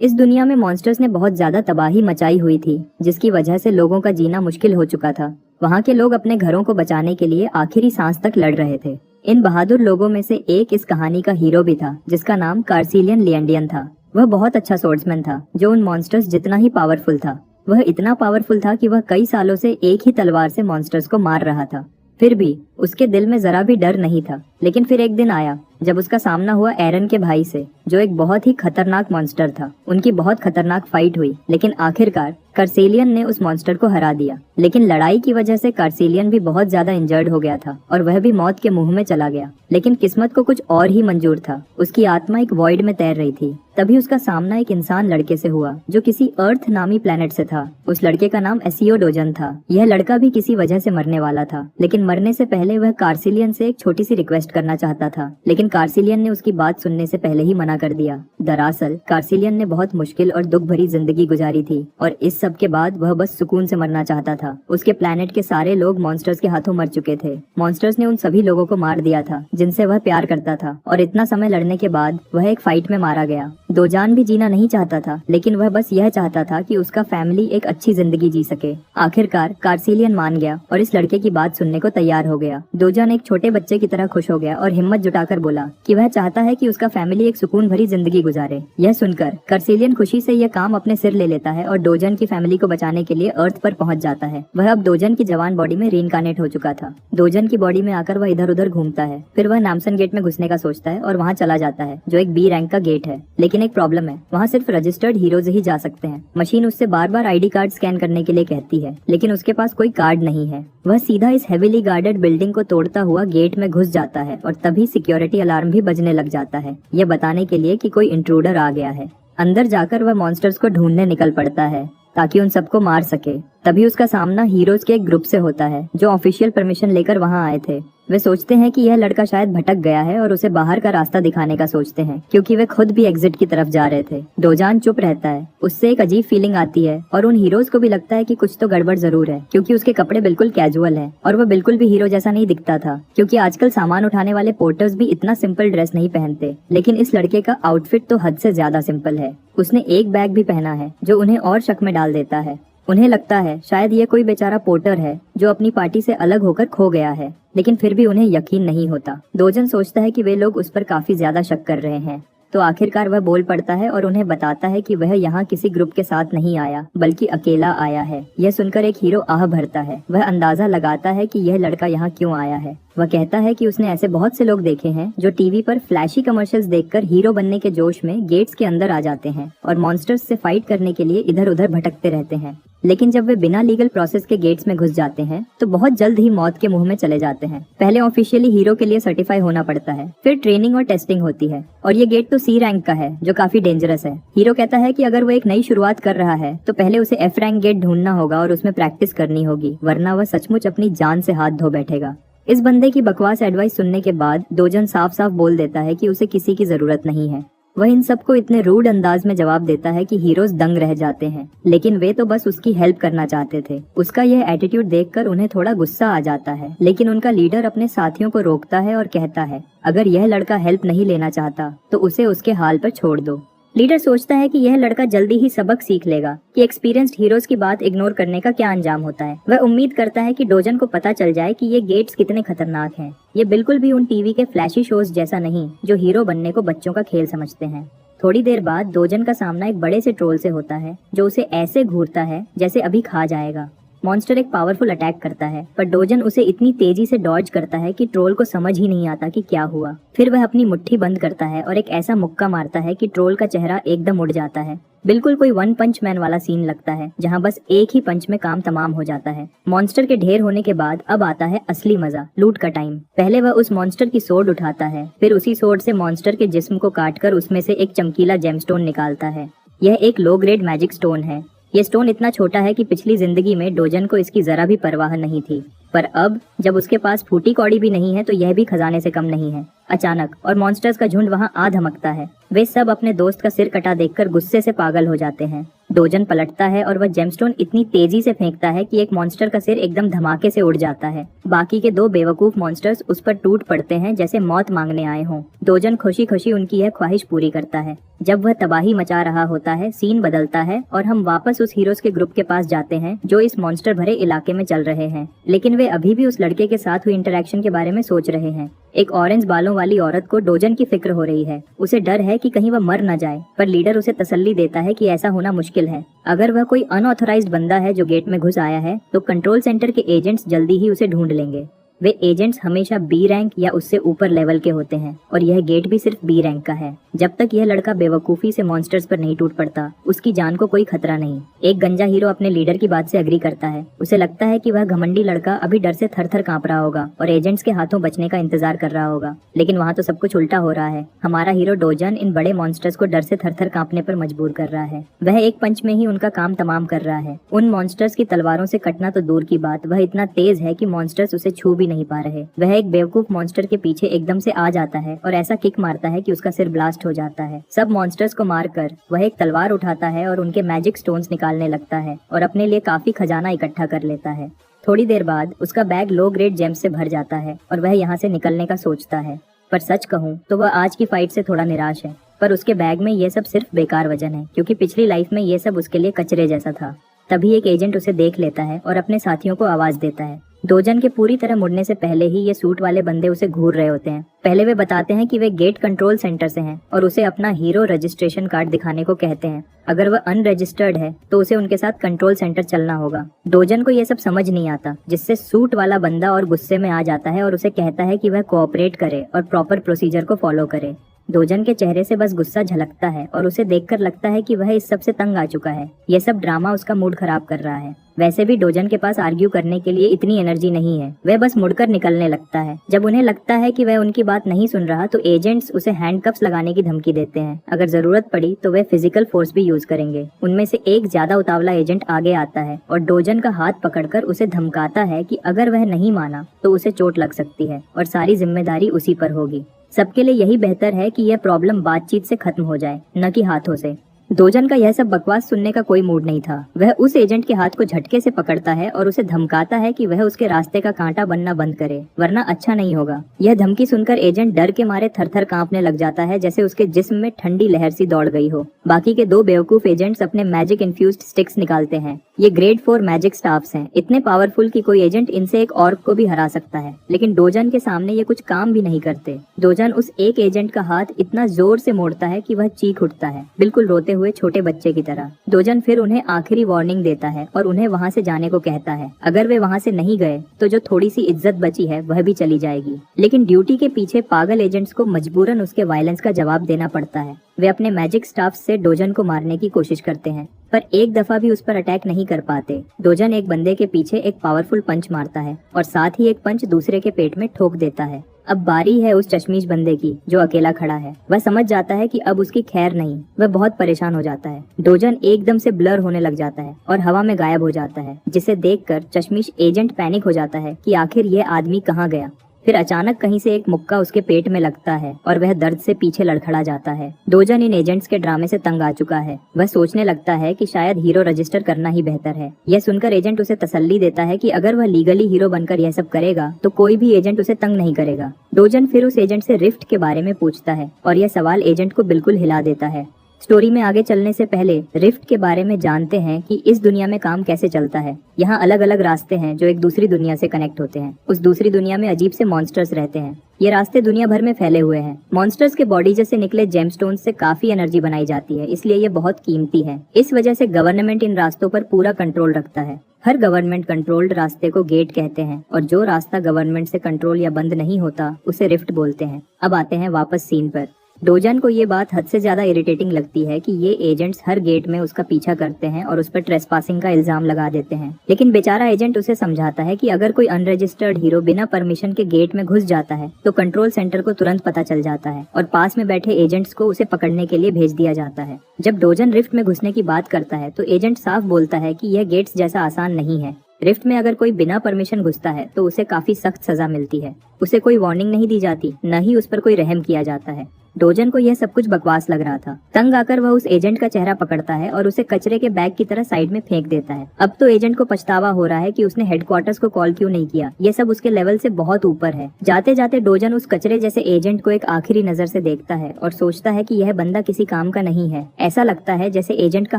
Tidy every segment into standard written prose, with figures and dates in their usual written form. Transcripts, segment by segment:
इस दुनिया में मॉन्स्टर्स ने बहुत ज्यादा तबाही मचाई हुई थी, जिसकी वजह से लोगों का जीना मुश्किल हो चुका था। वहाँ के लोग अपने घरों को बचाने के लिए आखिरी सांस तक लड़ रहे थे। इन बहादुर लोगों में से एक इस कहानी का हीरो भी था, जिसका नाम कार्सिलियन लिएंडियन था। वह बहुत अच्छा सोर्ड्समैन था, जो उन मॉन्स्टर्स जितना ही पावरफुल था। वह इतना पावरफुल था कि वह कई सालों से एक ही तलवार से मॉन्स्टर्स को मार रहा था। फिर भी उसके दिल में जरा भी डर नहीं था। लेकिन फिर एक दिन आया जब उसका सामना हुआ एरन के भाई से, जो एक बहुत ही खतरनाक मॉन्स्टर था। उनकी बहुत खतरनाक फाइट हुई, लेकिन आखिरकार कार्सिलियन ने उस मॉन्स्टर को हरा दिया। लेकिन लड़ाई की वजह से कार्सिलियन भी बहुत ज्यादा इंजर्ड हो गया था और वह भी मौत के मुंह में चला गया। लेकिन किस्मत को कुछ और ही मंजूर था। उसकी आत्मा एक वॉइड में तैर रही थी। तभी उसका सामना एक इंसान लड़के से हुआ, जो किसी अर्थ नामी प्लेनेट से था। उस लड़के का नाम एसियोडोजन था। यह लड़का भी किसी वजह से मरने वाला था, लेकिन मरने से पहले वह कार्सिलियन से एक छोटी सी रिक्वेस्ट करना चाहता था। लेकिन कार्सिलियन ने उसकी बात सुनने से पहले ही मना कर दिया। दरअसल कार्सिलियन ने बहुत मुश्किल और दुख भरी जिंदगी गुजारी थी और इस सब के बाद वह बस सुकून से मरना चाहता था। उसके प्लेनेट के सारे लोग मॉन्स्टर्स के हाथों मर चुके थे। मॉन्स्टर्स ने उन सभी लोगों को मार दिया था जिनसे वह प्यार करता था, और इतना समय लड़ने के बाद वह एक फाइट में मारा गया। दोजान भी जीना नहीं चाहता था, लेकिन वह बस यह चाहता था कि उसका फैमिली एक अच्छी जिंदगी जी सके। आखिरकार कार्सिलियन मान गया और इस लड़के की बात सुनने को तैयार हो गया। दोजान एक छोटे बच्चे की तरह खुश हो गया और हिम्मत जुटाकर बोला कि वह चाहता है कि उसका फैमिली एक सुकून भरी जिंदगी गुजारे। यह सुनकर कार्सिलियन खुशी से यह काम अपने सिर ले लेता है और डोजन की फैमिली को बचाने के लिए अर्थ पर पहुंच जाता है। वह अब डोजन की जवान बॉडी में रीइंकार्नेट हो चुका था। डोजन की बॉडी में आकर वह इधर उधर घूमता है। फिर वह नामसन गेट में घुसने का सोचता है और वहाँ चला जाता है, जो एक बी रैंक का गेट है। लेकिन एक प्रॉब्लम है, वहाँ सिर्फ रजिस्टर्ड हीरोज ही जा सकते हैं। मशीन उससे बार बार आईडी कार्ड स्कैन करने के लिए कहती है, लेकिन उसके पास कोई कार्ड नहीं है। वह सीधा इस हेवीली गार्डेड बिल्डिंग को तोड़ता हुआ गेट में घुस जाता है और तभी सिक्योरिटी अलार्म भी बजने लग जाता है, यह बताने के लिए कि कोई इंट्रूडर आ गया है। अंदर जाकर वह मॉन्स्टर्स को ढूंढने निकल पड़ता है ताकि उन सबको मार सके। तभी उसका सामना हीरोज के एक ग्रुप से होता है, जो ऑफिशियल परमिशन लेकर वहां आए थे। वे सोचते हैं कि यह लड़का शायद भटक गया है और उसे बाहर का रास्ता दिखाने का सोचते हैं, क्योंकि वे खुद भी एग्जिट की तरफ जा रहे थे। डोजान चुप रहता है। उससे एक अजीब फीलिंग आती है और उन हीरोज को भी लगता है कि कुछ तो गड़बड़ जरूर है, क्योंकि उसके कपड़े बिल्कुल कैजुअल हैं और वह बिल्कुल भी हीरो जैसा नहीं दिखता था, क्योंकि आजकल सामान उठाने वाले पोर्टर्स भी इतना सिंपल ड्रेस नहीं पहनते। लेकिन इस लड़के का आउटफिट तो हद से ज्यादा सिंपल है। उसने एक बैग भी पहना है, जो उन्हें और शक में डाल देता है। उन्हें लगता है शायद ये कोई बेचारा पोर्टर है जो अपनी पार्टी से अलग होकर खो गया है, लेकिन फिर भी उन्हें यकीन नहीं होता। डोजन सोचता है कि वे लोग उस पर काफी ज्यादा शक कर रहे हैं, तो आखिरकार वह बोल पड़ता है और उन्हें बताता है कि वह यहाँ किसी ग्रुप के साथ नहीं आया, बल्कि अकेला आया है। यह सुनकर एक हीरो आह भरता है। वह अंदाजा लगाता है कि यह लड़का यहाँ क्यों आया है। वह कहता है कि उसने ऐसे बहुत से लोग देखे हैं जो टीवी पर फ्लैशी कमर्शियल्स देखकर हीरो बनने के जोश में गेट्स के अंदर आ जाते हैं और मॉन्स्टर्स से फाइट करने के लिए इधर उधर भटकते रहते हैं। लेकिन जब वे बिना लीगल प्रोसेस के गेट्स में घुस जाते हैं तो बहुत जल्द ही मौत के मुंह में चले जाते हैं। पहले ऑफिशियली हीरो के लिए सर्टिफाई होना पड़ता है, फिर ट्रेनिंग और टेस्टिंग होती है, और ये गेट तो सी रैंक का है, जो काफी डेंजरस है। हीरो कहता है कि अगर वो एक नई शुरुआत कर रहा है तो पहले उसे एफ रैंक गेट ढूंढना होगा और उसमें प्रैक्टिस करनी होगी, वरना वह सचमुच अपनी जान से हाथ धो बैठेगा। इस बंदे की बकवास एडवाइस सुनने के बाद डोजन साफ साफ बोल देता है कि उसे किसी की जरूरत नहीं है। वह इन सबको इतने रूड अंदाज में जवाब देता है कि हीरोज दंग रह जाते हैं, लेकिन वे तो बस उसकी हेल्प करना चाहते थे। उसका यह एटीट्यूड देखकर उन्हें थोड़ा गुस्सा आ जाता है, लेकिन उनका लीडर अपने साथियों को रोकता है और कहता है, अगर यह लड़का हेल्प नहीं लेना चाहता तो उसे उसके हाल पर छोड़ दो। लीडर सोचता है कि यह लड़का जल्दी ही सबक सीख लेगा कि एक्सपीरियंस्ड हीरोज की बात इग्नोर करने का क्या अंजाम होता है। वह उम्मीद करता है कि डोजन को पता चल जाए कि ये गेट्स कितने खतरनाक हैं। ये बिल्कुल भी उन टीवी के फ्लैशी शोज जैसा नहीं, जो हीरो बनने को बच्चों का खेल समझते हैं। थोड़ी देर बाद डोजन का सामना एक बड़े से ट्रोल से होता है, जो उसे ऐसे घूरता है जैसे अभी खा जाएगा। मॉन्स्टर एक पावरफुल अटैक करता है, पर डोजन उसे इतनी तेजी से डॉज करता है कि ट्रोल को समझ ही नहीं आता कि क्या हुआ। फिर वह अपनी मुट्ठी बंद करता है और एक ऐसा मुक्का मारता है कि ट्रोल का चेहरा एकदम उड़ जाता है। बिल्कुल कोई वन पंच मैन वाला सीन लगता है, जहां बस एक ही पंच में काम तमाम हो जाता है। मॉन्स्टर के ढेर होने के बाद अब आता है असली मजा, लूट का टाइम। पहले वह उस मॉन्स्टर की सोर्ड उठाता है, फिर उसी सोर्ड से मॉन्स्टर के जिस्म को काटकर उसमें से एक चमकीला जेमस्टोन निकालता है। यह एक लो ग्रेड मैजिक स्टोन है। ये स्टोन इतना छोटा है कि पिछली जिंदगी में डोजन को इसकी जरा भी परवाह नहीं थी, पर अब जब उसके पास फूटी कौड़ी भी नहीं है तो यह भी खजाने से कम नहीं है। अचानक और मॉन्स्टर्स का झुंड वहां आ धमकता है। वे सब अपने दोस्त का सिर कटा देखकर गुस्से से पागल हो जाते हैं। डोजन पलटता है और वह जेमस्टोन इतनी तेजी से फेंकता है कि एक मॉन्स्टर का सिर एकदम धमाके से उड़ जाता है। बाकी के 2 बेवकूफ मॉन्स्टर्स उस पर टूट पड़ते हैं जैसे मौत मांगने आए हों। डोजन खुशी खुशी उनकी यह ख्वाहिश पूरी करता है। जब वह तबाही मचा रहा होता है, सीन बदलता है और हम वापस उस हीरोज के ग्रुप के पास जाते हैं जो इस मॉन्स्टर भरे इलाके में चल रहे हैं। लेकिन वे अभी भी उस लड़के के साथ हुई इंटरेक्शन के बारे में सोच रहे हैं। एक ऑरेंज बालों वाली औरत को डोजन की फिक्र हो रही है। उसे डर है कि कहीं वह मर न जाए, पर लीडर उसे तसल्ली देता है कि ऐसा होना मुश्किल है। अगर वह कोई अनऑथराइज्ड बंदा है जो गेट में घुस आया है तो कंट्रोल सेंटर के एजेंट्स जल्दी ही उसे ढूंढ लेंगे। वे एजेंट्स हमेशा बी रैंक या उससे ऊपर लेवल के होते हैं और यह गेट भी सिर्फ बी रैंक का है। जब तक यह लड़का बेवकूफी से मॉन्स्टर्स पर नहीं टूट पड़ता, उसकी जान को कोई खतरा नहीं। एक गंजा हीरो अपने लीडर की बात से अग्री करता है। उसे लगता है कि वह घमंडी लड़का अभी डर से थर-थर कांप रहा होगा और एजेंट्स के हाथों बचने का इंतजार कर रहा होगा। लेकिन वहाँ तो सब कुछ उल्टा हो रहा है। हमारा हीरो डोजन इन बड़े मॉन्स्टर्स को डर से थर-थर कांपने पर मजबूर कर रहा है। वह एक पंच में ही उनका काम तमाम कर रहा है। उन मॉन्स्टर्स की तलवारों से कटना तो दूर की बात, वह इतना तेज है कि मॉन्स्टर्स उसे छू भी नहीं पा रहे। वह एक बेवकूफ मॉन्स्टर के पीछे एकदम से आ जाता है और ऐसा किक मारता है कि उसका सिर ब्लास्ट हो जाता है। सब मॉन्स्टर्स को मारकर वह एक तलवार उठाता है और उनके मैजिक स्टोन्स निकालने लगता है और अपने लिए काफी खजाना इकट्ठा कर लेता है। थोड़ी देर बाद उसका बैग लो ग्रेड जेम्स से भर जाता है और वह यहाँ से निकलने का सोचता है। पर सच कहूँ तो वह आज की फाइट से थोड़ा निराश है। पर उसके बैग में ये सब सिर्फ बेकार वजन है, क्योंकि पिछली लाइफ में ये सब उसके लिए कचरे जैसा था। तभी एक एजेंट उसे देख लेता है और अपने साथियों को आवाज देता है। डोजन के पूरी तरह मुड़ने से पहले ही ये सूट वाले बंदे उसे घूर रहे होते हैं। पहले वे बताते हैं कि वे गेट कंट्रोल सेंटर से हैं और उसे अपना हीरो रजिस्ट्रेशन कार्ड दिखाने को कहते हैं। अगर वह अनरजिस्टर्ड है तो उसे उनके साथ कंट्रोल सेंटर चलना होगा। डोजन को यह सब समझ नहीं आता, जिससे सूट वाला बंदा और गुस्से में आ जाता है और उसे कहता है कि वह कोऑपरेट करे और प्रॉपर प्रोसीजर को फॉलो करे। डोजन के चेहरे से बस गुस्सा झलकता है और उसे देखकर लगता है कि वह इस सब से तंग आ चुका है। यह सब ड्रामा उसका मूड खराब कर रहा है। वैसे भी डोजन के पास आर्ग्यू करने के लिए इतनी एनर्जी नहीं है। वह बस मुड़कर निकलने लगता है। जब उन्हें लगता है कि वह उनकी बात नहीं सुन रहा तो एजेंट्स उसे हैंडकफ्स लगाने की धमकी देते हैं। अगर जरूरत पड़ी तो वे फिजिकल फोर्स भी यूज करेंगे। उनमें से एक ज्यादा उतावला एजेंट आगे आता है और डोजन का हाथ पकड़कर उसे धमकाता है कि अगर वह नहीं माना तो उसे चोट लग सकती है और सारी जिम्मेदारी उसी पर होगी। सबके लिए यही बेहतर है कि यह प्रॉब्लम बातचीत से खत्म हो जाए, न कि हाथों से। डोजन का यह सब बकवास सुनने का कोई मूड नहीं था। वह उस एजेंट के हाथ को झटके से पकड़ता है और उसे धमकाता है कि वह उसके रास्ते का कांटा बनना बंद करे, वरना अच्छा नहीं होगा। यह धमकी सुनकर एजेंट डर के मारे थर-थर कांपने लग जाता है, जैसे उसके जिस्म में ठंडी लहर सी दौड़ गई हो। बाकी के 2 बेवकूफ एजेंट्स अपने मैजिक इन्फ्यूज्ड स्टिक्स निकालते हैं। ये ग्रेड 4 मैजिक स्टाफ्स हैं, इतने पावरफुल कि कोई एजेंट इनसे एक ऑर्क को भी हरा सकता है। लेकिन डोजन के सामने ये कुछ काम भी नहीं करते। डोजन उस एक एजेंट का हाथ इतना जोर से मोड़ता है कि वह चीख उठता है, बिल्कुल रोते हुए छोटे बच्चे की तरह। डोजन फिर उन्हें आखिरी वार्निंग देता है और उन्हें वहाँ से जाने को कहता है। अगर वे वहाँ से नहीं गए तो जो थोड़ी सी इज्जत बची है वह भी चली जाएगी। लेकिन ड्यूटी के पीछे पागल एजेंट्स को मजबूरन उसके वायलेंस का जवाब देना पड़ता है। वे अपने मैजिक स्टाफ से डोजन को मारने की कोशिश करते हैं, पर एक दफा भी उस पर अटैक नहीं कर पाते। डोजन एक बंदे के पीछे एक पावरफुल पंच मारता है और साथ ही एक पंच दूसरे के पेट में ठोक देता है। अब बारी है उस चश्मीश बंदे की जो अकेला खड़ा है। वह समझ जाता है कि अब उसकी खैर नहीं। वह बहुत परेशान हो जाता है। डोजन एकदम से ब्लर होने लग जाता है और हवा में गायब हो जाता है, जिसे देखकर चश्मीश एजेंट पैनिक हो जाता है कि आखिर ये आदमी कहाँ गया। फिर अचानक कहीं से एक मुक्का उसके पेट में लगता है और वह दर्द से पीछे लड़खड़ा जाता है। डोजन इन एजेंट्स के ड्रामे से तंग आ चुका है। वह सोचने लगता है कि शायद हीरो रजिस्टर करना ही बेहतर है। यह सुनकर एजेंट उसे तसल्ली देता है कि अगर वह लीगली हीरो बनकर यह सब करेगा तो कोई भी एजेंट उसे तंग नहीं करेगा। डोजन फिर उस एजेंट से रिफ्ट के बारे में पूछता है और यह सवाल एजेंट को बिल्कुल हिला देता है। स्टोरी में आगे चलने से पहले रिफ्ट के बारे में जानते हैं कि इस दुनिया में काम कैसे चलता है। यहाँ अलग अलग रास्ते हैं जो एक दूसरी दुनिया से कनेक्ट होते हैं। उस दूसरी दुनिया में अजीब से मॉन्स्टर्स रहते हैं। ये रास्ते दुनिया भर में फैले हुए हैं। मॉन्स्टर्स के बॉडी जैसे निकले जेमस्टोन से काफी एनर्जी बनाई जाती है, इसलिए ये बहुत कीमती है। इस वजह से गवर्नमेंट इन रास्तों पर पूरा कंट्रोल रखता है। हर गवर्नमेंट कंट्रोल्ड रास्ते को गेट कहते हैं और जो रास्ता गवर्नमेंट से कंट्रोल या बंद नहीं होता उसे रिफ्ट बोलते हैं। अब आते हैं वापस सीन पर। डोजन को ये बात हद से ज्यादा इरिटेटिंग लगती है कि ये एजेंट्स हर गेट में उसका पीछा करते हैं और उस पर ट्रेसपासिंग का इल्जाम लगा देते हैं। लेकिन बेचारा एजेंट उसे समझाता है कि अगर कोई अनरजिस्टर्ड हीरो बिना परमिशन के गेट में घुस जाता है तो कंट्रोल सेंटर को तुरंत पता चल जाता है और पास में बैठे एजेंट्स को उसे पकड़ने के लिए भेज दिया जाता है। जब डोजन रिफ्ट में घुसने की बात करता है तो एजेंट साफ बोलता है कि यह गेट्स जैसा आसान नहीं है। रिफ्ट में अगर कोई बिना परमिशन घुसता है तो उसे काफी सख्त सजा मिलती है। उसे कोई वार्निंग नहीं दी जाती, न ही उस पर कोई रहम किया जाता है। डोजन को यह सब कुछ बकवास लग रहा था। तंग आकर वह उस एजेंट का चेहरा पकड़ता है और उसे कचरे के बैग की तरह साइड में फेंक देता है। अब तो एजेंट को पछतावा हो रहा है कि उसने हेडक्वार्टर्स को कॉल क्यों नहीं किया। ये सब उसके लेवल से बहुत ऊपर है। जाते जाते डोजन उस कचरे जैसे एजेंट को एक आखिरी नजर से देखता है और सोचता है कि यह बंदा किसी काम का नहीं है। ऐसा लगता है जैसे एजेंट का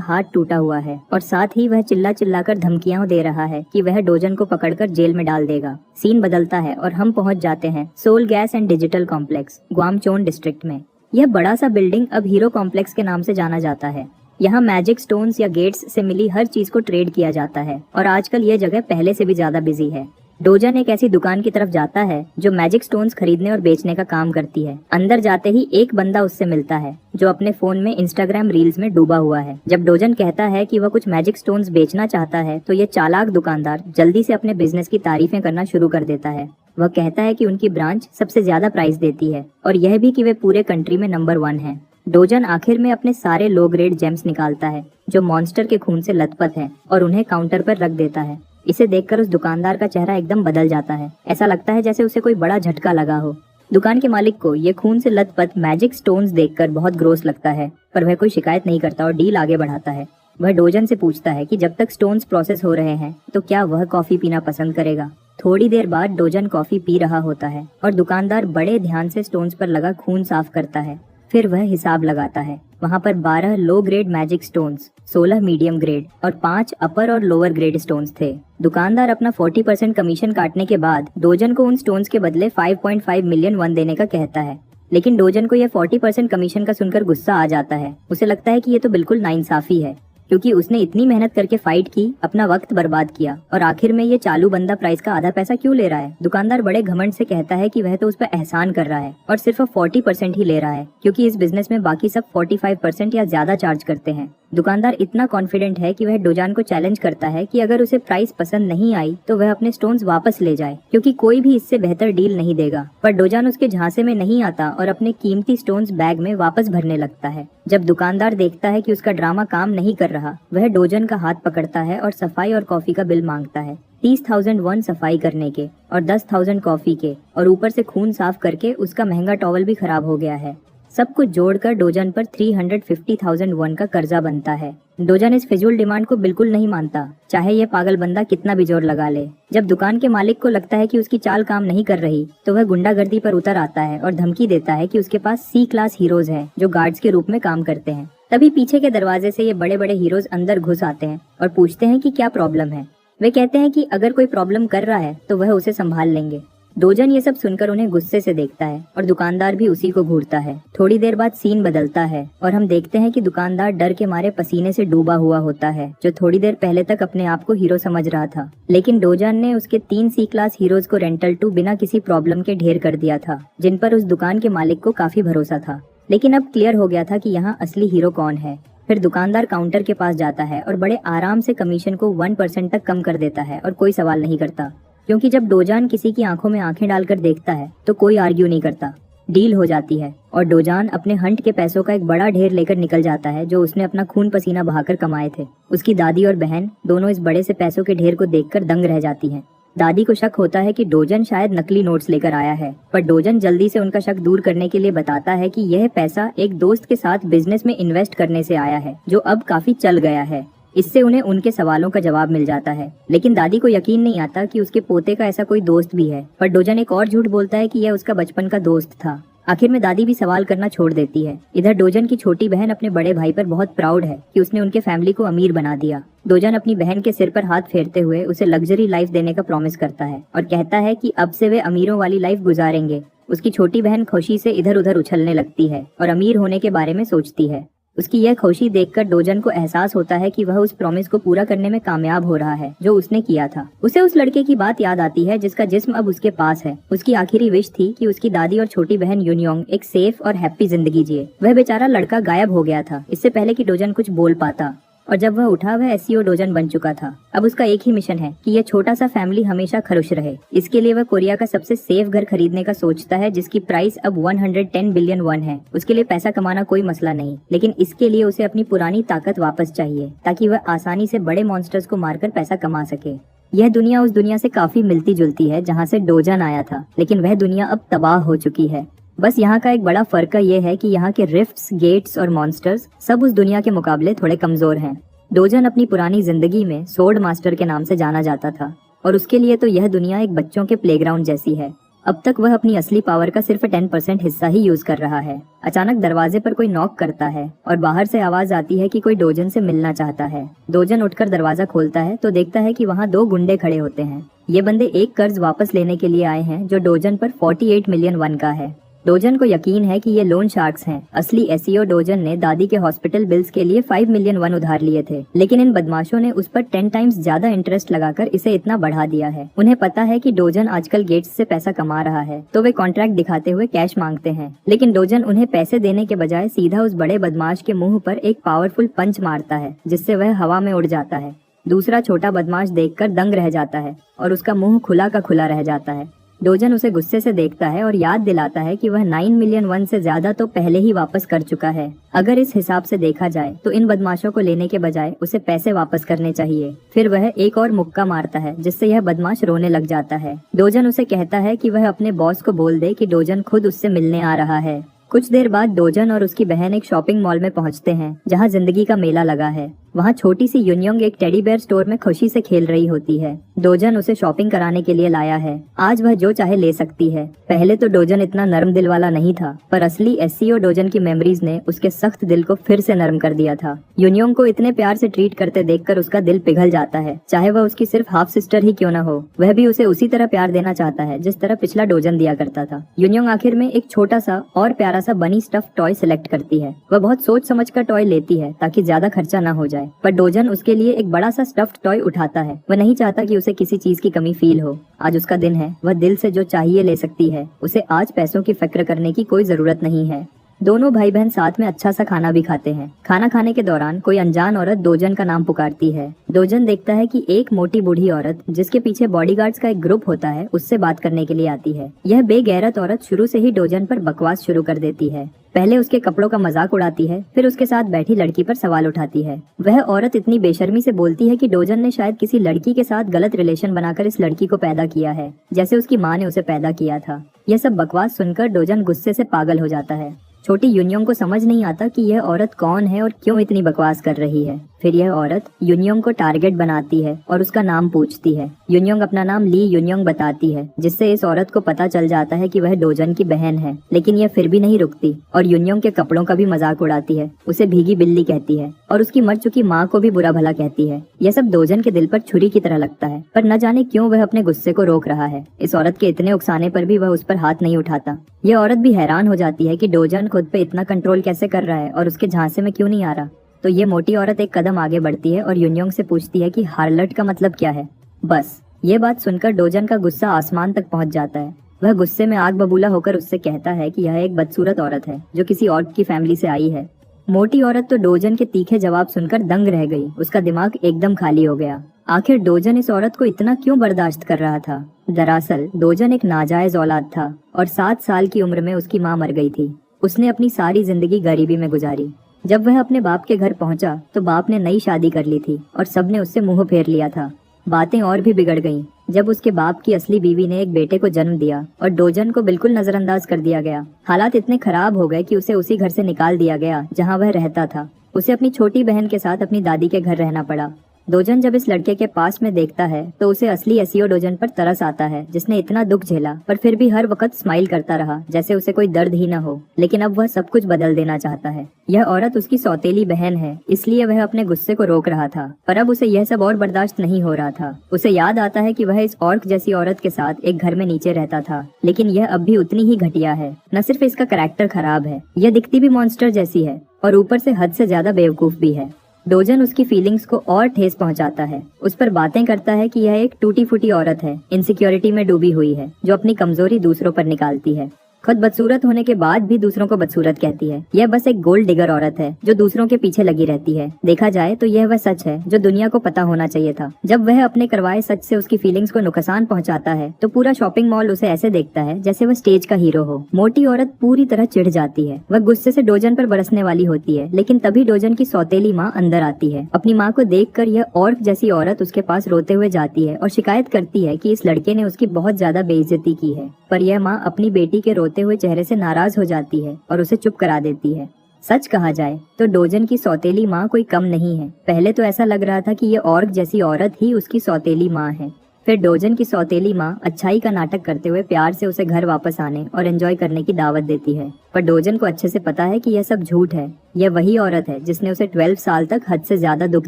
हाथ टूटा हुआ है और साथ ही वह चिल्ला चिल्लाकर धमकियां दे रहा है कि वह डोजन को पकड़कर जेल में डाल देगा। सीन बदलता है और हम पहुंच जाते हैं Seoul Gas and Digital Complex, Gwamcheon District में। यह बड़ा सा बिल्डिंग अब हीरो कॉम्प्लेक्स के नाम से जाना जाता है। यहाँ मैजिक स्टोन्स या गेट्स से मिली हर चीज को ट्रेड किया जाता है और आजकल यह जगह पहले से भी ज्यादा बिजी है। डोजन एक ऐसी दुकान की तरफ जाता है जो मैजिक स्टोन्स खरीदने और बेचने का काम करती है। अंदर जाते ही एक बंदा उससे मिलता है जो अपने फोन में इंस्टाग्राम रील्स में डूबा हुआ है। जब डोजन कहता है कि वह कुछ मैजिक स्टोन्स बेचना चाहता है तो ये चालाक दुकानदार जल्दी से अपने बिजनेस की तारीफें करना शुरू कर देता है। वह कहता है कि उनकी ब्रांच सबसे ज्यादा प्राइस देती है और यह भी कि वे पूरे कंट्री में नंबर 1 है। डोजन आखिर में अपने सारे लो ग्रेड जेम्स निकालता है जो मॉन्स्टर के खून से लथपथ है और उन्हें काउंटर पर रख देता है। इसे देखकर उस दुकानदार का चेहरा एकदम बदल जाता है। ऐसा लगता है जैसे उसे कोई बड़ा झटका लगा हो। दुकान के मालिक को ये खून से लथपथ मैजिक स्टोन्स देखकर बहुत ग्रोस लगता है, पर वह कोई शिकायत नहीं करता और डील आगे बढ़ाता है। वह डोजन से पूछता है कि जब तक स्टोन्स प्रोसेस हो रहे हैं तो क्या वह कॉफी पीना पसंद करेगा। थोड़ी देर बाद डोजन कॉफी पी रहा होता है और दुकानदार बड़े ध्यान से स्टोन्स पर लगा खून साफ करता है। फिर वह हिसाब लगाता है। वहाँ पर 12 low grade magic stones, 16 medium grade और 5 अपर और लोअर ग्रेड स्टोन्स थे। दुकानदार अपना 40% कमीशन काटने के बाद डोजन को उन स्टोन्स के बदले 5.5 मिलियन वन देने का कहता है, लेकिन डोजन को यह 40% कमीशन का सुनकर गुस्सा आ जाता है। उसे लगता है कि ये तो बिल्कुल नाइंसाफी है क्योंकि उसने इतनी मेहनत करके फाइट की, अपना वक्त बर्बाद किया और आखिर में ये चालू बंदा प्राइस का आधा पैसा क्यों ले रहा है। दुकानदार बड़े घमंड से कहता है कि वह तो उस पर एहसान कर रहा है और सिर्फ 40% ही ले रहा है क्योंकि इस बिजनेस में बाकी सब 45% या ज्यादा चार्ज करते हैं। दुकानदार इतना कॉन्फिडेंट है कि वह डोजन को चैलेंज करता है कि अगर उसे प्राइस पसंद नहीं आई तो वह अपने स्टोन्स वापस ले जाए क्योंकि कोई भी इससे बेहतर डील नहीं देगा। पर डोजन उसके झांसे में नहीं आता और अपने कीमती स्टोन्स बैग में वापस भरने लगता है। जब दुकानदार देखता है कि उसका ड्रामा काम नहीं कर रहा, वह डोजन का हाथ पकड़ता है और सफाई और कॉफी का बिल मांगता है। 30,000 वन सफाई करने के और 10,000 कॉफी के और ऊपर से खून साफ करके उसका महंगा टॉवल भी खराब हो गया है। सब कुछ जोड़कर डोजन पर 350,000 वन का कर्जा बनता है। डोजन इस फिजूल डिमांड को बिल्कुल नहीं मानता, चाहे यह पागल बंदा कितना भी जोर लगा ले। जब दुकान के मालिक को लगता है कि उसकी चाल काम नहीं कर रही तो वह गुंडागर्दी पर उतर आता है और धमकी देता है कि उसके पास C क्लास हीरोज हैं जो गार्ड्स के रूप में काम करते हैं। तभी पीछे के दरवाजे से ये बड़े बड़े हीरोज अंदर घुस आते हैं और पूछते हैं कि क्या प्रॉब्लम है। वे कहते हैं कि अगर कोई प्रॉब्लम कर रहा है तो वह उसे संभाल लेंगे। डोजन ये सब सुनकर उन्हें गुस्से से देखता है और दुकानदार भी उसी को घूरता है। थोड़ी देर बाद सीन बदलता है और हम देखते हैं कि दुकानदार डर के मारे पसीने से डूबा हुआ होता है, जो थोड़ी देर पहले तक अपने आप को हीरो समझ रहा था। लेकिन डोजन ने उसके 3 C क्लास हीरोज को रेंटल टू बिना किसी प्रॉब्लम के ढेर कर दिया था, जिन पर उस दुकान के मालिक को काफी भरोसा था। लेकिन अब क्लियर हो गया था कि यहाँ असली हीरो कौन है। फिर दुकानदार काउंटर के पास जाता है और बड़े आराम से कमीशन को 1% तक कम कर देता है और कोई सवाल नहीं करता, क्योंकि जब डोजान किसी की आंखों में आंखें डालकर देखता है तो कोई आर्ग्यू नहीं करता। डील हो जाती है और डोजान अपने हंट के पैसों का एक बड़ा ढेर लेकर निकल जाता है जो उसने अपना खून पसीना बहाकर कमाए थे। उसकी दादी और बहन दोनों इस बड़े से पैसों के ढेर को देखकर दंग रह जाती हैं। दादी को शक होता है कि डोजन शायद नकली नोट्स लेकर आया है, पर डोजन जल्दी से उनका शक दूर करने के लिए बताता है कि यह पैसा एक दोस्त के साथ बिजनेस में इन्वेस्ट करने से आया है जो अब काफी चल गया है। इससे उन्हें उनके सवालों का जवाब मिल जाता है। लेकिन दादी को यकीन नहीं आता कि उसके पोते का ऐसा कोई दोस्त भी है, पर डोजन एक और झूठ बोलता है कि यह उसका बचपन का दोस्त था। आखिर में दादी भी सवाल करना छोड़ देती है। इधर डोजन की छोटी बहन अपने बड़े भाई पर बहुत प्राउड है कि उसने उनके फैमिली को अमीर बना दिया। डोजन अपनी बहन के सिर पर हाथ फेरते हुए उसे लग्जरी लाइफ देने का प्रॉमिस करता है और कहता है कि अब से वे अमीरों वाली लाइफ गुजारेंगे। उसकी छोटी बहन खुशी से इधर उधर उछलने लगती है और अमीर होने के बारे में सोचती है। उसकी यह खुशी देखकर डोजन को एहसास होता है कि वह उस प्रॉमिस को पूरा करने में कामयाब हो रहा है जो उसने किया था। उसे उस लड़के की बात याद आती है जिसका जिस्म अब उसके पास है। उसकी आखिरी विश थी कि उसकी दादी और छोटी बहन यूनियोंग एक सेफ और हैप्पी जिंदगी जिए। वह बेचारा लड़का गायब हो गया था इससे पहले कि डोजन कुछ बोल पाता, और जब वह उठा वह एसईओ डोजन बन चुका था। अब उसका एक ही मिशन है कि यह छोटा सा फैमिली हमेशा खुश रहे। इसके लिए वह कोरिया का सबसे सेफ घर खरीदने का सोचता है जिसकी प्राइस अब 110 बिलियन वन है। उसके लिए पैसा कमाना कोई मसला नहीं, लेकिन इसके लिए उसे अपनी पुरानी ताकत वापस चाहिए ताकि वह आसानी से बड़े मॉन्स्टर्स को मारकर पैसा कमा सके। यह दुनिया उस दुनिया से काफी मिलती जुलती है जहाँ से डोजन आया था, लेकिन वह दुनिया अब तबाह हो चुकी है। बस यहाँ का एक बड़ा फर्क ये है कि यहाँ के रिफ्ट्स, गेट्स और मॉन्स्टर्स सब उस दुनिया के मुकाबले थोड़े कमजोर हैं। डोजन अपनी पुरानी जिंदगी में सोर्ड मास्टर के नाम से जाना जाता था और उसके लिए तो यह दुनिया एक बच्चों के प्लेग्राउंड जैसी है। अब तक वह अपनी असली पावर का सिर्फ 10% हिस्सा ही यूज कर रहा है। अचानक दरवाजे पर कोई नॉक करता है और बाहर से आवाज आती है कि कोई डोजन से मिलना चाहता है। डोजन उठकर दरवाजा खोलता है तो देखता है कि वहाँ 2 गुंडे खड़े होते हैं। ये बंदे एक कर्ज वापस लेने के लिए आए हैं जो डोजन पर 48 मिलियन वन का है। डोजन को यकीन है कि ये लोन शार्क्स हैं। असली एसईओ डोजन ने दादी के हॉस्पिटल बिल्स के लिए 5 मिलियन वन उधार लिए थे, लेकिन इन बदमाशों ने उस पर 10 टाइम्स ज्यादा इंटरेस्ट लगाकर इसे इतना बढ़ा दिया है। उन्हें पता है कि डोजन आजकल गेट्स से पैसा कमा रहा है, तो वे कॉन्ट्रैक्ट दिखाते हुए कैश मांगते हैं। लेकिन डोजन उन्हें पैसे देने के बजाय सीधा उस बड़े बदमाश के मुंह पर एक पावरफुल पंच मारता है, जिससे वह हवा में उड़ जाता है। दूसरा छोटा बदमाश देखकर दंग रह जाता है और उसका मुंह खुला का खुला रह जाता है। डोजन उसे गुस्से से देखता है और याद दिलाता है कि वह 9 मिलियन वन से ज्यादा तो पहले ही वापस कर चुका है। अगर इस हिसाब से देखा जाए तो इन बदमाशों को लेने के बजाय उसे पैसे वापस करने चाहिए। फिर वह एक और मुक्का मारता है जिससे यह बदमाश रोने लग जाता है। डोजन उसे कहता है कि वह अपने बॉस को बोल दे कि डोजन खुद उससे मिलने आ रहा है। कुछ देर बाद डोजन और उसकी बहन एक शॉपिंग मॉल में पहुंचते हैं जहां जिंदगी का मेला लगा है। वहां छोटी सी यूनियोंग एक टेडी बेयर स्टोर में खुशी से खेल रही होती है। डोजन उसे शॉपिंग कराने के लिए लाया है। आज वह जो चाहे ले सकती है। पहले तो डोजन इतना नरम दिल वाला नहीं था, पर असली एसईओ डोजन की मेमोरीज ने उसके सख्त दिल को फिर से नरम कर दिया था। यूनियोंग को इतने प्यार से ट्रीट करते देखकर उसका दिल पिघल जाता है। चाहे वह उसकी सिर्फ हाफ सिस्टर ही क्यों न हो, वह भी उसे उसी तरह प्यार देना चाहता है जिस तरह पिछला डोजन दिया करता था। यूनियोंग आखिर में एक छोटा सा और प्यारा सा बनी स्टफ टॉय सिलेक्ट करती है। वह बहुत सोच समझ कर टॉय लेती है ताकि ज्यादा खर्चा न हो जाए, पर डोजन उसके लिए एक बड़ा सा स्टफ्ड टॉय उठाता है। वह नहीं चाहता कि उसे किसी चीज की कमी फील हो। आज उसका दिन है, वह दिल से जो चाहिए ले सकती है। उसे आज पैसों की फिक्र करने की कोई जरूरत नहीं है। दोनों भाई बहन साथ में अच्छा सा खाना भी खाते हैं। खाना खाने के दौरान कोई अनजान औरत डोजन का नाम पुकारती है। डोजन देखता है कि एक मोटी बूढ़ी औरत जिसके पीछे बॉडीगार्ड्स का एक ग्रुप होता है उससे बात करने के लिए आती है। यह बेगैरत औरत शुरू से ही डोजन पर बकवास शुरू कर देती है। पहले उसके कपड़ों का मजाक उड़ाती है, फिर उसके साथ बैठी लड़की पर सवाल उठाती है। वह औरत इतनी बेशर्मी से बोलती है कि डोजन ने शायद किसी लड़की के साथ गलत रिलेशन बनाकर इस लड़की को पैदा किया है, जैसे उसकी माँ ने उसे पैदा किया था। यह सब बकवास सुनकर डोजन गुस्से से पागल हो जाता है। छोटी यूनियोंग को समझ नहीं आता कि यह औरत कौन है और क्यों इतनी बकवास कर रही है। फिर यह औरत यूनियोंग को टारगेट बनाती है और उसका नाम पूछती है। यूनियोंग अपना नाम ली यूनियोंग बताती है, जिससे इस औरत को पता चल जाता है कि वह डोजन की बहन है। लेकिन यह फिर भी नहीं रुकती और यूनियोंग के कपड़ों का भी मजाक उड़ाती है, उसे भीगी बिल्ली कहती है और उसकी मर चुकी माँ को भी बुरा भला कहती है। यह सब डोजन के दिल पर छुरी की तरह लगता है, पर न जाने क्यों वह अपने गुस्से को रोक रहा है। इस औरत के इतने उकसाने पर भी वह उस पर हाथ नहीं उठाता। यह औरत भी हैरान हो जाती है कि डोजन खुद पे इतना कंट्रोल कैसे कर रहा है और उसके झांसे में क्यों नहीं आ रहा। तो ये मोटी औरत एक कदम आगे बढ़ती है और यूनियोंग से पूछती है कि हार्लट का मतलब क्या है। बस ये बात सुनकर डोजन का गुस्सा आसमान तक पहुंच जाता है। वह गुस्से में आग बबूला होकर उससे कहता है कि यह एक बदसूरत औरत है जो किसी और की फैमिली से आई है। मोटी औरत तो डोजन के तीखे जवाब सुनकर दंग रह गई। उसका दिमाग एकदम खाली हो गया। आखिर डोजन इस औरत को इतना क्यों बर्दाश्त कर रहा था। दरअसल डोजन एक नाजायज औलाद था और 7 साल की उम्र में उसकी माँ मर गई थी। उसने अपनी सारी जिंदगी गरीबी में गुजारी। जब वह अपने बाप के घर पहुंचा तो बाप ने नई शादी कर ली थी और सबने उससे मुंह फेर लिया था। बातें और भी बिगड़ गईं जब उसके बाप की असली बीवी ने एक बेटे को जन्म दिया और डोजन को बिल्कुल नजरअंदाज कर दिया गया। हालात इतने खराब हो गए कि उसे उसी घर से निकाल दिया गया जहां वह रहता था। उसे अपनी छोटी बहन के साथ अपनी दादी के घर रहना पड़ा। डोजन जब इस लड़के के पास में देखता है तो उसे असली एसईओ डोजन पर तरस आता है, जिसने इतना दुख झेला पर फिर भी हर वक्त स्माइल करता रहा जैसे उसे कोई दर्द ही न हो। लेकिन अब वह सब कुछ बदल देना चाहता है। यह औरत उसकी सौतेली बहन है, इसलिए वह अपने गुस्से को रोक रहा था, पर अब उसे यह सब और बर्दाश्त नहीं हो रहा था। उसे याद आता है कि वह इस ऑर्क जैसी औरत के साथ एक घर में नीचे रहता था, लेकिन यह अब भी उतनी ही घटिया है। न सिर्फ इसका कैरेक्टर खराब है, यह दिखती भी मॉन्स्टर जैसी है और ऊपर से हद से ज्यादा बेवकूफ भी है। डोजन उसकी फीलिंग्स को और ठेस पहुंचाता है। उस पर बातें करता है कि यह एक टूटी फूटी औरत है, इनसिक्योरिटी में डूबी हुई है, जो अपनी कमजोरी दूसरों पर निकालती है। खुद बदसूरत होने के बाद भी दूसरों को बदसूरत कहती है। यह बस एक गोल्ड डिगर औरत है जो दूसरों के पीछे लगी रहती है। देखा जाए तो यह वह सच है जो दुनिया को पता होना चाहिए था। जब वह अपने करवाए सच से उसकी फीलिंग्स को नुकसान पहुंचाता है तो पूरा शॉपिंग मॉल उसे ऐसे देखता है जैसे वह स्टेज का हीरो हो। मोटी औरत पूरी तरह चिढ़ जाती है। वह गुस्से से डोजन पर बरसने वाली होती है, लेकिन तभी डोजन की सौतेली माँ अंदर आती है। अपनी माँ को देखकर यह ऑर्क जैसी औरत उसके पास रोते हुए जाती है और शिकायत करती है कि इस लड़के ने उसकी बहुत ज्यादा बेइज्जती की है। पर यह माँ अपनी बेटी के रोते रोते हुए चेहरे से नाराज हो जाती है और उसे चुप करा देती है। सच कहा जाए तो डोजन की सौतेली माँ कोई कम नहीं है। पहले तो ऐसा लग रहा था कि ये ऑर्क जैसी औरत ही उसकी सौतेली माँ है। फिर डोजन की सौतेली माँ अच्छाई का नाटक करते हुए प्यार से उसे घर वापस आने और एंजॉय करने की दावत देती है। पर डोजन को अच्छे से पता है कि यह सब झूठ है। यह वही औरत है जिसने उसे 12 साल तक हद से ज्यादा दुख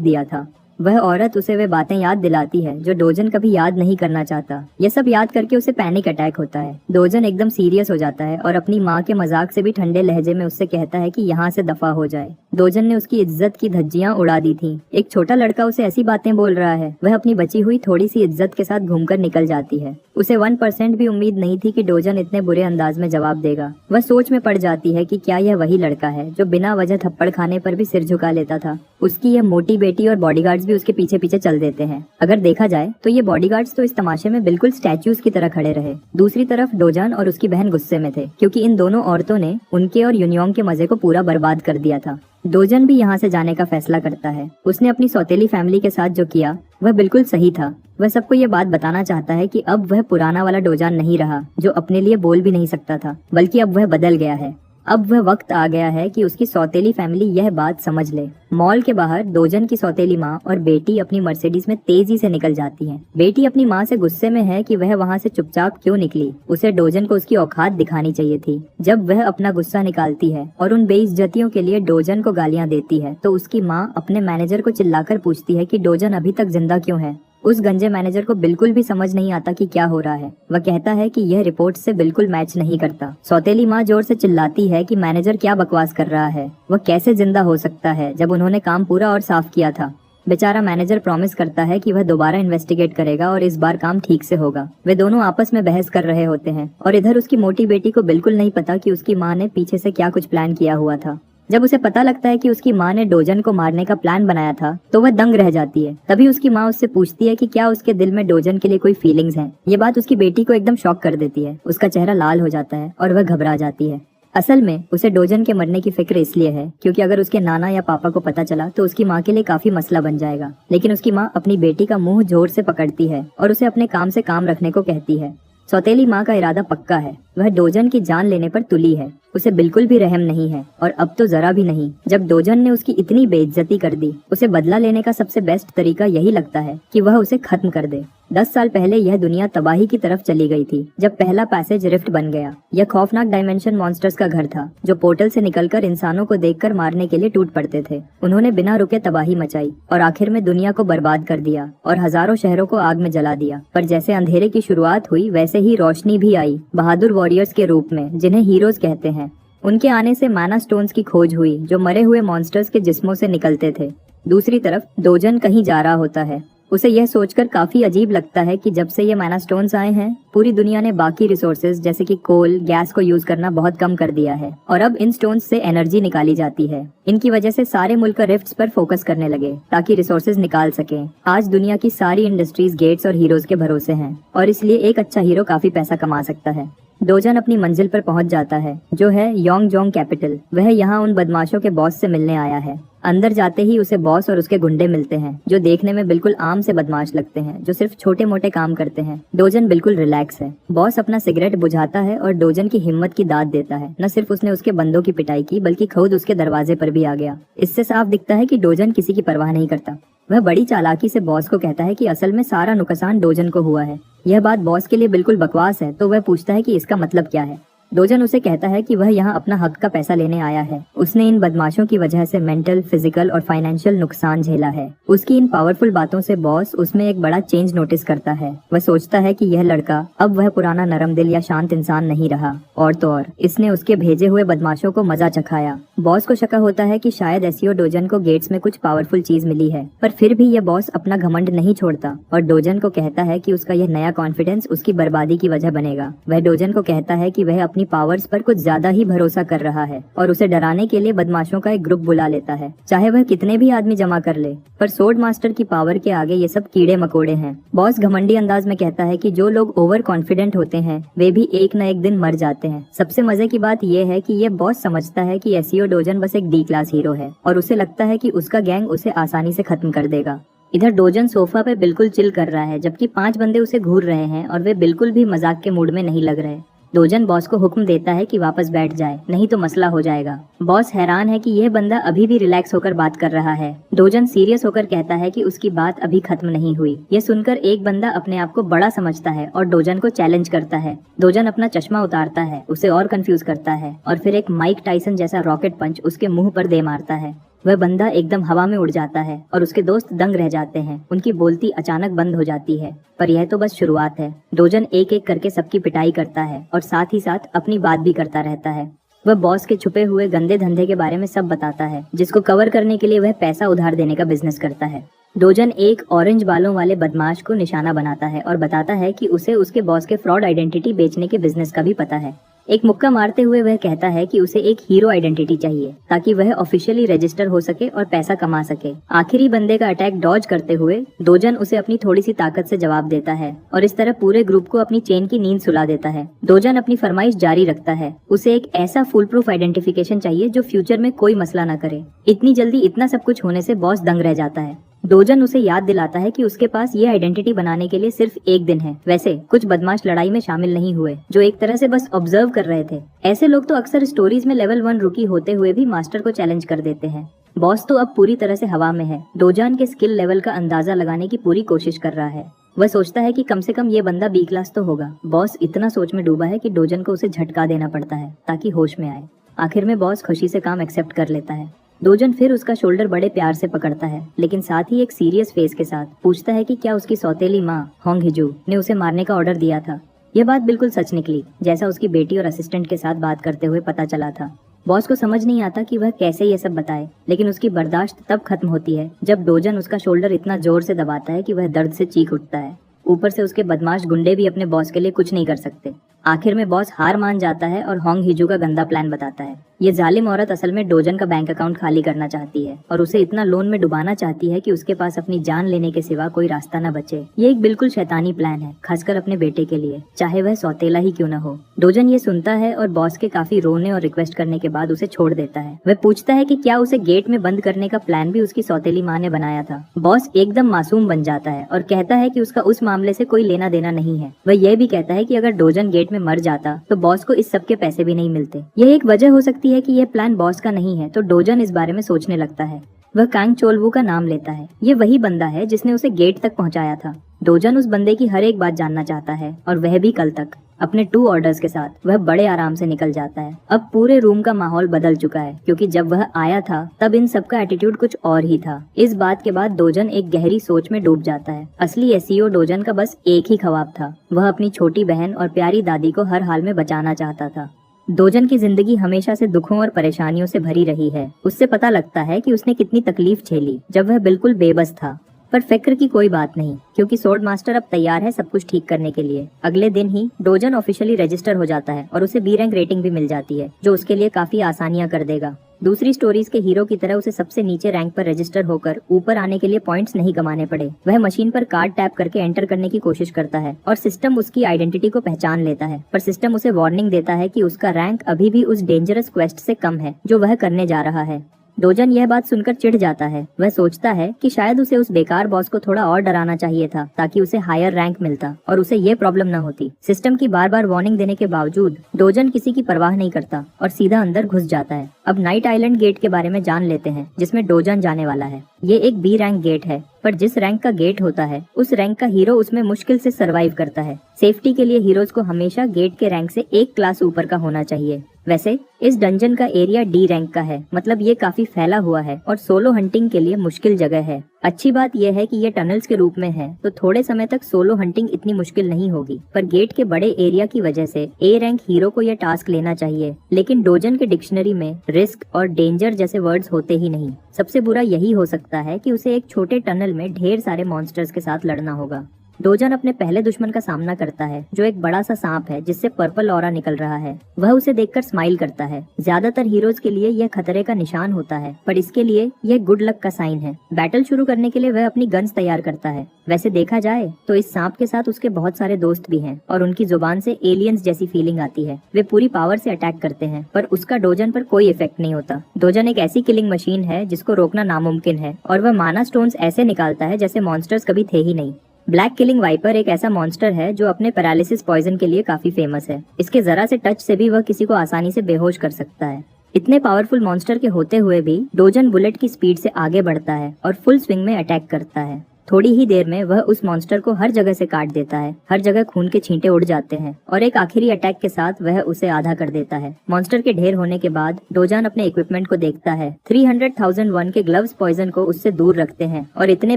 दिया था। वह औरत उसे वे बातें याद दिलाती है जो डोजन कभी याद नहीं करना चाहता। यह सब याद करके उसे पैनिक अटैक होता है। डोजन एकदम सीरियस हो जाता है और अपनी माँ के मजाक से भी ठंडे लहजे में उससे कहता है कि यहाँ से दफा हो जाए। डोजन ने उसकी इज्जत की धज्जियां उड़ा दी थी। एक छोटा लड़का उसे ऐसी बातें बोल रहा है। वह अपनी बची हुई थोड़ी सी इज्जत के साथ घूमकर निकल जाती है। उसे 1% भी उम्मीद नहीं थी कि डोजन इतने बुरे अंदाज में जवाब देगा। वह सोच में पड़ जाती है कि क्या यह वही लड़का है जो बिना वजह थप्पड़ खाने पर भी सिर झुका लेता था। उसकी यह मोटी बेटी और बॉडीगार्ड्स भी उसके पीछे पीछे चल देते हैं। अगर देखा जाए तो ये बॉडीगार्ड्स तो इस तमाशे में बिल्कुल स्टैच्यूज की तरह खड़े रहे। दूसरी तरफ डोजन और उसकी बहन गुस्से में थे क्योंकि इन दोनों औरतों ने उनके और यूनियोंग के मजे को पूरा बर्बाद कर दिया था। डोजन भी यहाँ से जाने का फैसला करता है। उसने अपनी सौतेली फैमिली के साथ जो किया वह बिल्कुल सही था। वह सबको ये बात बताना चाहता है कि अब वह पुराना वाला डोजन नहीं रहा जो अपने लिए बोल भी नहीं सकता था, बल्कि अब वह बदल गया है। अब वह वक्त आ गया है कि उसकी सौतेली फैमिली यह बात समझ ले। मॉल के बाहर डोजन की सौतेली माँ और बेटी अपनी मर्सिडीज में तेजी से निकल जाती हैं। बेटी अपनी माँ से गुस्से में है कि वह वहाँ से चुपचाप क्यों निकली। उसे डोजन को उसकी औकात दिखानी चाहिए थी। जब वह अपना गुस्सा निकालती है और उन बेइज्जतियों के लिए डोजन को गालियाँ देती है तो उसकी माँ अपने मैनेजर को चिल्लाकर पूछती है कि डोजन अभी तक जिंदा क्यों है। उस गंजे मैनेजर को बिल्कुल भी समझ नहीं आता कि क्या हो रहा है। वह कहता है कि यह रिपोर्ट से बिल्कुल मैच नहीं करता। सौतेली माँ जोर से चिल्लाती है कि मैनेजर क्या बकवास कर रहा है। वह कैसे जिंदा हो सकता है जब उन्होंने काम पूरा और साफ किया था। बेचारा मैनेजर प्रॉमिस करता है कि वह दोबारा इन्वेस्टिगेट करेगा और इस बार काम ठीक से होगा। वे दोनों आपस में बहस कर रहे होते हैं और इधर उसकी मोटी बेटी को बिल्कुल नहीं पता कि उसकी माँ ने पीछे से क्या कुछ प्लान किया हुआ था। जब उसे पता लगता है कि उसकी माँ ने डोजन को मारने का प्लान बनाया था तो वह दंग रह जाती है। तभी उसकी माँ उससे पूछती है कि क्या उसके दिल में डोजन के लिए कोई फीलिंग्स हैं। ये बात उसकी बेटी को एकदम शॉक कर देती है। उसका चेहरा लाल हो जाता है और वह घबरा जाती है। असल में उसे डोजन के मरने की फिक्र इसलिए है क्योंकि अगर उसके नाना या पापा को पता चला तो उसकी माँ के लिए काफी मसला बन जाएगा। लेकिन उसकी माँ अपनी बेटी का मुंह जोर से पकड़ती है और उसे अपने काम से काम रखने को कहती है। सौतेली माँ का इरादा पक्का है। वह डोजन की जान लेने पर तुली है। उसे बिल्कुल भी रहम नहीं है और अब तो जरा भी नहीं। जब डोजन ने उसकी इतनी बेइज्जती कर दी, उसे बदला लेने का सबसे बेस्ट तरीका यही लगता है कि वह उसे खत्म कर दे। 10 साल पहले यह दुनिया तबाही की तरफ चली गई थी जब पहला पैसेज रिफ्ट बन गया। यह खौफनाक डायमेंशन मॉन्स्टर्स का घर था जो पोर्टल से निकलकर इंसानों को देखकर मारने के लिए टूट पड़ते थे। उन्होंने बिना रुके तबाही मचाई और आखिर में दुनिया को बर्बाद कर दिया और हजारों शहरों को आग में जला दिया। पर जैसे अंधेरे की शुरुआत हुई वैसे ही रोशनी भी आई, बहादुर वॉरियर्स के रूप में जिन्हें हीरोज कहते हैं। उनके आने से माना स्टोन्स की खोज हुई जो मरे हुए मॉन्स्टर्स के जिस्मों से निकलते थे। दूसरी तरफ डोजन कहीं जा रहा होता है। उसे यह सोचकर काफी अजीब लगता है कि जब से ये मैना स्टोन्स आए हैं पूरी दुनिया ने बाकी रिसोर्सेज जैसे कि कोल, गैस को यूज करना बहुत कम कर दिया है और अब इन स्टोन्स से एनर्जी निकाली जाती है। इनकी वजह से सारे मुल्क रिफ्ट्स पर फोकस करने लगे ताकि रिसोर्सेज निकाल सकें। आज दुनिया की सारी इंडस्ट्रीज गेट्स और हीरोज के भरोसे हैं और इसलिए एक अच्छा हीरो काफी पैसा कमा सकता है। डोजन अपनी मंजिल पर पहुंच जाता है जो है योंगजोंग कैपिटल। वह यहाँ उन बदमाशों के बॉस से मिलने आया है। अंदर जाते ही उसे बॉस और उसके गुंडे मिलते हैं जो देखने में बिल्कुल आम से बदमाश लगते हैं, जो सिर्फ छोटे मोटे काम करते हैं। डोजन बिल्कुल रिलैक्स है। बॉस अपना सिगरेट बुझाता है और डोजन की हिम्मत की दाद देता है। न सिर्फ उसने उसके बंदों की पिटाई की बल्कि खुद उसके दरवाजे पर भी आ गया। इससे साफ दिखता है कि डोजन किसी की परवाह नहीं करता। वह बड़ी चालाकी से बॉस को कहता है कि असल में सारा नुकसान डोजन को हुआ है। यह बात बॉस के लिए बिल्कुल बकवास है तो वह पूछता है कि इसका मतलब क्या है। डोजन उसे कहता है कि वह यहाँ अपना हक का पैसा लेने आया है। उसने इन बदमाशों की वजह से मेंटल, फिजिकल और फाइनेंशियल नुकसान झेला है। उसकी इन पावरफुल बातों से बॉस उसमें एक बड़ा चेंज नोटिस करता है। वह सोचता है कि यह लड़का अब वह पुराना नरम दिल या शांत इंसान नहीं रहा, और तो और इसने उसके भेजे हुए बदमाशों को मजा चखाया। बॉस को शक होता है कि शायद एसियो डोजन को गेट्स में कुछ पावरफुल चीज मिली है, पर फिर भी यह बॉस अपना घमंड नहीं छोड़ता और डोजन को कहता है कि उसका यह नया कॉन्फिडेंस उसकी बर्बादी की वजह बनेगा। वह डोजन को कहता है कि वह अपनी पावर्स पर कुछ ज्यादा ही भरोसा कर रहा है और उसे डराने के लिए बदमाशों का एक ग्रुप बुला लेता है, चाहे वह कितने भी आदमी जमा कर ले। पर सोर्ड मास्टर की पावर के आगे ये सब कीड़े मकोड़े हैं। बॉस घमंडी अंदाज में कहता है कि जो लोग ओवर कॉन्फिडेंट होते हैं वे भी एक न एक दिन मर जाते हैं। सबसे मजे की बात यह है कि ये बॉस समझता है कि एसियो डोजन बस एक डी क्लास हीरो है और उसे लगता है कि उसका गैंग उसे आसानी से खत्म कर देगा। इधर डोजन सोफा पे बिल्कुल चिल कर रहा है जबकि 5 बंदे उसे घूर रहे हैं और वे बिल्कुल भी मजाक के मूड में नहीं लग रहे। डोजन बॉस को हुक्म देता है कि वापस बैठ जाए, नहीं तो मसला हो जाएगा। बॉस हैरान है कि यह बंदा अभी भी रिलैक्स होकर बात कर रहा है। डोजन सीरियस होकर कहता है कि उसकी बात अभी खत्म नहीं हुई। यह सुनकर एक बंदा अपने आप को बड़ा समझता है और डोजन को चैलेंज करता है। डोजन अपना चश्मा उतारता है, उसे और कंफ्यूज करता है और फिर एक माइक टाइसन जैसा रॉकेट पंच उसके मुंह पर दे मारता है। वह बंदा एकदम हवा में उड़ जाता है और उसके दोस्त दंग रह जाते हैं। उनकी बोलती अचानक बंद हो जाती है। पर यह तो बस शुरुआत है। डोजन एक एक करके सबकी पिटाई करता है और साथ ही साथ अपनी बात भी करता रहता है। वह बॉस के छुपे हुए गंदे धंधे के बारे में सब बताता है, जिसको कवर करने के लिए वह पैसा उधार देने का बिजनेस करता है। डोजन एक ऑरेंज बालों वाले बदमाश को निशाना बनाता है और बताता है कि उसे उसके बॉस के फ्रॉड आइडेंटिटी बेचने के बिजनेस का भी पता है। एक मुक्का मारते हुए वह कहता है कि उसे एक हीरो आइडेंटिटी चाहिए ताकि वह ऑफिशियली रजिस्टर हो सके और पैसा कमा सके। आखिरी बंदे का अटैक डॉज करते हुए डोजन उसे अपनी थोड़ी सी ताकत से जवाब देता है और इस तरह पूरे ग्रुप को अपनी चेन की नींद सुला देता है। डोजन अपनी फरमाइश जारी रखता है। उसे एक ऐसा फुल प्रूफ आइडेंटिफिकेशन चाहिए जो फ्यूचर में कोई मसला न करे। इतनी जल्दी इतना सब कुछ होने से बॉस दंग रह जाता है। डोजन उसे याद दिलाता है कि उसके पास ये आइडेंटिटी बनाने के लिए सिर्फ एक दिन है। वैसे कुछ बदमाश लड़ाई में शामिल नहीं हुए, जो एक तरह से बस ऑब्जर्व कर रहे थे। ऐसे लोग तो अक्सर स्टोरीज में लेवल 1 रुकी होते हुए भी मास्टर को चैलेंज कर देते हैं। बॉस तो अब पूरी तरह से हवा में है। डोजन के स्किल लेवल का अंदाजा लगाने की पूरी कोशिश कर रहा है। वह सोचता है कि कम से कम ये बंदा बी क्लास तो होगा। बॉस इतना सोच में डूबा है कि डोजन को उसे झटका देना पड़ता है ताकि होश में आए। आखिर में बॉस खुशी से काम एक्सेप्ट कर लेता है। डोजन फिर उसका शोल्डर बड़े प्यार से पकड़ता है, लेकिन साथ ही एक सीरियस फेस के साथ पूछता है कि क्या उसकी सौतेली माँ होंग हिजू ने उसे मारने का ऑर्डर दिया था। यह बात बिल्कुल सच निकली, जैसा उसकी बेटी और असिस्टेंट के साथ बात करते हुए पता चला था। बॉस को समझ नहीं आता कि वह कैसे ये सब बताए, लेकिन उसकी बर्दाश्त तब खत्म होती है जब डोजन उसका शोल्डर इतना जोर से दबाता है कि वह दर्द से चीख उठता है। ऊपर से उसके बदमाश गुंडे भी अपने बॉस के लिए कुछ नहीं कर सकते। आखिर में बॉस हार मान जाता है और होंग हिजू का गंदा प्लान बताता है। ये जालिम औरत असल में डोजन का बैंक अकाउंट खाली करना चाहती है और उसे इतना लोन में डुबाना चाहती है कि उसके पास अपनी जान लेने के सिवा कोई रास्ता न बचे। ये एक बिल्कुल शैतानी प्लान है, खासकर अपने बेटे के लिए, चाहे वह सौतेला ही क्यों न हो। डोजन ये सुनता है और बॉस के काफी रोने और रिक्वेस्ट करने के बाद उसे छोड़ देता है। वह पूछता है कि क्या उसे गेट में बंद करने का प्लान भी उसकी सौतेली माँ ने बनाया था। बॉस एकदम मासूम बन जाता है और कहता है कि उसका उस मामले से कोई लेना देना नहीं है। वह यह भी कहता है कि अगर डोजन गेट में मर जाता तो बॉस को इस सब के पैसे भी नहीं मिलते। यह एक वजह हो सकती है कि यह प्लान बॉस का नहीं है, तो डोजन इस बारे में सोचने लगता है। वह कांग चोलवू का नाम लेता है। ये वही बंदा है जिसने उसे गेट तक पहुंचाया था। डोजन उस बंदे की हर एक बात जानना चाहता है और वह भी कल तक। अपने 2 ऑर्डर्स के साथ वह बड़े आराम से निकल जाता है। अब पूरे रूम का माहौल बदल चुका है, क्योंकि जब वह आया था तब इन सब का एटीट्यूड कुछ और ही था। इस बात के बाद डोजन एक गहरी सोच में डूब जाता है। असली एसईओ डोजन का बस एक ही ख्वाब था। वह अपनी छोटी बहन और प्यारी दादी को हर हाल में बचाना चाहता था। डोजन की जिंदगी हमेशा से दुखों और परेशानियों से भरी रही है। उससे पता लगता है कि उसने कितनी तकलीफ झेली जब वह बिल्कुल बेबस था। पर फिक्र की कोई बात नहीं, क्योंकि सोर्ड मास्टर अब तैयार है सब कुछ ठीक करने के लिए। अगले दिन ही डोजन ऑफिशियली रजिस्टर हो जाता है और उसे बी रैंक रेटिंग भी मिल जाती है, जो उसके लिए काफी आसानियां कर देगा। दूसरी स्टोरीज के हीरो की तरह उसे सबसे नीचे रैंक पर रजिस्टर होकर ऊपर आने के लिए पॉइंट्स नहीं कमाने पड़े। वह मशीन पर कार्ड टैप करके एंटर करने की कोशिश करता है और सिस्टम उसकी आइडेंटिटी को पहचान लेता है। पर सिस्टम उसे वार्निंग देता है कि उसका रैंक अभी भी उस डेंजरस क्वेस्ट से कम है जो वह करने जा रहा है। डोजन यह बात सुनकर चिढ़ जाता है। वह सोचता है कि शायद उसे उस बेकार बॉस को थोड़ा और डराना चाहिए था ताकि उसे हायर रैंक मिलता और उसे ये प्रॉब्लम न होती। सिस्टम की बार बार वार्निंग देने के बावजूद डोजन किसी की परवाह नहीं करता और सीधा अंदर घुस जाता है। अब नाइट आइलैंड गेट के बारे में जान लेते हैं, जिसमें डोजन जाने वाला है। ये एक बी रैंक गेट है, पर जिस रैंक का गेट होता है उस रैंक का हीरो उसमें मुश्किल से सरवाइव करता है। सेफ्टी के लिए हीरोज को हमेशा गेट के रैंक से एक क्लास ऊपर का होना चाहिए। वैसे इस डंजन का एरिया डी रैंक का है, मतलब ये काफी फैला हुआ है और सोलो हंटिंग के लिए मुश्किल जगह है। अच्छी बात यह है कि ये टनल्स के रूप में है, तो थोड़े समय तक सोलो हंटिंग इतनी मुश्किल नहीं होगी। पर गेट के बड़े एरिया की वजह से ए रैंक हीरो को यह टास्क लेना चाहिए, लेकिन डोजन के डिक्शनरी में रिस्क और डेंजर जैसे वर्ड्स होते ही नहीं। सबसे बुरा यही हो सकता है कि उसे एक छोटे टनल में ढेर सारे मॉन्स्टर्स के साथ लड़ना होगा। डोजन अपने पहले दुश्मन का सामना करता है, जो एक बड़ा सा सांप है जिससे पर्पल ऑरा निकल रहा है। वह उसे देखकर स्माइल करता है। ज्यादातर हीरोज के लिए यह खतरे का निशान होता है, पर इसके लिए यह गुड लक का साइन है। बैटल शुरू करने के लिए वह अपनी गन्स तैयार करता है। वैसे देखा जाए तो इस सांप के साथ उसके बहुत सारे दोस्त भी हैं और उनकी जुबान से एलियंस जैसी फीलिंग आती है। वे पूरी पावर से अटैक करते हैं, पर उसका डोजन पर कोई इफेक्ट नहीं होता। डोजन एक ऐसी किलिंग मशीन है जिसको रोकना नामुमकिन है और वह माना स्टोन्स ऐसे निकालता है जैसे मॉन्स्टर्स कभी थे ही नहीं। ब्लैक किलिंग वाइपर एक ऐसा मॉन्स्टर है जो अपने पैरालिसिस पॉइजन के लिए काफी फेमस है। इसके जरा से टच से भी वह किसी को आसानी से बेहोश कर सकता है। इतने पावरफुल मॉन्स्टर के होते हुए भी डोजन बुलेट की स्पीड से आगे बढ़ता है और फुल स्विंग में अटैक करता है। थोड़ी ही देर में वह उस मॉन्स्टर को हर जगह से काट देता है। हर जगह खून के छींटे उड़ जाते हैं और एक आखिरी अटैक के साथ वह उसे आधा कर देता है। मॉन्स्टर के ढेर होने के बाद डोजान अपने इक्विपमेंट को देखता है। 300,001 के ग्लव्स पॉइजन को उससे दूर रखते हैं और इतने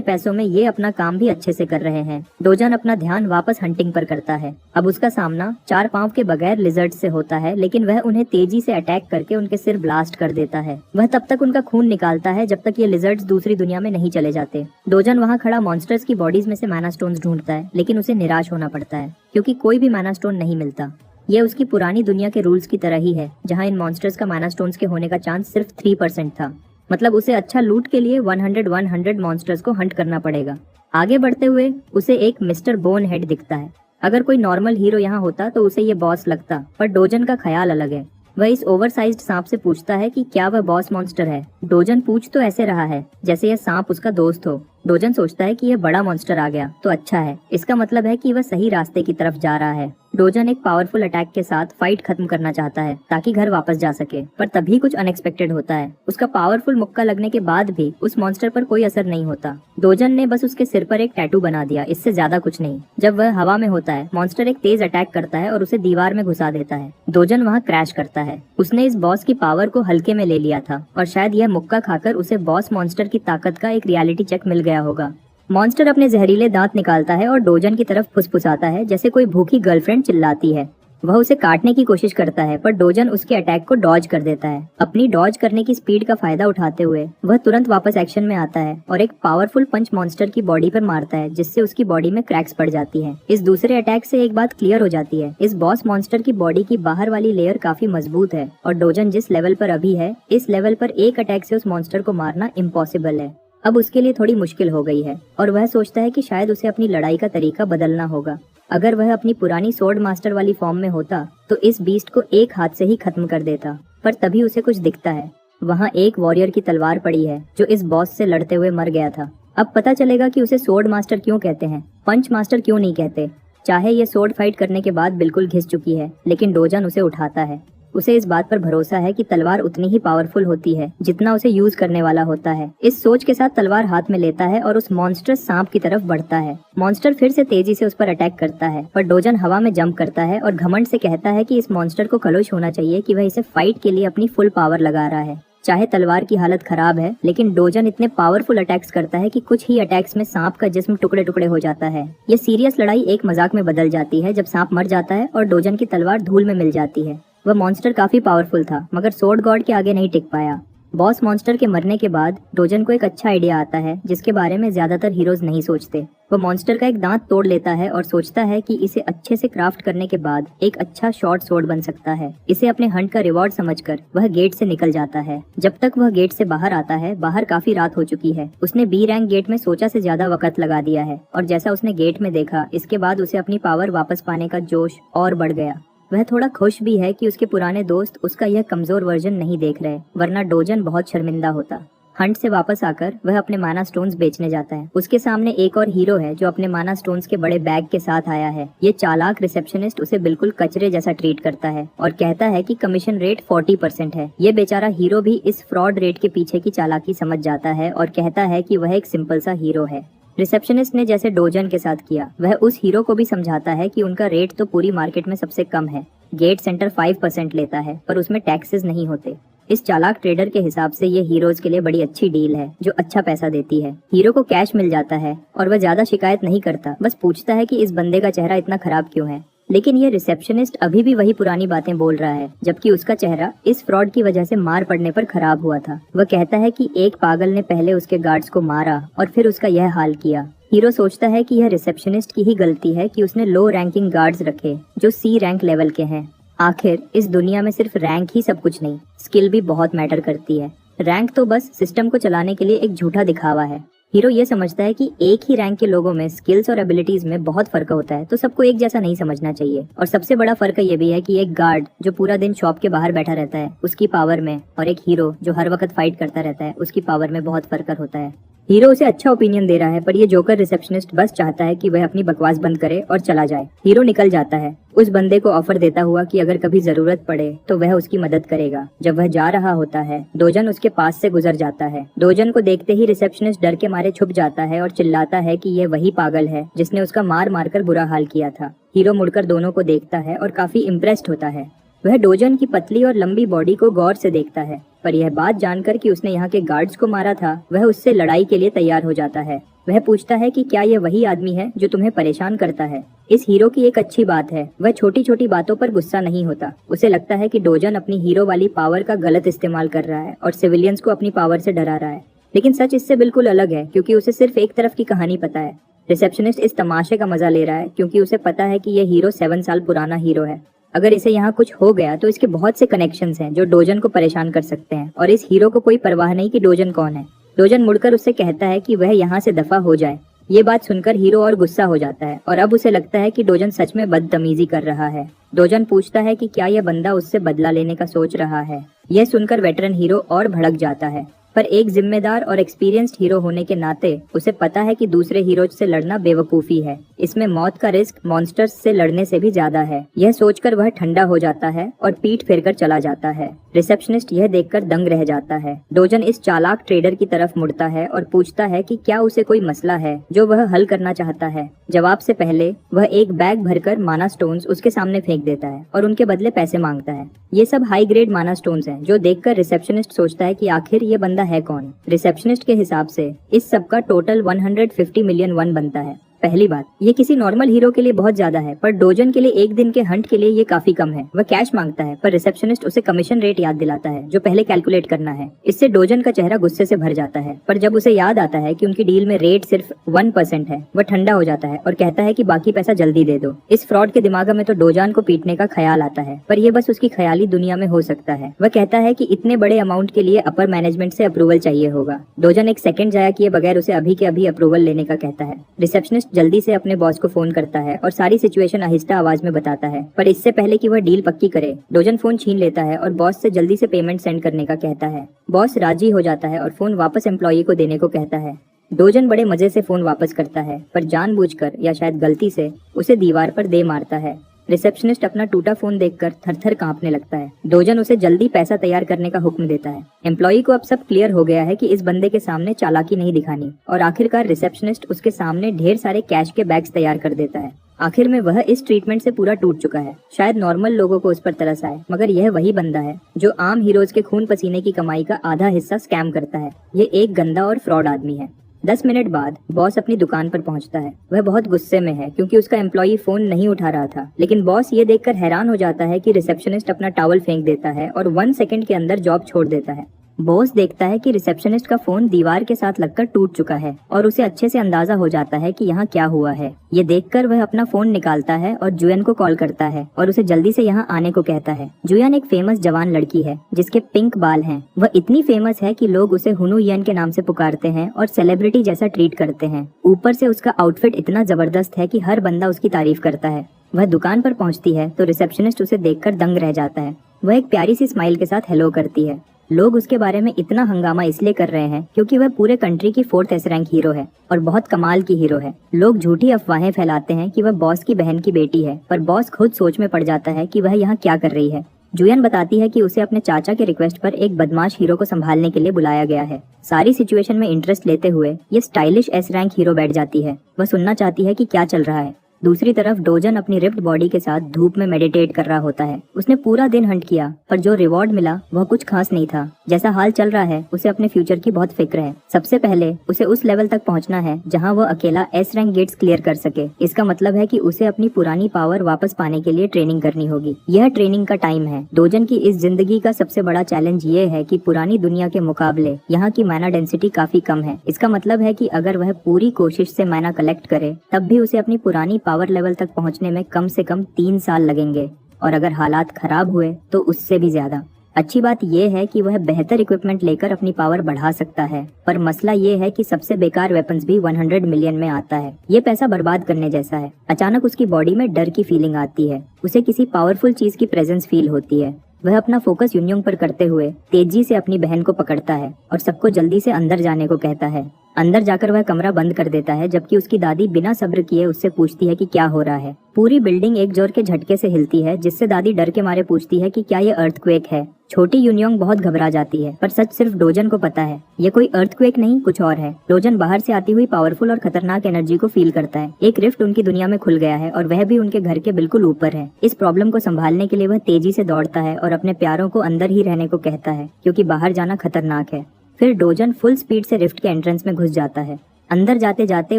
पैसों में ये अपना काम भी अच्छे से कर रहे हैं। डोजान अपना ध्यान वापस हंटिंग पर करता है। अब उसका सामना 4 पांव के बगैर लिजर्ड से होता है, लेकिन वह उन्हें तेजी से अटैक करके उनके सिर ब्लास्ट कर देता है। वह तब तक उनका खून निकालता है जब तक ये लिजर्ड्स दूसरी दुनिया में नहीं चले जाते। डोजन वहाँ खड़ा मॉन्स्टर्स की बॉडीज में से मैना स्टोन्स ढूंढता है, लेकिन उसे निराश होना पड़ता है क्योंकि कोई भी मैना स्टोन नहीं मिलता। ये उसकी पुरानी दुनिया के रूल्स की तरह ही है, जहाँ इन मॉन्स्टर्स का मैना स्टोन्स के होने का चांस सिर्फ 3% था। मतलब उसे अच्छा लूट के लिए 100 मॉन्स्टर्स को हंट करना पड़ेगा। आगे बढ़ते हुए उसे एक मिस्टर बोन हेड दिखता है। अगर कोई नॉर्मल हीरो यहाँ होता तो उसे ये बॉस लगता, पर डोजन का ख्याल अलग है। वह इस ओवरसाइज्ड सांप से पूछता है कि क्या वह बॉस मॉन्स्टर है। डोजन पूछ तो ऐसे रहा है जैसे यह सांप उसका दोस्त हो। डोजन सोचता है कि यह बड़ा मॉन्स्टर आ गया तो अच्छा है, इसका मतलब है कि वह सही रास्ते की तरफ जा रहा है। डोजन एक पावरफुल अटैक के साथ फाइट खत्म करना चाहता है ताकि घर वापस जा सके, पर तभी कुछ अनएक्सपेक्टेड होता है। उसका पावरफुल मुक्का लगने के बाद भी उस मॉन्स्टर पर कोई असर नहीं होता। डोजन ने बस उसके सिर पर एक टैटू बना दिया, इससे ज्यादा कुछ नहीं। जब वह हवा में होता है, मॉन्स्टर एक तेज अटैक करता है और उसे दीवार में घुसा देता है। डोजन वहाँ क्रैश करता है। उसने इस बॉस की पावर को हल्के में ले लिया था और शायद यह मुक्का खाकर उसे बॉस मॉन्स्टर की ताकत का एक रियलिटी चेक मिल गया होगा। मॉन्स्टर अपने जहरीले दांत निकालता है और डोजन की तरफ फुसफुसाता है जैसे कोई भूखी गर्लफ्रेंड चिल्लाती है। वह उसे काटने की कोशिश करता है, पर डोजन उसके अटैक को डॉज कर देता है। अपनी डॉज करने की स्पीड का फायदा उठाते हुए वह तुरंत वापस एक्शन में आता है और एक पावरफुल पंच मॉन्स्टर की बॉडी पर मारता है, जिससे उसकी बॉडी में क्रैक्स पड़ जाती हैं। इस दूसरे अटैक से एक बात क्लियर हो जाती है, इस बॉस मॉन्स्टर की बॉडी की बाहर वाली लेयर काफी मजबूत है और डोजन जिस लेवल पर अभी है, इस लेवल पर एक अटैक से उस मॉन्स्टर को मारना इम्पॉसिबल है। अब उसके लिए थोड़ी मुश्किल हो गई है और वह सोचता है कि शायद उसे अपनी लड़ाई का तरीका बदलना होगा। अगर वह अपनी पुरानी सोर्ड मास्टर वाली फॉर्म में होता तो इस बीस्ट को एक हाथ से ही खत्म कर देता, पर तभी उसे कुछ दिखता है। वहाँ एक वॉरियर की तलवार पड़ी है जो इस बॉस से लड़ते हुए मर गया था। अब पता चलेगा कि उसे सोर्ड मास्टर क्यों कहते हैं, पंच मास्टर क्यों नहीं कहते। चाहे ये सोर्ड फाइट करने के बाद बिल्कुल घिस चुकी है, लेकिन डोजन उसे उठाता है। उसे इस बात पर भरोसा है कि तलवार उतनी ही पावरफुल होती है जितना उसे यूज करने वाला होता है। इस सोच के साथ तलवार हाथ में लेता है और उस मॉन्स्टर सांप की तरफ बढ़ता है। मॉन्स्टर फिर से तेजी से उस पर अटैक करता है, पर डोजन हवा में जंप करता है और घमंड से कहता है कि इस मॉन्स्टर को खलोश होना चाहिए कि वह इसे फाइट के लिए अपनी फुल पावर लगा रहा है। चाहे तलवार की हालत खराब है, लेकिन डोजन इतने पावरफुल अटैक्स करता है कि कुछ ही अटैक्स में सांप का जिस्म टुकड़े टुकड़े हो जाता है। ये सीरियस लड़ाई एक मजाक में बदल जाती है जब सांप मर जाता है और डोजन की तलवार धूल में मिल जाती है। वह मॉन्स्टर काफी पावरफुल था, मगर सोर्ड गॉड के आगे नहीं टिक पाया। बॉस मॉन्स्टर के मरने के बाद डोजन को एक अच्छा आइडिया आता है जिसके बारे में ज्यादातर हीरोज नहीं सोचते। वह मॉन्स्टर का एक दांत तोड़ लेता है और सोचता है कि इसे अच्छे से क्राफ्ट करने के बाद एक अच्छा शॉर्ट सोर्ड बन सकता है। इसे अपने हंट का रिवॉर्ड समझकर वह गेट से निकल जाता है। जब तक वह गेट से बाहर आता है, बाहर काफी रात हो चुकी है। उसने बी रैंक गेट में सोचा से ज्यादा वक्त लगा दिया है और जैसा उसने गेट में देखा, इसके बाद उसे अपनी पावर वापस पाने का जोश और बढ़ गया। वह थोड़ा खुश भी है कि उसके पुराने दोस्त उसका यह कमजोर वर्जन नहीं देख रहे, वरना डोजन बहुत शर्मिंदा होता। हंट से वापस आकर वह अपने माना स्टोन्स बेचने जाता है। उसके सामने एक और हीरो है जो अपने माना स्टोन्स के बड़े बैग के साथ आया है। ये चालाक रिसेप्शनिस्ट उसे बिल्कुल कचरे जैसा ट्रीट करता है और कहता है कि कमीशन रेट 40% है। ये बेचारा हीरो भी इस फ्रॉड रेट के पीछे की चालाकी समझ जाता है और कहता है कि वह एक सिंपल सा हीरो है। रिसेप्शनिस्ट ने जैसे डोजन के साथ किया, वह उस हीरो को भी समझाता है कि उनका रेट तो पूरी मार्केट में सबसे कम है। गेट सेंटर 5% लेता है, पर उसमें टैक्सेस नहीं होते। इस चालाक ट्रेडर के हिसाब से ये हीरोज के लिए बड़ी अच्छी डील है जो अच्छा पैसा देती है। हीरो को कैश मिल जाता है और वह ज्यादा शिकायत नहीं करता, बस पूछता है कि इस बंदे का चेहरा इतना खराब क्यों है। लेकिन ये रिसेप्शनिस्ट अभी भी वही पुरानी बातें बोल रहा है, जबकि उसका चेहरा इस फ्रॉड की वजह से मार पड़ने पर खराब हुआ था। वह कहता है कि एक पागल ने पहले उसके गार्ड्स को मारा और फिर उसका यह हाल किया। हीरो सोचता है कि यह रिसेप्शनिस्ट की ही गलती है कि उसने लो रैंकिंग गार्ड्स रखे जो सी रैंक लेवल के हैं। आखिर इस दुनिया में सिर्फ रैंक ही सब कुछ नहीं, स्किल भी बहुत मैटर करती है। रैंक तो बस सिस्टम को चलाने के लिए एक झूठा दिखावा है। हीरो ये समझता है कि एक ही रैंक के लोगों में स्किल्स और एबिलिटीज में बहुत फर्क होता है, तो सबको एक जैसा नहीं समझना चाहिए। और सबसे बड़ा फर्क ये भी है कि एक गार्ड जो पूरा दिन शॉप के बाहर बैठा रहता है उसकी पावर में, और एक हीरो जो हर वक्त फाइट करता रहता है उसकी पावर में बहुत फर्क होता है। हीरो उसे अच्छा ओपिनियन दे रहा है, पर ये जोकर रिसेप्शनिस्ट बस चाहता है कि वह अपनी बकवास बंद करे और चला जाए। हीरो निकल जाता है, उस बंदे को ऑफर देता हुआ कि अगर कभी जरूरत पड़े तो वह उसकी मदद करेगा। जब वह जा रहा होता है, डोजन उसके पास से गुजर जाता है। डोजन को देखते ही रिसेप्शनिस्ट डर के मारे छुप जाता है और चिल्लाता है कि यह वही पागल है जिसने उसका मार मार कर बुरा हाल किया था। हीरो मुड़कर दोनों को देखता है और काफी इम्प्रेस्ड होता है। वह डोजन की पतली और लंबी बॉडी को गौर से देखता है, पर यह बात जानकर कि उसने यहाँ के गार्ड्स को मारा था, वह उससे लड़ाई के लिए तैयार हो जाता है। वह पूछता है कि क्या यह वही आदमी है जो तुम्हें परेशान करता है। इस हीरो की एक अच्छी बात है, वह छोटी छोटी बातों पर गुस्सा नहीं होता। उसे लगता है कि डोजन अपनी हीरो वाली पावर का गलत इस्तेमाल कर रहा है और सिविलियंस को अपनी पावर से डरा रहा है। लेकिन सच इससे बिल्कुल अलग है, क्योंकि उसे सिर्फ एक तरफ की कहानी पता है। रिसेप्शनिस्ट इस तमाशे का मजा ले रहा है क्योंकि उसे पता है कि यह हीरो 7 साल पुराना हीरो है। अगर इसे यहाँ कुछ हो गया तो इसके बहुत से कनेक्शंस हैं जो डोजन को परेशान कर सकते हैं, और इस हीरो को कोई परवाह नहीं कि डोजन कौन है। डोजन मुड़कर उससे कहता है कि वह यहाँ से दफा हो जाए। ये बात सुनकर हीरो और गुस्सा हो जाता है और अब उसे लगता है कि डोजन सच में बदतमीजी कर रहा है। डोजन पूछता है कि क्या यह बंदा उससे बदला लेने का सोच रहा है। यह सुनकर वेटरन हीरो और भड़क जाता है, पर एक जिम्मेदार और एक्सपीरियंस्ड हीरो होने के नाते उसे पता है कि दूसरे हीरोज से लड़ना बेवकूफी है। इसमें मौत का रिस्क मॉन्स्टर्स से लड़ने से भी ज्यादा है। यह सोचकर वह ठंडा हो जाता है और पीठ फेरकर चला जाता है। रिसेप्शनिस्ट यह देखकर दंग रह जाता है। डोजन इस चालाक ट्रेडर की तरफ मुड़ता है और पूछता है कि क्या उसे कोई मसला है जो वह हल करना चाहता है। जवाब से पहले वह एक बैग भरकर माना स्टोन्स उसके सामने फेंक देता है और उनके बदले पैसे मांगता है। ये सब हाई ग्रेड माना स्टोन्स हैं, जो देखकर रिसेप्शनिस्ट सोचता है कि आखिर ये बंदा है कौन। रिसेप्शनिस्ट के हिसाब से इस सब का टोटल 150 मिलियन वन बनता है। पहली बात, ये किसी नॉर्मल हीरो के लिए बहुत ज्यादा है, पर डोजन के लिए एक दिन के हंट के लिए ये काफी कम है। वह कैश मांगता है, पर रिसेप्शनिस्ट उसे कमीशन रेट याद दिलाता है जो पहले कैलकुलेट करना है। इससे डोजन का चेहरा गुस्से से भर जाता है, पर जब उसे याद आता है कि उनकी डील में रेट सिर्फ 1% है, वह ठंडा हो जाता है और कहता है कि बाकी पैसा जल्दी दे दो। इस फ्रॉड के दिमाग में तो डोजन को पीटने का ख्याल आता है, पर यह बस उसकी ख्याली दुनिया में हो सकता है। वह कहता है कि इतने बड़े अमाउंट के लिए अपर मैनेजमेंट से अप्रूवल चाहिए होगा। डोजन एक सेकंड जाया किए बगैर उसे अभी के अभी अप्रूवल लेने का कहता है। रिसेप्शनिस्ट जल्दी से अपने बॉस को फोन करता है और सारी सिचुएशन आहिस्ता आवाज में बताता है, पर इससे पहले कि वह डील पक्की करे, डोजन फोन छीन लेता है और बॉस से जल्दी से पेमेंट सेंड करने का कहता है। बॉस राजी हो जाता है और फोन वापस एम्प्लॉई को देने को कहता है। डोजन बड़े मजे से फोन वापस करता है, पर जानबूझकर या शायद गलती से उसे दीवार पर दे मारता है। रिसेप्शनिस्ट अपना टूटा फोन देखकर थरथर कांपने लगता है। डोजन उसे जल्दी पैसा तैयार करने का हुक्म देता है। एम्प्लॉई को अब सब क्लियर हो गया है कि इस बंदे के सामने चालाकी नहीं दिखानी, और आखिरकार रिसेप्शनिस्ट उसके सामने ढेर सारे कैश के बैग्स तैयार कर देता है। आखिर में वह इस ट्रीटमेंट से पूरा टूट चुका है। शायद नॉर्मल लोगों को उस पर तरस आए, मगर यह वही बंदा है जो आम हीरोज के खून पसीने की कमाई का आधा हिस्सा स्कैम करता है। ये एक गंदा और फ्रॉड आदमी है। 10 मिनट बाद बॉस अपनी दुकान पर पहुंचता है। वह बहुत गुस्से में है क्योंकि उसका एम्प्लॉई फोन नहीं उठा रहा था, लेकिन बॉस ये देखकर हैरान हो जाता है कि रिसेप्शनिस्ट अपना टॉवल फेंक देता है और 1 सेकंड के अंदर जॉब छोड़ देता है। बॉस देखता है कि रिसेप्शनिस्ट का फोन दीवार के साथ लगकर टूट चुका है और उसे अच्छे से अंदाजा हो जाता है कि यहाँ क्या हुआ है। ये देखकर वह अपना फोन निकालता है और जुयन को कॉल करता है और उसे जल्दी से यहाँ आने को कहता है। जुयन एक फेमस जवान लड़की है जिसके पिंक बाल हैं। वह इतनी फेमस है कि लोग उसे हुनु यन के नाम से पुकारते हैं और सेलिब्रिटी जैसा ट्रीट करते हैं। ऊपर से उसका आउटफिट इतना जबरदस्त है कि हर बंदा उसकी तारीफ करता है। वह दुकान पर पहुँचती है तो रिसेप्शनिस्ट उसे देखकर दंग रह जाता है। वह एक प्यारी सी स्माइल के साथ हेलो करती है। लोग उसके बारे में इतना हंगामा इसलिए कर रहे हैं क्योंकि वह पूरे कंट्री की 4th S रैंक हीरो है और बहुत कमाल की हीरो है। लोग झूठी अफवाहें फैलाते हैं कि वह बॉस की बहन की बेटी है, पर बॉस खुद सोच में पड़ जाता है कि वह यहाँ क्या कर रही है। जुयन बताती है कि उसे अपने चाचा के रिक्वेस्ट पर एक बदमाश हीरो को संभालने के लिए बुलाया गया है। सारी सिचुएशन में इंटरेस्ट लेते हुए ये स्टाइलिश S रैंक हीरो बैठ जाती है। वह सुनना चाहती है कि क्या चल रहा है। दूसरी तरफ डोजन अपनी रिप्ड बॉडी के साथ धूप में मेडिटेट कर रहा होता है। उसने पूरा दिन हंट किया, पर जो रिवॉर्ड मिला वह कुछ खास नहीं था। जैसा हाल चल रहा है उसे अपने फ्यूचर की बहुत फिक्र है। सबसे पहले उसे उस लेवल तक पहुंचना है जहां वह अकेला S रैंक गेट्स क्लियर कर सके। इसका मतलब है कि उसे अपनी पुरानी पावर वापस पाने के लिए ट्रेनिंग करनी होगी। यह ट्रेनिंग का टाइम है। डोजन की इस जिंदगी का सबसे बड़ा चैलेंज ये है कि पुरानी दुनिया के मुकाबले यहाँ की मैना डेंसिटी काफी कम है। इसका मतलब है कि अगर वह पूरी कोशिश से मैना कलेक्ट करे तब भी उसे अपनी पुरानी पावर लेवल तक पहुंचने में कम से कम 3 साल लगेंगे, और अगर हालात खराब हुए तो उससे भी ज्यादा। अच्छी बात यह है कि वह बेहतर इक्विपमेंट लेकर अपनी पावर बढ़ा सकता है, पर मसला ये है कि सबसे बेकार वेपन्स भी 100 मिलियन में आता है। ये पैसा बर्बाद करने जैसा है। अचानक उसकी बॉडी में डर की फीलिंग आती है। उसे किसी पावरफुल चीज की प्रेजेंस फील होती है। वह अपना फोकस यूनियोंग पर करते हुए तेजी से अपनी बहन को पकड़ता है और सबको जल्दी से अंदर जाने को कहता है। अंदर जाकर वह कमरा बंद कर देता है, जबकि उसकी दादी बिना सब्र किए उससे पूछती है कि क्या हो रहा है। पूरी बिल्डिंग एक जोर के झटके से हिलती है, जिससे दादी डर के मारे पूछती है कि क्या ये अर्थक्वेक है। छोटी यूनियोंग बहुत घबरा जाती है, पर सच सिर्फ डोजन को पता है। ये कोई अर्थक्वेक नहीं, कुछ और है। डोजन बाहर से आती हुई पावरफुल और खतरनाक एनर्जी को फील करता है। एक रिफ्ट उनकी दुनिया में खुल गया है और वह भी उनके घर के बिल्कुल ऊपर है। इस प्रॉब्लम को संभालने के लिए वह तेजी से दौड़ता है और अपने प्यारों को अंदर ही रहने को कहता है, क्योंकि बाहर जाना खतरनाक है। फिर डोजन फुल स्पीड से रिफ्ट के एंट्रेंस में घुस जाता है। अंदर जाते जाते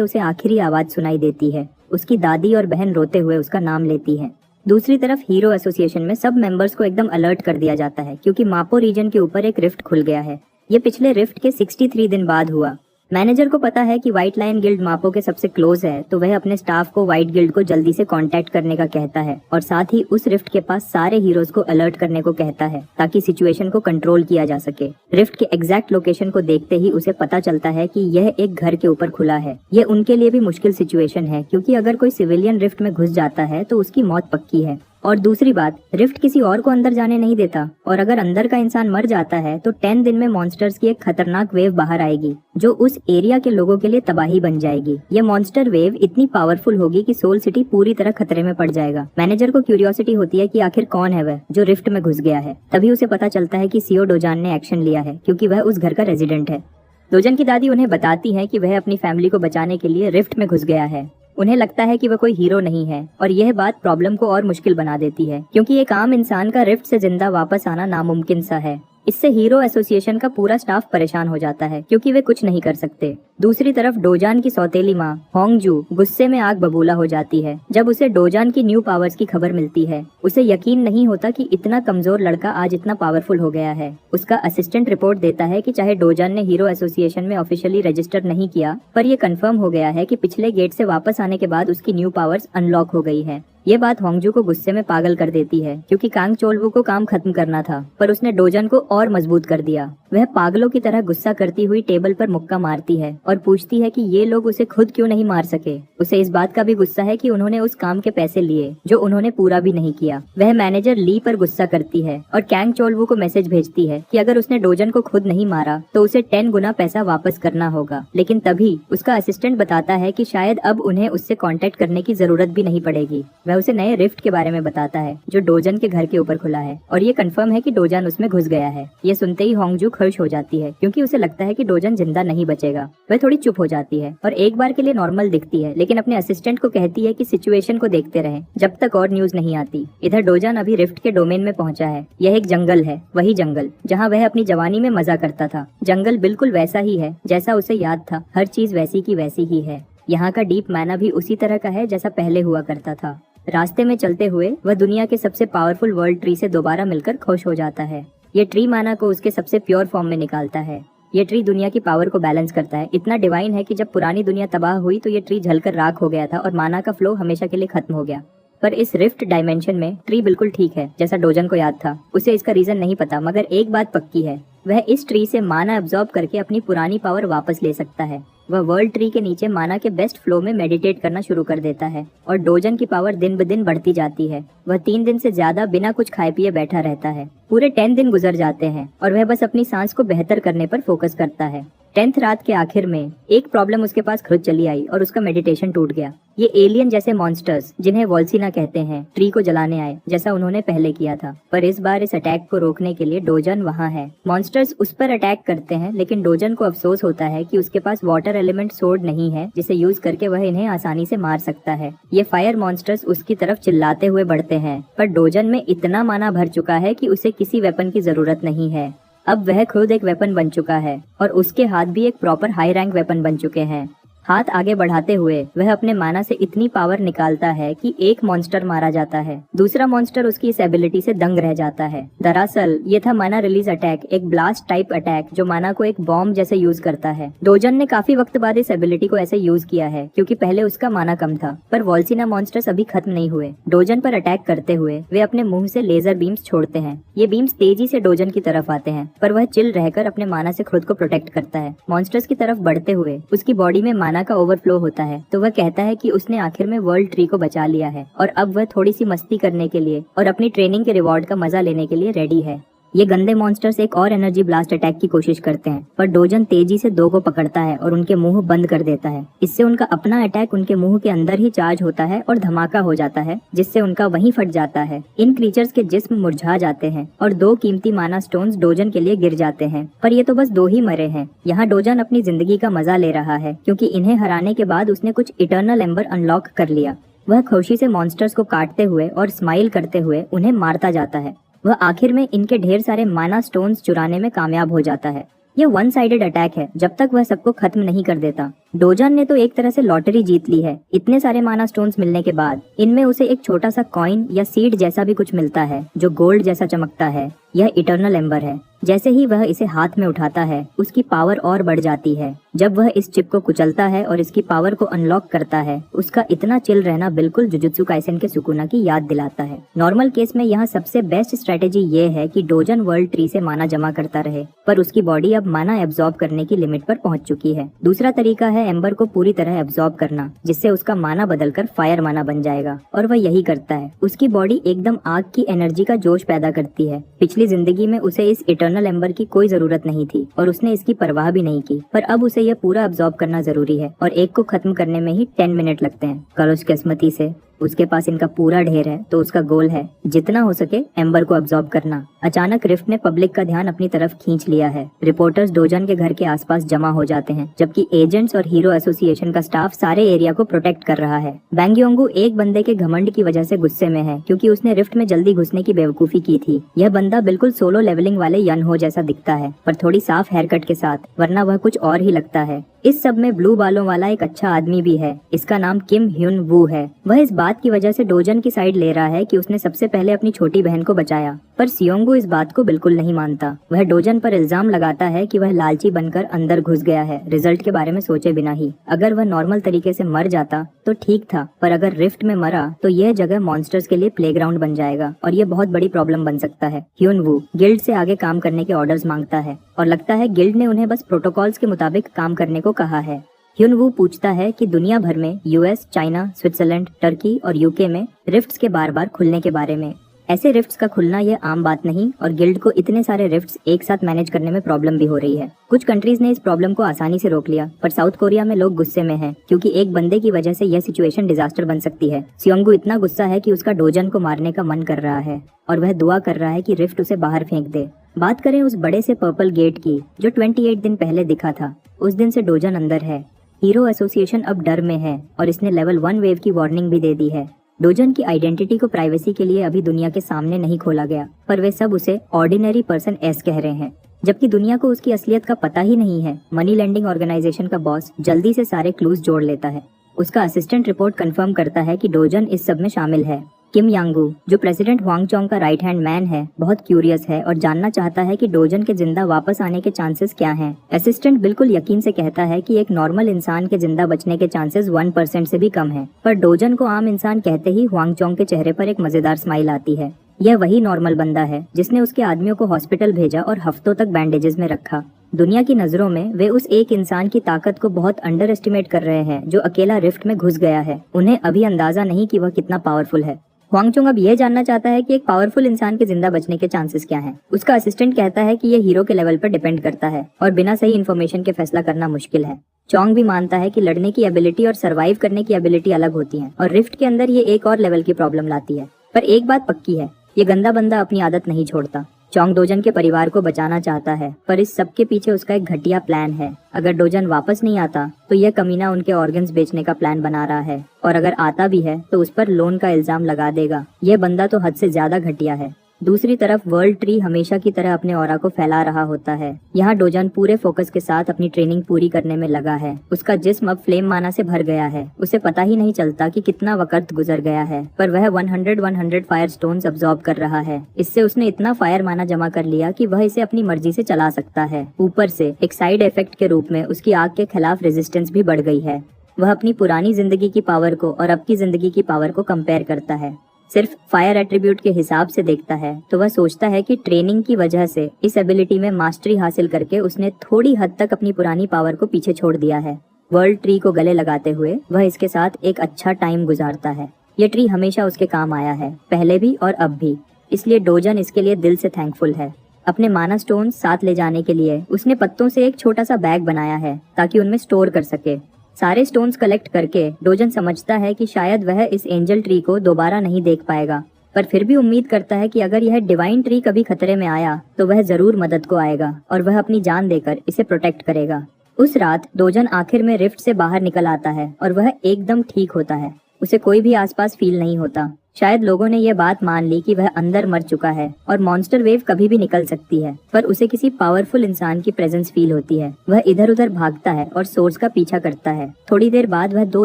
उसे आखिरी आवाज सुनाई देती है। उसकी दादी और बहन रोते हुए उसका नाम लेती है। दूसरी तरफ हीरो एसोसिएशन में सब मेंबर्स को एकदम अलर्ट कर दिया जाता है, क्योंकि मापो रीजन के ऊपर एक रिफ्ट खुल गया है। ये पिछले रिफ्ट के 63 दिन बाद हुआ। मैनेजर को पता है कि व्हाइट लायन गिल्ड मापो के सबसे क्लोज है, तो वह अपने स्टाफ को व्हाइट गिल्ड को जल्दी से कांटेक्ट करने का कहता है और साथ ही उस रिफ्ट के पास सारे हीरोज को अलर्ट करने को कहता है, ताकि सिचुएशन को कंट्रोल किया जा सके। रिफ्ट के एग्जैक्ट लोकेशन को देखते ही उसे पता चलता है कि यह एक घर के ऊपर खुला है। ये उनके लिए भी मुश्किल सिचुएशन है, क्योंकि अगर कोई सिविलियन रिफ्ट में घुस जाता है तो उसकी मौत पक्की है। और दूसरी बात, रिफ्ट किसी और को अंदर जाने नहीं देता, और अगर अंदर का इंसान मर जाता है तो 10 दिन में मॉन्स्टर्स की एक खतरनाक वेव बाहर आएगी, जो उस एरिया के लोगों के लिए तबाही बन जाएगी। ये मॉन्स्टर वेव इतनी पावरफुल होगी कि सोल सिटी पूरी तरह खतरे में पड़ जाएगा। मैनेजर को क्यूरियोसिटी होती है कि आखिर कौन है वह जो रिफ्ट में घुस गया है। तभी उसे पता चलता है कि सीओ डोजान ने एक्शन लिया है, क्योंकि वह उस घर का रेजिडेंट है। डोजन की दादी उन्हें बताती है कि वह अपनी फैमिली को बचाने के लिए रिफ्ट में घुस गया है। उन्हें लगता है कि वह कोई हीरो नहीं है, और यह बात प्रॉब्लम को और मुश्किल बना देती है, क्योंकि एक आम इंसान का रिफ्ट से जिंदा वापस आना नामुमकिन सा है। इससे हीरो एसोसिएशन का पूरा स्टाफ परेशान हो जाता है, क्योंकि वे कुछ नहीं कर सकते। दूसरी तरफ डोजान की सौतेली माँ होंगजू गुस्से में आग बबूला हो जाती है जब उसे डोजान की न्यू पावर्स की खबर मिलती है। उसे यकीन नहीं होता कि इतना कमजोर लड़का आज इतना पावरफुल हो गया है। उसका असिस्टेंट रिपोर्ट देता है कि चाहे डोजान ने हीरो एसोसिएशन में ऑफिशियली रजिस्टर नहीं किया, पर यह कंफर्म हो गया है कि पिछले गेट से वापस आने के बाद उसकी न्यू पावर्स अनलॉक हो गई है। ये बात होंगजू को गुस्से में पागल कर देती है, क्योंकि कांग चोलवू को काम खत्म करना था, पर उसने डोजन को और मजबूत कर दिया। वह पागलों की तरह गुस्सा करती हुई टेबल पर मुक्का मारती है और पूछती है कि ये लोग उसे खुद क्यों नहीं मार सके। उसे इस बात का भी गुस्सा है कि उन्होंने उस काम के पैसे लिए जो उन्होंने पूरा भी नहीं किया। वह मैनेजर ली पर गुस्सा करती है और कांग चोलवू को मैसेज भेजती है कि अगर उसने डोजन को खुद नहीं मारा तो उसे 10 गुना पैसा वापस करना होगा। लेकिन तभी उसका असिस्टेंट बताता है कि शायद अब उन्हें उससे कांटेक्ट करने की जरूरत भी नहीं पड़ेगी। वह उसे नए रिफ्ट के बारे में बताता है जो डोजन के घर के ऊपर खुला है, और ये कंफर्म है कि डोजन उसमें घुस गया है। ये सुनते ही होंगजू खुश हो जाती है, क्योंकि उसे लगता है कि डोजन जिंदा नहीं बचेगा। वह थोड़ी चुप हो जाती है और एक बार के लिए नॉर्मल दिखती है, लेकिन अपने असिस्टेंट को कहती है कि सिचुएशन को देखते रहें जब तक और न्यूज नहीं आती। इधर डोजन अभी रिफ्ट के डोमेन में पहुंचा है। यह एक जंगल है, वही जंगल जहाँ वह अपनी जवानी में मजा करता था। जंगल बिल्कुल वैसा ही है जैसा उसे याद था, हर चीज वैसी की वैसी ही है। यहाँ का डीप मैना भी उसी तरह का है जैसा पहले हुआ करता था। रास्ते में चलते हुए वह दुनिया के सबसे पावरफुल वर्ल्ड ट्री से दोबारा मिलकर खुश हो जाता है। ये ट्री माना को उसके सबसे प्योर फॉर्म में निकालता है। ये ट्री दुनिया की पावर को बैलेंस करता है। इतना डिवाइन है कि जब पुरानी दुनिया तबाह हुई तो ये ट्री जलकर राख हो गया था और माना का फ्लो हमेशा के लिए खत्म हो गया। पर इस रिफ्ट डायमेंशन में ट्री बिल्कुल ठीक है जैसा डोजन को याद था। उसे इसका रीजन नहीं पता, मगर एक बात पक्की है, वह इस ट्री से माना एब्जॉर्ब करके अपनी पुरानी पावर वापस ले सकता है। वह वर्ल्ड ट्री के नीचे माना के बेस्ट फ्लो में मेडिटेट करना शुरू कर देता है और डोजन की पावर दिन ब दिन बढ़ती जाती है। वह 3 दिन से ज्यादा बिना कुछ खाए पिए बैठा रहता है। पूरे 10 दिन गुजर जाते हैं और वह बस अपनी सांस को बेहतर करने पर फोकस करता है। 10th रात के आखिर में एक प्रॉब्लम उसके पास खुद चली आई और उसका मेडिटेशन टूट गया। ये एलियन जैसे मॉन्स्टर्स, जिन्हें वॉल्सिना कहते हैं, ट्री को जलाने आए जैसा उन्होंने पहले किया था। पर इस बार इस अटैक को रोकने के लिए डोजन वहाँ है। मॉन्स्टर्स उस पर अटैक करते हैं, लेकिन डोजन को अफसोस होता है कि उसके पास वाटर एलिमेंट सोर्ड नहीं है जिसे यूज करके वह इन्हें आसानी से मार सकता है। ये फायर मॉन्स्टर्स उसकी तरफ चिल्लाते हुए बढ़ते हैं, पर डोजन में इतना माना भर चुका है कि उसे किसी वेपन की जरूरत नहीं है। अब वह खुद एक वेपन बन चुका है और उसके हाथ भी एक प्रॉपर हाई रैंक वेपन बन चुके हैं। हाथ आगे बढ़ाते हुए वह अपने माना से इतनी पावर निकालता है कि एक मॉन्स्टर मारा जाता है। दूसरा मॉन्स्टर उसकी इस एबिलिटी से दंग रह जाता है। दरअसल ये था माना रिलीज अटैक, एक ब्लास्ट टाइप अटैक जो माना को एक बॉम्ब जैसे यूज करता है। डोजन ने काफी वक्त बाद इस एबिलिटी को ऐसे यूज किया है क्योंकि पहले उसका माना कम था। पर वॉल्सिना मॉन्स्टर्स अभी खत्म नहीं हुए। डोजन पर अटैक करते हुए वे अपने मुंह से लेजर बीम्स छोड़ते हैं। ये बीम्स तेजी से डोजन की तरफ आते हैं, पर वह चिल रहकर अपने माना से खुद को प्रोटेक्ट करता है। मॉन्स्टर्स की तरफ बढ़ते हुए उसकी बॉडी में माना का ओवरफ्लो होता है, तो वह कहता है कि उसने आखिर में वर्ल्ड ट्री को बचा लिया है और अब वह थोड़ी सी मस्ती करने के लिए और अपनी ट्रेनिंग के रिवॉर्ड का मजा लेने के लिए रेडी है। ये गंदे मॉन्स्टर्स एक और एनर्जी ब्लास्ट अटैक की कोशिश करते हैं, पर डोजन तेजी से दो को पकड़ता है और उनके मुंह बंद कर देता है। इससे उनका अपना अटैक उनके मुंह के अंदर ही चार्ज होता है और धमाका हो जाता है, जिससे उनका वहीं फट जाता है। इन क्रीचर्स के जिस्म मुरझा जाते हैं और 2 कीमती माना स्टोन्स डोजन के लिए गिर जाते हैं। पर ये तो बस 2 ही मरे हैं। यहाँ डोजन अपनी जिंदगी का मजा ले रहा है क्योंकि इन्हें हराने के बाद उसने कुछ इटर्नल एम्बर अनलॉक कर लिया। वह खुशी से मॉन्स्टर्स को काटते हुए और स्माइल करते हुए उन्हें मारता जाता है। वह आखिर में इनके ढेर सारे माना स्टोन्स चुराने में कामयाब हो जाता है। यह वन साइडेड अटैक है जब तक वह सबको खत्म नहीं कर देता। डोजन ने तो एक तरह से लॉटरी जीत ली है। इतने सारे माना स्टोन्स मिलने के बाद इनमें उसे एक छोटा सा कॉइन या सीड जैसा भी कुछ मिलता है जो गोल्ड जैसा चमकता है। यह इटर्नल एम्बर है। जैसे ही वह इसे हाथ में उठाता है उसकी पावर और बढ़ जाती है। जब वह इस चिप को कुचलता है और इसकी पावर को अनलॉक करता है, उसका इतना चिल रहना बिल्कुल जुजुत्सु काइसेन के सुकुना की याद दिलाता है। नॉर्मल केस में यहाँ सबसे बेस्ट स्ट्रेटेजी ये है कि डोजन वर्ल्ड ट्री से माना जमा करता रहे, पर उसकी बॉडी अब माना एब्जॉर्ब करने की लिमिट पर पहुंच चुकी है। दूसरा तरीका है एम्बर को पूरी तरह एब्जॉर्ब करना, जिससे उसका माना बदलकर फायर माना बन जाएगा, और वह यही करता है। उसकी बॉडी एकदम आग की एनर्जी का जोश पैदा करती है। पिछली जिंदगी में उसे इस इटर्नल एम्बर की कोई जरूरत नहीं थी और उसने इसकी परवाह भी नहीं की, पर अब उसे यह पूरा अब्सॉर्ब करना जरूरी है और एक को खत्म करने में ही 10 मिनट लगते हैं। करोश किस्मती से उसके पास इनका पूरा ढेर है, तो उसका गोल है जितना हो सके एम्बर को अब्सॉर्ब करना। अचानक रिफ्ट ने पब्लिक का ध्यान अपनी तरफ खींच लिया है। रिपोर्टर्स डोजन के घर के आसपास जमा हो जाते हैं, जबकि एजेंट्स और हीरो एसोसिएशन का स्टाफ सारे एरिया को प्रोटेक्ट कर रहा है। बैंगयोंगू एक बंदे के घमंड की वजह से गुस्से में है क्योंकि उसने रिफ्ट में जल्दी घुसने की बेवकूफी की थी। यह बंदा बिल्कुल सोलो लेवलिंग वाले यन हो जैसा दिखता है, पर थोड़ी साफ हेयर कट के साथ, वरना वह कुछ और ही लगता है। इस सब में ब्लू बालों वाला एक अच्छा आदमी भी है। इसका नाम किम ह्युन वू है। वह इस बात की वजह से डोजन की साइड ले रहा है कि उसने सबसे पहले अपनी छोटी बहन को बचाया, पर सियोंगू इस बात को बिल्कुल नहीं मानता। वह डोजन पर इल्जाम लगाता है कि वह लालची बनकर अंदर घुस गया है, रिजल्ट के बारे में सोचे बिना ही। अगर वह नॉर्मल तरीके से मर जाता तो ठीक था, पर अगर रिफ्ट में मरा तो यह जगह मॉन्स्टर्स के लिए प्लेग्राउंड बन जाएगा और यह बहुत बड़ी प्रॉब्लम बन सकता है। ह्युन वू गिल्ड से आगे काम करने के ऑर्डर्स मांगता है और लगता है गिल्ड ने उन्हें बस प्रोटोकॉल्स के मुताबिक काम करने को कहा है। ह्युन वू पूछता है कि दुनिया भर में यूएस, चाइना, स्विट्जरलैंड, टर्की और यूके में रिफ्ट्स के बार बार खुलने के बारे में। ऐसे रिफ्ट्स का खुलना यह आम बात नहीं और गिल्ड को इतने सारे रिफ्ट्स एक साथ मैनेज करने में प्रॉब्लम भी हो रही है। कुछ कंट्रीज ने इस प्रॉब्लम को आसानी से रोक लिया, पर साउथ कोरिया में लोग गुस्से में हैं क्योंकि एक बंदे की वजह से यह सिचुएशन डिजास्टर बन सकती है। सियोंगू इतना गुस्सा है कि उसका डोजन को मारने का मन कर रहा है और वह दुआ कर रहा है कि रिफ्ट उसे बाहर फेंक दे। बात करें उस बड़े से पर्पल गेट की जो 28 दिन पहले दिखा था, उस दिन से डोजन अंदर है। हीरो एसोसिएशन अब डर में है और इसने लेवल 1 वेव की वार्निंग भी दे दी है। डोजन की आइडेंटिटी को प्राइवेसी के लिए अभी दुनिया के सामने नहीं खोला गया, पर वे सब उसे ऑर्डिनरी पर्सन एस कह रहे हैं, जबकि दुनिया को उसकी असलियत का पता ही नहीं है। मनी लेंडिंग ऑर्गेनाइजेशन का बॉस जल्दी से सारे क्लूज जोड़ लेता है। उसका असिस्टेंट रिपोर्ट कंफर्म करता है कि डोजन इस सब में शामिल है। किम यांगू, जो प्रेसिडेंट हुआंग चोंग का राइट हैंड मैन है, बहुत क्यूरियस है और जानना चाहता है कि डोजन के जिंदा वापस आने के चांसेस क्या हैं। असिस्टेंट बिल्कुल यकीन से कहता है कि एक नॉर्मल इंसान के जिंदा बचने के चांसेस 1% से भी कम है, पर डोजन को आम इंसान कहते ही हुआंग चोंग के चेहरे पर एक मजेदार स्माइल आती है। यह वही नॉर्मल बंदा है जिसने उसके आदमियों को हॉस्पिटल भेजा और हफ्तों तक बैंडेजेस में रखा। दुनिया की नजरों में वे उस एक इंसान की ताकत को बहुत अंडर एस्टिमेट कर रहे हैं जो अकेला रिफ्ट में घुस गया है। उन्हें अभी अंदाजा नहीं कि वह कितना पावरफुल है। हुआंग चोंग अब यह जानना चाहता है कि एक पावरफुल इंसान के जिंदा बचने के चांसेस क्या हैं। उसका असिस्टेंट कहता है कि यह हीरो के लेवल पर डिपेंड करता है और बिना सही इन्फॉर्मेशन के फैसला करना मुश्किल है। चोंग भी मानता है कि लड़ने की एबिलिटी और सरवाइव करने की एबिलिटी अलग होती है और रिफ्ट के अंदर ये एक और लेवल की प्रॉब्लम लाती है। पर एक बात पक्की है, ये गंदा बंदा अपनी आदत नहीं छोड़ता। चोंग डोजन के परिवार को बचाना चाहता है, पर इस सब के पीछे उसका एक घटिया प्लान है। अगर डोजन वापस नहीं आता तो यह कमीना उनके ऑर्गन्स बेचने का प्लान बना रहा है, और अगर आता भी है तो उस पर लोन का इल्जाम लगा देगा। यह बंदा तो हद से ज्यादा घटिया है। दूसरी तरफ वर्ल्ड ट्री हमेशा की तरह अपने ऑरा को फैला रहा होता है। यहाँ डोजन पूरे फोकस के साथ अपनी ट्रेनिंग पूरी करने में लगा है। उसका जिस्म अब फ्लेम माना से भर गया है। उसे पता ही नहीं चलता कि कितना वक्त गुजर गया है, पर वह 100 फायर स्टोन्स अब्सॉर्ब कर रहा है। इससे उसने इतना फायर माना जमा कर लिया कि वह इसे अपनी मर्जी से चला सकता है। ऊपर से एक साइड इफेक्ट के रूप में उसकी आग के खिलाफ रेजिस्टेंस भी बढ़ गई है। वह अपनी पुरानी जिंदगी की पावर को और अब की जिंदगी की पावर को कंपेयर करता है। सिर्फ फायर एट्रीब्यूट के हिसाब से देखता है तो वह सोचता है कि ट्रेनिंग की वजह से इस एबिलिटी में मास्टरी हासिल करके उसने थोड़ी हद तक अपनी पुरानी पावर को पीछे छोड़ दिया है। वर्ल्ड ट्री को गले लगाते हुए वह इसके साथ एक अच्छा टाइम गुजारता है। ये ट्री हमेशा उसके काम आया है, पहले भी और अब भी, इसलिए डोजन इसके लिए दिल से थैंकफुल है। अपने माना स्टोन साथ ले जाने के लिए उसने पत्तों से एक छोटा सा बैग बनाया है ताकि उनमें स्टोर कर सके। सारे स्टोन्स कलेक्ट करके डोजन समझता है कि शायद वह इस एंजल ट्री को दोबारा नहीं देख पाएगा, पर फिर भी उम्मीद करता है कि अगर यह डिवाइन ट्री कभी खतरे में आया तो वह जरूर मदद को आएगा और वह अपनी जान देकर इसे प्रोटेक्ट करेगा। उस रात डोजन आखिर में रिफ्ट से बाहर निकल आता है और वह एकदम ठीक होता है। उसे कोई भी आसपास फील नहीं होता। शायद लोगों ने यह बात मान ली कि वह अंदर मर चुका है और मॉन्स्टर वेव कभी भी निकल सकती है, पर उसे किसी पावरफुल इंसान की प्रेजेंस फील होती है। वह इधर उधर भागता है और सोर्स का पीछा करता है। थोड़ी देर बाद वह 2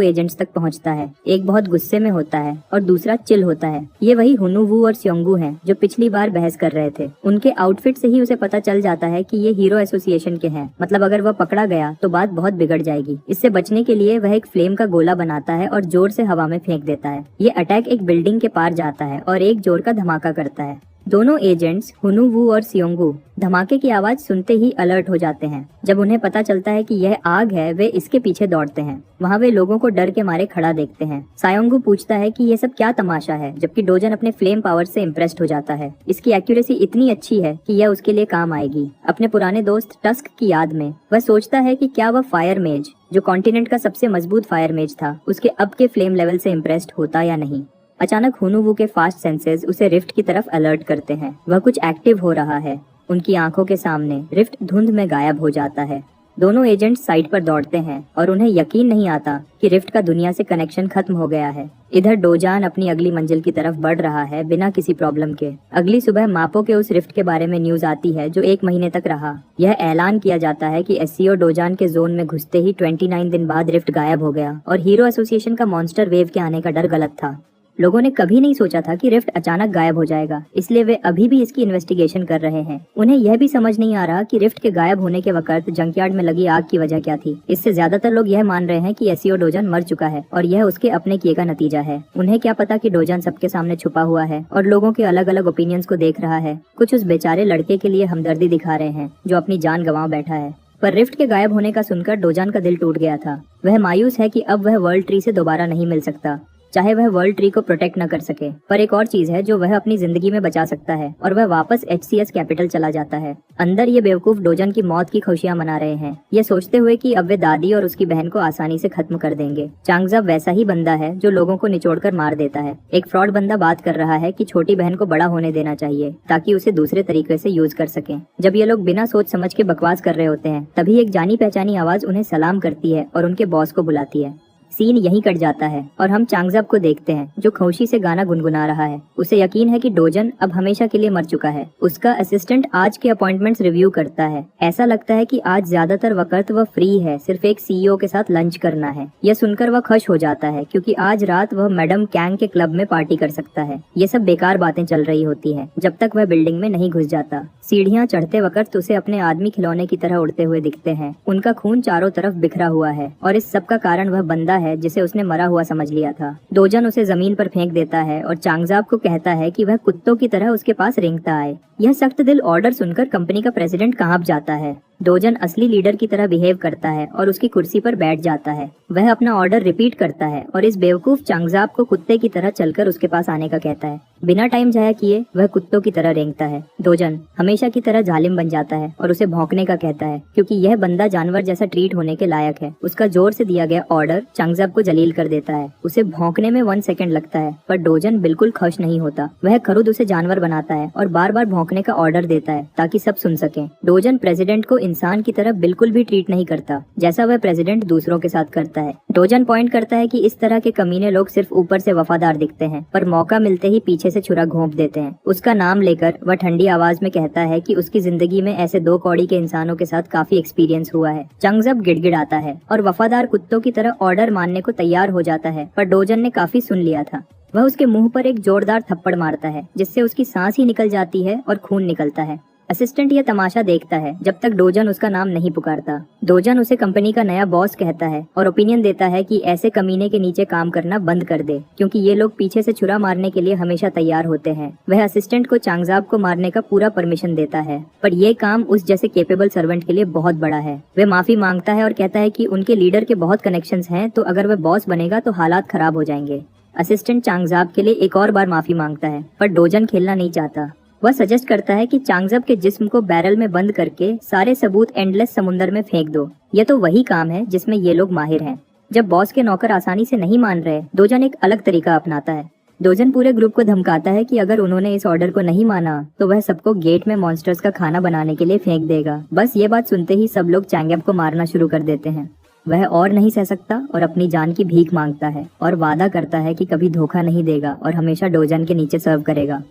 एजेंट्स तक पहुंचता है। एक बहुत गुस्से में होता है और दूसरा चिल होता है। ये वही हुनुवू और स्योंगू हैं जो पिछली बार बहस कर रहे थे। उनके आउटफिट से ही उसे पता चल जाता है कि ये हीरो एसोसिएशन के हैं। मतलब अगर वह पकड़ा गया तो बात बहुत बिगड़ जाएगी। इससे बचने के लिए वह एक फ्लेम का गोला बनाता है और जोर से हवा में फेंक देता है। ये अटैक एक बिल्डिंग के पार जाता है और एक जोर का धमाका करता है। दोनों एजेंट्स हुनुवू और सियोंगू धमाके की आवाज सुनते ही अलर्ट हो जाते हैं। जब उन्हें पता चलता है कि यह आग है, वे इसके पीछे दौड़ते हैं। वहाँ वे लोगों को डर के मारे खड़ा देखते हैं। सायोंगू पूछता है कि यह सब क्या तमाशा है, जबकि डोजन अपने फ्लेम पावर से इम्प्रेस्ड हो जाता है। इसकी एक्यूरेसी इतनी अच्छी है कि यह उसके लिए काम आएगी। अपने पुराने दोस्त टस्क की याद में वह सोचता है कि क्या वह फायर मेज, जो कॉन्टिनेंट का सबसे मजबूत फायर मेज था, उसके अब के फ्लेम लेवल से इम्प्रेस्ड होता या नहीं। अचानक हुनुवू के फास्ट सेंसेस उसे रिफ्ट की तरफ अलर्ट करते हैं। वह कुछ एक्टिव हो रहा है। उनकी आंखों के सामने रिफ्ट धुंध में गायब हो जाता है। दोनों एजेंट साइट पर दौड़ते हैं और उन्हें यकीन नहीं आता कि रिफ्ट का दुनिया से कनेक्शन खत्म हो गया है। इधर डोजान अपनी अगली मंजिल की तरफ बढ़ रहा है बिना किसी प्रॉब्लम के। अगली सुबह मापो के उस रिफ्ट के बारे में न्यूज आती है जो 1 महीने तक रहा। यह ऐलान किया जाता है कि एससीओ डोजान के जोन में घुसते ही 29 दिन बाद रिफ्ट गायब हो गया और हीरो एसोसिएशन का मॉन्स्टर वेव के आने का डर गलत था। लोगों ने कभी नहीं सोचा था कि रिफ्ट अचानक गायब हो जाएगा, इसलिए वे अभी भी इसकी इन्वेस्टिगेशन कर रहे हैं। उन्हें यह भी समझ नहीं आ रहा कि रिफ्ट के गायब होने के वक्त जंकयार्ड में लगी आग की वजह क्या थी। इससे ज्यादातर लोग यह मान रहे हैं कि एससीओ डोजन मर चुका है और यह उसके अपने किए का नतीजा है। उन्हें क्या पता कि डोजन सबके सामने छुपा हुआ है और लोगों के अलग अलग ओपिनियंस को देख रहा है। कुछ उस बेचारे लड़के के लिए हमदर्दी दिखा रहे हैं जो अपनी जान गंवा बैठा है। पर रिफ्ट के गायब होने का सुनकर डोजान का दिल टूट गया था। वह मायूस है कि अब वह वर्ल्ड ट्री से दोबारा नहीं मिल सकता, चाहे वह वर्ल्ड ट्री को प्रोटेक्ट न कर सके। पर एक और चीज है जो वह अपनी जिंदगी में बचा सकता है और वह वापस HCS कैपिटल चला जाता है। अंदर ये बेवकूफ डोजन की मौत की खुशियां मना रहे हैं, ये सोचते हुए कि अब वे दादी और उसकी बहन को आसानी से खत्म कर देंगे। चांगजब वैसा ही बंदा है जो लोगों को निचोड़कर मार देता है। एक फ्रॉड बंदा बात कर रहा है कि छोटी बहन को बड़ा होने देना चाहिए ताकि उसे दूसरे तरीके से यूज कर सके। जब ये लोग बिना सोच समझ के बकवास कर रहे होते हैं, तभी एक जानी पहचानी आवाज उन्हें सलाम करती है और उनके बॉस को बुलाती है। सीन यहीं कट जाता है और हम चांगजब को देखते हैं जो खुशी से गाना गुनगुना रहा है। उसे यकीन है कि डोजन अब हमेशा के लिए मर चुका है। उसका असिस्टेंट आज के अपॉइंटमेंट्स रिव्यू करता है। ऐसा लगता है कि आज ज्यादातर वक्त वह फ्री है, सिर्फ एक CEO के साथ लंच करना है। यह सुनकर वह खुश हो जाता है क्योंकि आज रात वह मैडम कैंग के क्लब में पार्टी कर सकता है। ये सब बेकार बातें चल रही होती है जब तक वह बिल्डिंग में नहीं घुस जाता। सीढ़ियाँ चढ़ते वक्त उसे अपने आदमी खिलौने की तरह उड़ते हुए दिखते हैं। उनका खून चारों तरफ बिखरा हुआ है और इस सब का कारण वह बंदा है जिसे उसने मरा हुआ समझ लिया था। डोजन उसे जमीन पर फेंक देता है और चांगजाब को कहता है कि वह कुत्तों की तरह उसके पास रेंगता आए। यह सख्त दिल ऑर्डर सुनकर कंपनी का प्रेसिडेंट कांप जाता है। डोजन असली लीडर की तरह बिहेव करता है और उसकी कुर्सी पर बैठ जाता है। वह अपना ऑर्डर रिपीट करता है और इस बेवकूफ चांगजाब को कुत्ते की तरह चलकर उसके पास आने का कहता है। बिना टाइम जाया किए वह कुत्तों की तरह रेंगता है। डोजन हमेशा की तरह जालिम बन जाता है और उसे भौंकने का कहता है क्योंकि यह बंदा जानवर जैसा ट्रीट होने के लायक है। उसका जोर से दिया गया ऑर्डर चांगजाब को जलील कर देता है। उसे भौंकने में 1 सेकंड लगता है, पर डोजन बिल्कुल खुश नहीं होता। वह खुद उसे जानवर बनाता है और बार बार भौंकने का ऑर्डर देता है ताकि सब सुन सके। डोजन प्रेसिडेंट को इंसान की तरह बिल्कुल भी ट्रीट नहीं करता जैसा वह प्रेसिडेंट दूसरों के साथ करता है। डोजन पॉइंट करता है कि इस तरह के कमीने लोग सिर्फ ऊपर से वफादार दिखते हैं पर मौका मिलते ही पीछे से छुरा घोंप देते हैं। उसका नाम लेकर वह ठंडी आवाज में कहता है कि उसकी जिंदगी में ऐसे 2 कौड़ी के इंसानों के साथ काफी एक्सपीरियंस हुआ है। चंगजब गिड़गिड़ाता है और वफादार कुत्तों की तरह ऑर्डर मानने को तैयार हो जाता है, पर डोजन ने काफी सुन लिया था। वह उसके मुंह पर एक जोरदार थप्पड़ मारता है जिससे उसकी सांस ही निकल जाती है और खून निकलता है। असिस्टेंट यह तमाशा देखता है जब तक डोजन उसका नाम नहीं पुकारता। डोजन उसे कंपनी का नया बॉस कहता है और ओपिनियन देता है कि ऐसे कमीने के नीचे काम करना बंद कर दे क्योंकि ये लोग पीछे से छुरा मारने के लिए हमेशा तैयार होते हैं। वह असिस्टेंट को चांगजाब को मारने का पूरा परमिशन देता है, पर यह काम उस जैसे केपेबल सर्वेंट के लिए बहुत बड़ा है। वह माफी मांगता है और कहता है कि उनके लीडर के बहुत कनेक्शंस हैं, तो अगर वह बॉस बनेगा तो हालात खराब हो जाएंगे। असिस्टेंट चांगजाब के लिए एक और बार माफी मांगता है, पर डोजन खेलना नहीं चाहता। वह सजेस्ट करता है कि चांगजब के जिस्म को बैरल में बंद करके सारे सबूत एंडलेस समुंदर में फेंक दो। यह तो वही काम है जिसमें ये लोग माहिर हैं। जब बॉस के नौकर आसानी से नहीं मान रहे, डोजन एक अलग तरीका अपनाता है। डोजन पूरे ग्रुप को धमकाता है कि अगर उन्होंने इस ऑर्डर को नहीं माना तो वह सबको गेट में मॉन्स्टर्स का खाना बनाने के लिए फेंक देगा। बस ये बात सुनते ही सब लोग चांगजब को मारना शुरू कर देते हैं। वह और नहीं सह सकता और अपनी जान की भीख मांगता है और वादा करता है कि कभी धोखा नहीं देगा और हमेशा डोजन के नीचे सर्व करेगा।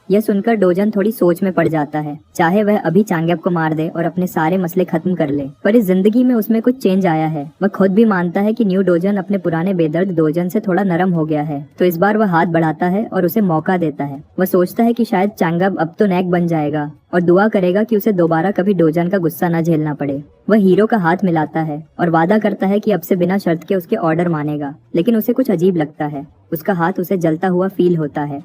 यह सुनकर डोजन थोड़ी सोच में पड़ जाता है। चाहे वह अभी चांगजब को मार दे और अपने सारे मसले खत्म कर ले, पर इस जिंदगी में उसमें कुछ चेंज आया है। वह खुद भी मानता है कि न्यू डोजन अपने पुराने बेदर्द डोजन से थोड़ा नरम हो गया है, तो इस बार वह हाथ बढ़ाता है और उसे मौका देता है। वह सोचता है कि शायद चांगजब अब तो नेक बन जाएगा और दुआ करेगा कि उसे दोबारा कभी डोजन का गुस्सा न झेलना पड़े। वह हीरो का हाथ मिलाता है और वादा करता है कि अब से बिना शर्त के उसके ऑर्डर मानेगा, लेकिन उसे कुछ अजीब लगता है। उसका हाथ उसे जलता हुआ फील होता है।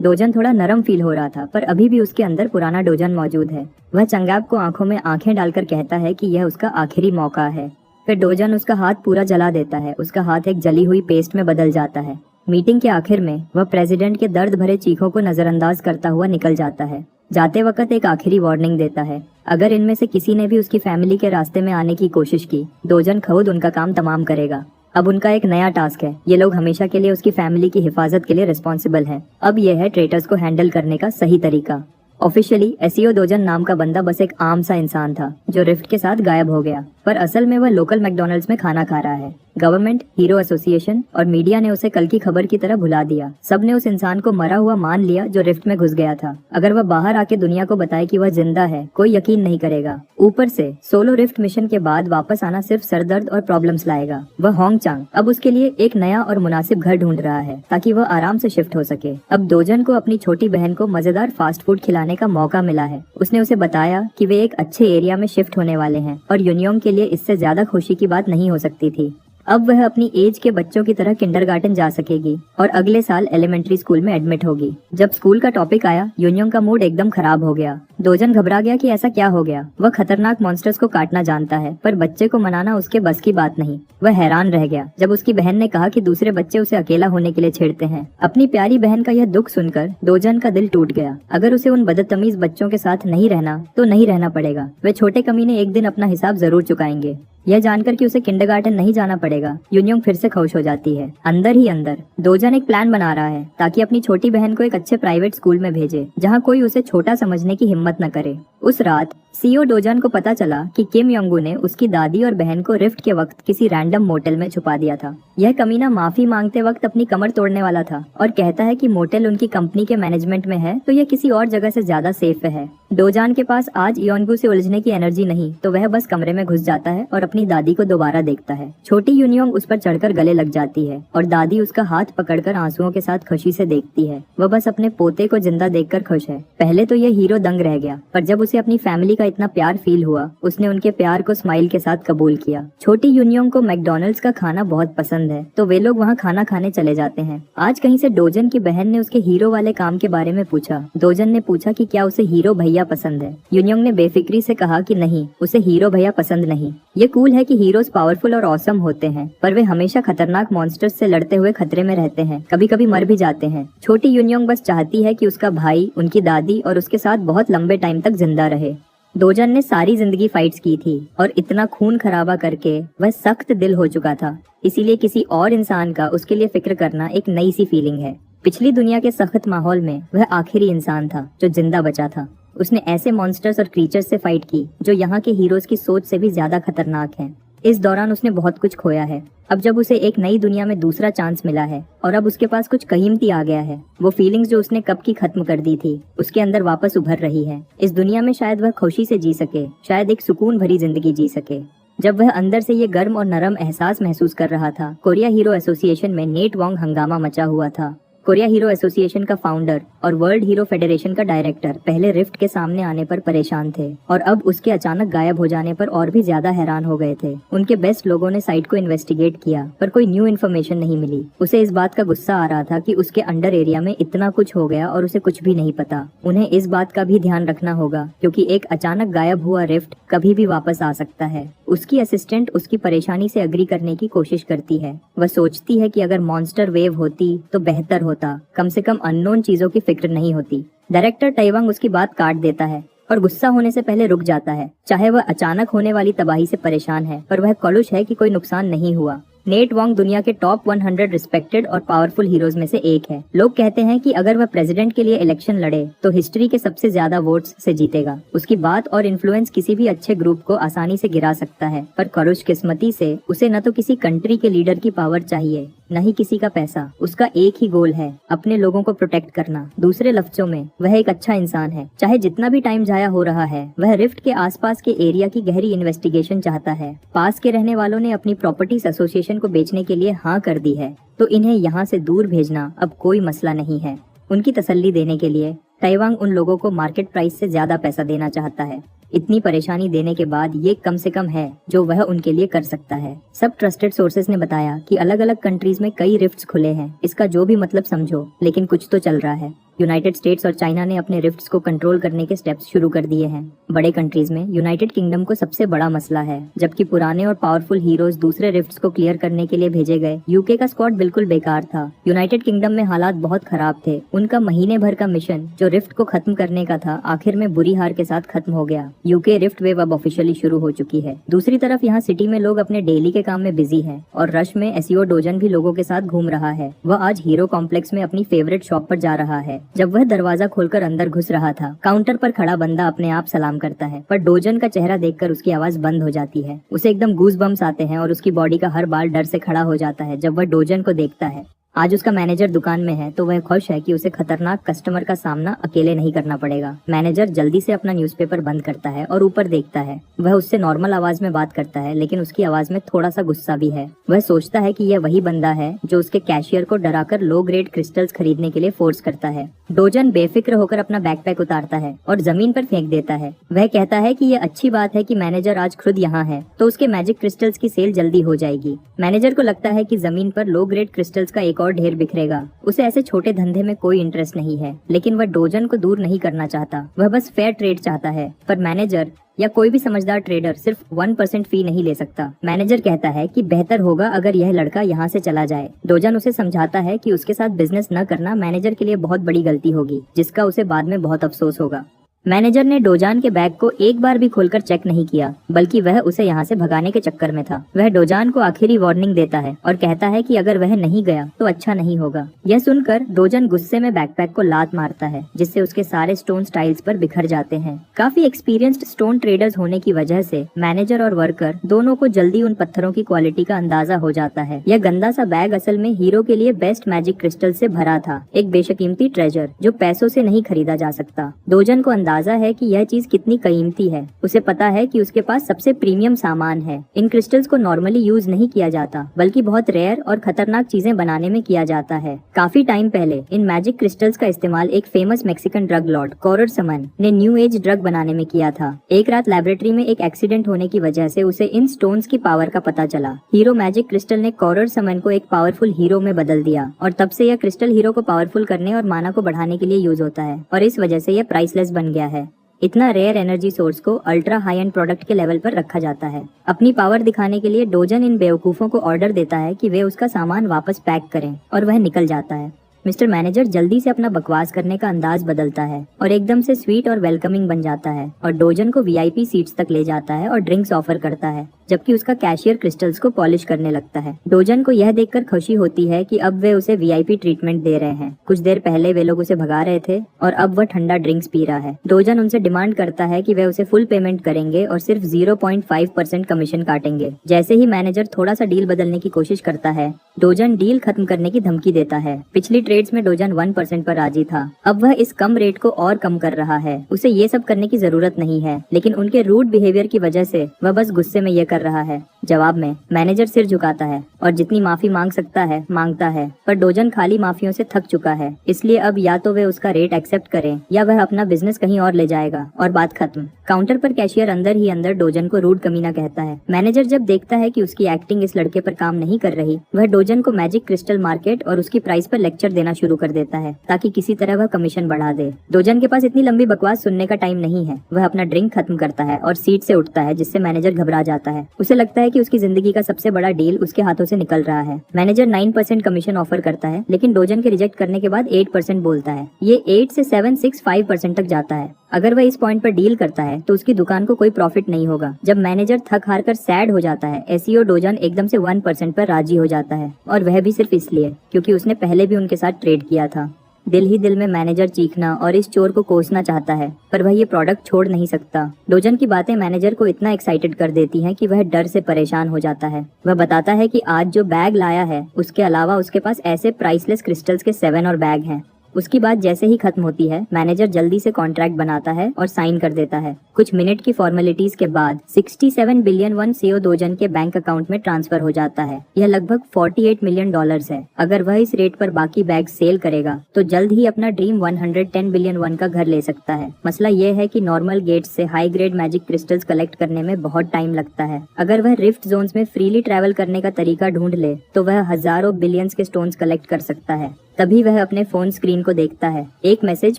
डोजन थोड़ा नरम फील हो रहा था, पर अभी भी उसके अंदर पुराना डोजन मौजूद है। वह चांगजब को आंखों में आंखें डालकर कहता है कि यह उसका आखिरी मौका है। फिर डोजन उसका हाथ पूरा जला देता है। उसका हाथ एक जली हुई पेस्ट में बदल जाता है। मीटिंग के आखिर में वह प्रेसिडेंट के दर्द भरे चीखों को नजरअंदाज करता हुआ निकल जाता है। जाते वक्त एक आखिरी वार्निंग देता है, अगर इनमें से किसी ने भी उसकी फैमिली के रास्ते में आने की कोशिश की, डोजन खुद उनका काम तमाम करेगा। अब उनका एक नया टास्क है। ये लोग हमेशा के लिए उसकी फैमिली की हिफाजत के लिए रिस्पॉन्सिबल हैं। अब यह है ट्रेटर्स को हैंडल करने का सही तरीका। ऑफिशियली एसीओ डोजन नाम का बंदा बस एक आम सा इंसान था जो रिफ्ट के साथ गायब हो गया, पर असल में वह लोकल मैकडॉनल्ड्स में खाना खा रहा है। गवर्नमेंट, हीरो एसोसिएशन और मीडिया ने उसे कल की खबर की तरह भुला दिया। सबने उस इंसान को मरा हुआ मान लिया जो रिफ्ट में घुस गया था। अगर वह बाहर आके दुनिया को बताए कि वह जिंदा है, कोई यकीन नहीं करेगा। ऊपर से सोलो रिफ्ट मिशन के बाद वापस आना सिर्फ सरदर्द और प्रॉब्लम्स लाएगा। वह होंग चांग अब उसके लिए एक नया और मुनासिब घर ढूंढ रहा है ताकि वह आराम से शिफ्ट हो सके। अब डोजन को अपनी छोटी बहन को मजेदार फास्ट फूड खिलाने का मौका मिला है। उसने उसे बताया कि वे एक अच्छे एरिया में शिफ्ट होने वाले हैं और यूनियोंग के लिए इससे ज्यादा खुशी की बात नहीं हो सकती थी। अब वह अपनी एज के बच्चों की तरह किंडरगार्टन जा सकेगी और अगले साल एलिमेंट्री स्कूल में एडमिट होगी। जब स्कूल का टॉपिक आया, यूनियोंग का मूड एकदम खराब हो गया। डोजन घबरा गया कि ऐसा क्या हो गया। वह खतरनाक मॉन्स्टर्स को काटना जानता है, पर बच्चे को मनाना उसके बस की बात नहीं। वह हैरान रह गया जब उसकी बहन ने कहा कि दूसरे बच्चे उसे अकेला होने के लिए छेड़ते हैं। अपनी प्यारी बहन का यह दुख सुनकर डोजन का दिल टूट गया। अगर उसे उन बदतमीज बच्चों के साथ नहीं रहना तो नहीं रहना पड़ेगा। वे छोटे कमीने एक दिन अपना हिसाब जरूर चुकाएंगे। यह जानकर कि उसे किंडरगार्टन नहीं जाना पड़ेगा, यूनियोंग फिर से खुश हो जाती है। अंदर ही अंदर डोजन एक प्लान बना रहा है ताकि अपनी छोटी बहन को एक अच्छे प्राइवेट स्कूल में भेजे जहां कोई उसे छोटा समझने की हिम्मत न करे। उस रात सीईओ डोजन को पता चला कि किम योंगू ने उसकी दादी और बहन को रिफ्ट के वक्त किसी रैंडम मोटेल में छुपा दिया था। यह कमीना माफी मांगते वक्त अपनी कमर तोड़ने वाला था और कहता है कि मोटेल उनकी कंपनी के मैनेजमेंट में है, तो यह किसी और जगह से ज्यादा सेफ है। डोजान के पास आज योंगू से उलझने की एनर्जी नहीं, तो वह बस कमरे में घुस जाता है और अपनी दादी को दोबारा देखता है। छोटी यूनियोंग उस पर चढ़कर गले लग जाती है और दादी उसका हाथ पकड़कर आंसुओं के साथ खुशी से देखती है। वह बस अपने पोते को जिंदा देखकर खुश है। पहले तो यह हीरो दंग रह गया, पर जब उसे अपनी फैमिली का इतना प्यार फील हुआ, उसने उनके प्यार को स्माइल के साथ कबूल किया। छोटी यूनियोंग को मैकडॉनल्ड्स का खाना बहुत पसंद है, तो वे लोग वहाँ खाना खाने चले जाते हैं। आज कहीं से डोजन की बहन ने उसके हीरो वाले काम के बारे में पूछा। डोजन ने पूछा कि क्या उसे हीरो भैया पसंद है। यूनियोंग ने बेफिक्री से कहा कि नहीं, उसे हीरो भैया पसंद नहीं। ये कूल है कि हीरोज पावरफुल और ऑसम होते हैं, पर वे हमेशा खतरनाक मॉन्स्टर्स से लड़ते हुए खतरे में रहते हैं, कभी कभी मर भी जाते हैं। छोटी यूनियोंग बस चाहती है कि उसका भाई, उनकी दादी और उसके साथ बहुत लंबे टाइम तक जिंदा रहे। डोजन ने सारी जिंदगी फाइट्स की थी और इतना खून खराबा करके वह सख्त दिल हो चुका था, इसीलिए किसी और इंसान का उसके लिए फिक्र करना एक नई सी फीलिंग है। पिछली दुनिया के सख्त माहौल में वह आखिरी इंसान था जो जिंदा बचा था। उसने ऐसे मॉन्स्टर्स और क्रीचर्स से फाइट की जो यहाँ के हीरोज की सोच से भी ज्यादा खतरनाक हैं। इस दौरान उसने बहुत कुछ खोया है। अब जब उसे एक नई दुनिया में दूसरा चांस मिला है और अब उसके पास कुछ कीमती आ गया है, वो फीलिंग्स जो उसने कब की खत्म कर दी थी उसके अंदर वापस उभर रही है। इस दुनिया में शायद वह खुशी से जी सके, शायद एक सुकून भरी जिंदगी जी सके। जब वह अंदर से ये गर्म और नरम एहसास महसूस कर रहा था, कोरिया हीरो एसोसिएशन में नेट वोंग हंगामा मचा हुआ था। कोरिया हीरो एसोसिएशन का फाउंडर और वर्ल्ड हीरो फेडरेशन का डायरेक्टर पहले रिफ्ट के सामने आने पर परेशान थे और अब उसके अचानक गायब हो जाने पर और भी ज्यादा हैरान हो गए थे। उनके बेस्ट लोगों ने साइट को इन्वेस्टिगेट किया पर कोई न्यू इन्फॉर्मेशन नहीं मिली। उसे इस बात का गुस्सा आ रहा था कि उसके अंडर एरिया में इतना कुछ हो गया और उसे कुछ भी नहीं पता। उन्हें इस बात का भी ध्यान रखना होगा क्योंकि एक अचानक गायब हुआ रिफ्ट कभी भी वापस आ सकता है। उसकी असिस्टेंट उसकी परेशानी से अग्री करने की कोशिश करती है। वह सोचती है कि अगर मॉन्स्टर वेव होती तो बेहतर होता, कम से कम अननोन चीजों की फिक्र नहीं होती। डायरेक्टर टाइवांग उसकी बात काट देता है और गुस्सा होने से पहले रुक जाता है। चाहे वह अचानक होने वाली तबाही से परेशान है पर वह खुश है कि कोई नुकसान नहीं हुआ। नेट वोंग दुनिया के टॉप 100 रिस्पेक्टेड और पावरफुल हीरोज में से एक है। लोग कहते हैं कि अगर वह प्रेसिडेंट के लिए इलेक्शन लड़े तो हिस्ट्री के सबसे ज्यादा वोट्स से जीतेगा। उसकी बात और इन्फ्लुएंस किसी भी अच्छे ग्रुप को आसानी से गिरा सकता है पर खुशकिस्मती से उसे न तो किसी कंट्री के लीडर की पावर चाहिए न ही किसी का पैसा। उसका एक ही गोल है, अपने लोगों को प्रोटेक्ट करना। दूसरे लफ्जों में वह एक अच्छा इंसान है। चाहे जितना भी टाइम जाया हो रहा है, वह रिफ्ट के आसपास के एरिया की गहरी इन्वेस्टिगेशन चाहता है। पास के रहने वालों ने अपनी प्रॉपर्टीज एसोसिएशन को बेचने के लिए हाँ कर दी है तो इन्हें यहाँ से दूर भेजना अब कोई मसला नहीं है। उनकी तसल्ली देने के लिए टाइवांग उन लोगों को मार्केट प्राइस से ज्यादा पैसा देना चाहता है। इतनी परेशानी देने के बाद ये कम से कम है जो वह उनके लिए कर सकता है। सब ट्रस्टेड सोर्सेज ने बताया कि अलग अलग कंट्रीज में कई रिफ्ट्स खुले हैं। इसका जो भी मतलब समझो, लेकिन कुछ तो चल रहा है। यूनाइटेड स्टेट्स और चाइना ने अपने रिफ्ट्स को कंट्रोल करने के स्टेप्स शुरू कर दिए हैं। बड़े कंट्रीज में यूनाइटेड किंगडम को सबसे बड़ा मसला है। जबकि पुराने और पावरफुल हीरोज दूसरे रिफ्ट्स को क्लियर करने के लिए भेजे गए, यूके का स्क्वाड बिल्कुल बेकार था। यूनाइटेड किंगडम में हालात बहुत खराब थे। उनका महीने भर का मिशन जो रिफ्ट को खत्म करने का था, आखिर में बुरी हार के साथ खत्म हो गया। यूके रिफ्ट वेव अब ऑफिशियली शुरू हो चुकी है। दूसरी तरफ यहाँ सिटी में लोग अपने डेली के काम में बिजी हैं और रश में एसईओ डोजन भी लोगों के साथ घूम रहा है। वह आज हीरो कॉम्प्लेक्स में अपनी फेवरेट शॉप पर जा रहा है। जब वह दरवाजा खोलकर अंदर घुस रहा था, काउंटर पर खड़ा बंदा अपने आप सलाम करता है पर डोजन का चेहरा देखकर उसकी आवाज बंद हो जाती है। उसे एकदम गूज बम्स आते हैं और उसकी बॉडी का हर बाल डर से खड़ा हो जाता है जब वह डोजन को देखता है। आज उसका मैनेजर दुकान में है तो वह खुश है कि उसे खतरनाक कस्टमर का सामना अकेले नहीं करना पड़ेगा। मैनेजर जल्दी से अपना न्यूज़पेपर बंद करता है और ऊपर देखता है। वह उससे नॉर्मल आवाज में बात करता है लेकिन उसकी आवाज में थोड़ा सा गुस्सा भी है। वह सोचता है कि यह वही बंदा है जो उसके कैशियर को डराकर लो ग्रेड क्रिस्टल्स खरीदने के लिए फोर्स करता है। डोजन बेफिक्र होकर अपना बैकपैक उतारता है और जमीन पर फेंक देता है। वह कहता है कि यह अच्छी बात है कि मैनेजर आज खुद यहाँ है तो उसके मैजिक क्रिस्टल्स की सेल जल्दी हो जाएगी। मैनेजर को लगता है कि जमीन पर लो ग्रेड क्रिस्टल्स का एक और ढेर बिखरेगा। उसे ऐसे छोटे धंधे में कोई इंटरेस्ट नहीं है लेकिन वह डोजन को दूर नहीं करना चाहता। वह बस फेयर ट्रेड चाहता है पर मैनेजर या कोई भी समझदार ट्रेडर सिर्फ 1% फी नहीं ले सकता। मैनेजर कहता है कि बेहतर होगा अगर यह लड़का यहाँ से चला जाए। डोजन उसे समझाता है कि उसके साथ बिजनेस न करना मैनेजर के लिए बहुत बड़ी गलती होगी जिसका उसे बाद में बहुत अफसोस होगा। मैनेजर ने डोजान के बैग को एक बार भी खोलकर चेक नहीं किया बल्कि वह उसे यहाँ से भगाने के चक्कर में था। वह डोजान को आखिरी वार्निंग देता है और कहता है कि अगर वह नहीं गया तो अच्छा नहीं होगा। यह सुनकर डोजन गुस्से में बैकपैक को लात मारता है जिससे उसके सारे स्टोन टाइल्स पर बिखर जाते हैं। काफी एक्सपीरियंस्ड स्टोन ट्रेडर्स होने की वजह से मैनेजर और वर्कर दोनों को जल्दी उन पत्थरों की क्वालिटी का अंदाजा हो जाता है। यह गंदा सा बैग असल में हीरो के लिए बेस्ट मैजिक क्रिस्टल से भरा था, एक बेशकीमती ट्रेजर जो पैसों से नहीं खरीदा जा सकता। डोजन को अंदाजा है कि यह चीज कितनी कीमती है। उसे पता है कि उसके पास सबसे प्रीमियम सामान है। इन क्रिस्टल्स को नॉर्मली यूज नहीं किया जाता बल्कि बहुत रेयर और खतरनाक चीजें बनाने में किया जाता है। काफी टाइम पहले इन मैजिक क्रिस्टल्स का इस्तेमाल एक फेमस मैक्सिकन ड्रग लॉर्ड कोरर समन ने न्यू एज ड्रग बनाने में किया था। एक रात लैबोरेटरी में एक एक्सीडेंट होने की वजह से उसे इन स्टोन्स की पावर का पता चला। हीरो मैजिक क्रिस्टल ने कोरर समन को एक पावरफुल हीरो में बदल दिया और तब से यह क्रिस्टल हीरो को पावरफुल करने और माना को बढ़ाने के लिए यूज होता है और इस वजह से यह प्राइसलेस बन गया है। इतना रेयर एनर्जी सोर्स को अल्ट्रा हाई एंड प्रोडक्ट के लेवल पर रखा जाता है। अपनी पावर दिखाने के लिए डोजन इन बेवकूफों को ऑर्डर देता है कि वे उसका सामान वापस पैक करें और वह निकल जाता है। मिस्टर मैनेजर जल्दी से अपना बकवास करने का अंदाज बदलता है और एकदम से स्वीट और वेलकमिंग बन जाता है और डोजन को वीआईपी सीट्स तक ले जाता है और ड्रिंक्स ऑफर करता है। जबकि उसका कैशियर क्रिस्टल्स को पॉलिश करने लगता है। डोजन को यह देखकर खुशी होती है कि अब वे उसे वीआईपी ट्रीटमेंट दे रहे हैं। कुछ देर पहले वे लोग उसे भगा रहे थे और अब वह ठंडा ड्रिंक्स पी रहा है। डोजन उनसे डिमांड करता है कि वे उसे फुल पेमेंट करेंगे और सिर्फ 0.5% कमीशन काटेंगे। जैसे ही मैनेजर थोड़ा सा डील बदलने की कोशिश करता है, डोजन डील खत्म करने की धमकी देता है। पिछली ट्रेड्स में डोजन 1% पर राजी था, अब वह इस कम रेट को और कम कर रहा है। उसे ये सब करने की जरूरत नहीं है, लेकिन उनके रूड बिहेवियर की वजह से वह बस गुस्से में ये कर रहा है। जवाब में मैनेजर सिर झुकाता है और जितनी माफी मांग सकता है मांगता है, पर डोजन खाली माफियों से थक चुका है। इसलिए अब या तो वे उसका रेट एक्सेप्ट करें या वह अपना बिजनेस कहीं और ले जाएगा और बात खत्म। काउंटर पर कैशियर अंदर ही अंदर डोजन को रूड कमीना कहता है। मैनेजर जब देखता है कि उसकी एक्टिंग इस लड़के पर काम नहीं कर रही, वह डोजन को मैजिक क्रिस्टल मार्केट और उसकी प्राइस पर लेक्चर देना शुरू कर देता है ताकि किसी तरह वह कमीशन बढ़ा दे। डोजन के पास इतनी लंबी बकवास सुनने का टाइम नहीं है। वह अपना ड्रिंक खत्म करता है और सीट से उठता है, जिससे मैनेजर घबरा जाता है। उसे लगता है कि उसकी जिंदगी का सबसे बड़ा डील उसके हाथों से निकल रहा है। मैनेजर 9% कमीशन ऑफर करता है, लेकिन डोजन के रिजेक्ट करने के बाद 8% बोलता है। ये 8 से 765% तक जाता है। अगर वह इस पॉइंट पर डील करता है तो उसकी दुकान को कोई प्रॉफिट नहीं होगा। जब मैनेजर थक हार कर सैड हो जाता है, एसईओ डोजन एकदम से 1% पर राजी हो जाता है, और वह भी सिर्फ इसलिए क्योंकि उसने पहले भी उनके साथ ट्रेड किया था। दिल ही दिल में मैनेजर चीखना और इस चोर को कोसना चाहता है, पर वह ये प्रोडक्ट छोड़ नहीं सकता। डोजन की बातें मैनेजर को इतना एक्साइटेड कर देती हैं कि वह डर से परेशान हो जाता है। वह बताता है कि आज जो बैग लाया है उसके अलावा उसके पास ऐसे प्राइसलेस क्रिस्टल्स के 7 और बैग हैं। उसकी बात जैसे ही खत्म होती है, मैनेजर जल्दी से कॉन्ट्रैक्ट बनाता है और साइन कर देता है। कुछ मिनट की फॉर्मेलिटीज के बाद 67 बिलियन वन सीओ डोजन के बैंक अकाउंट में ट्रांसफर हो जाता है। यह लगभग $48 मिलियन है। अगर वह इस रेट पर बाकी बैग सेल करेगा तो जल्द ही अपना ड्रीम 110 बिलियन वन का घर ले सकता है। मसला यह है कि नॉर्मल गेट्स से high grade magic crystals collect करने में बहुत टाइम लगता है। अगर वह रिफ्ट जोन्स में फ्रीली ट्रैवल करने का तरीका ढूंढ ले तो वह हजारों बिलियंस के स्टोन्स कलेक्ट कर सकता है। तभी वह अपने फोन स्क्रीन को देखता है। एक मैसेज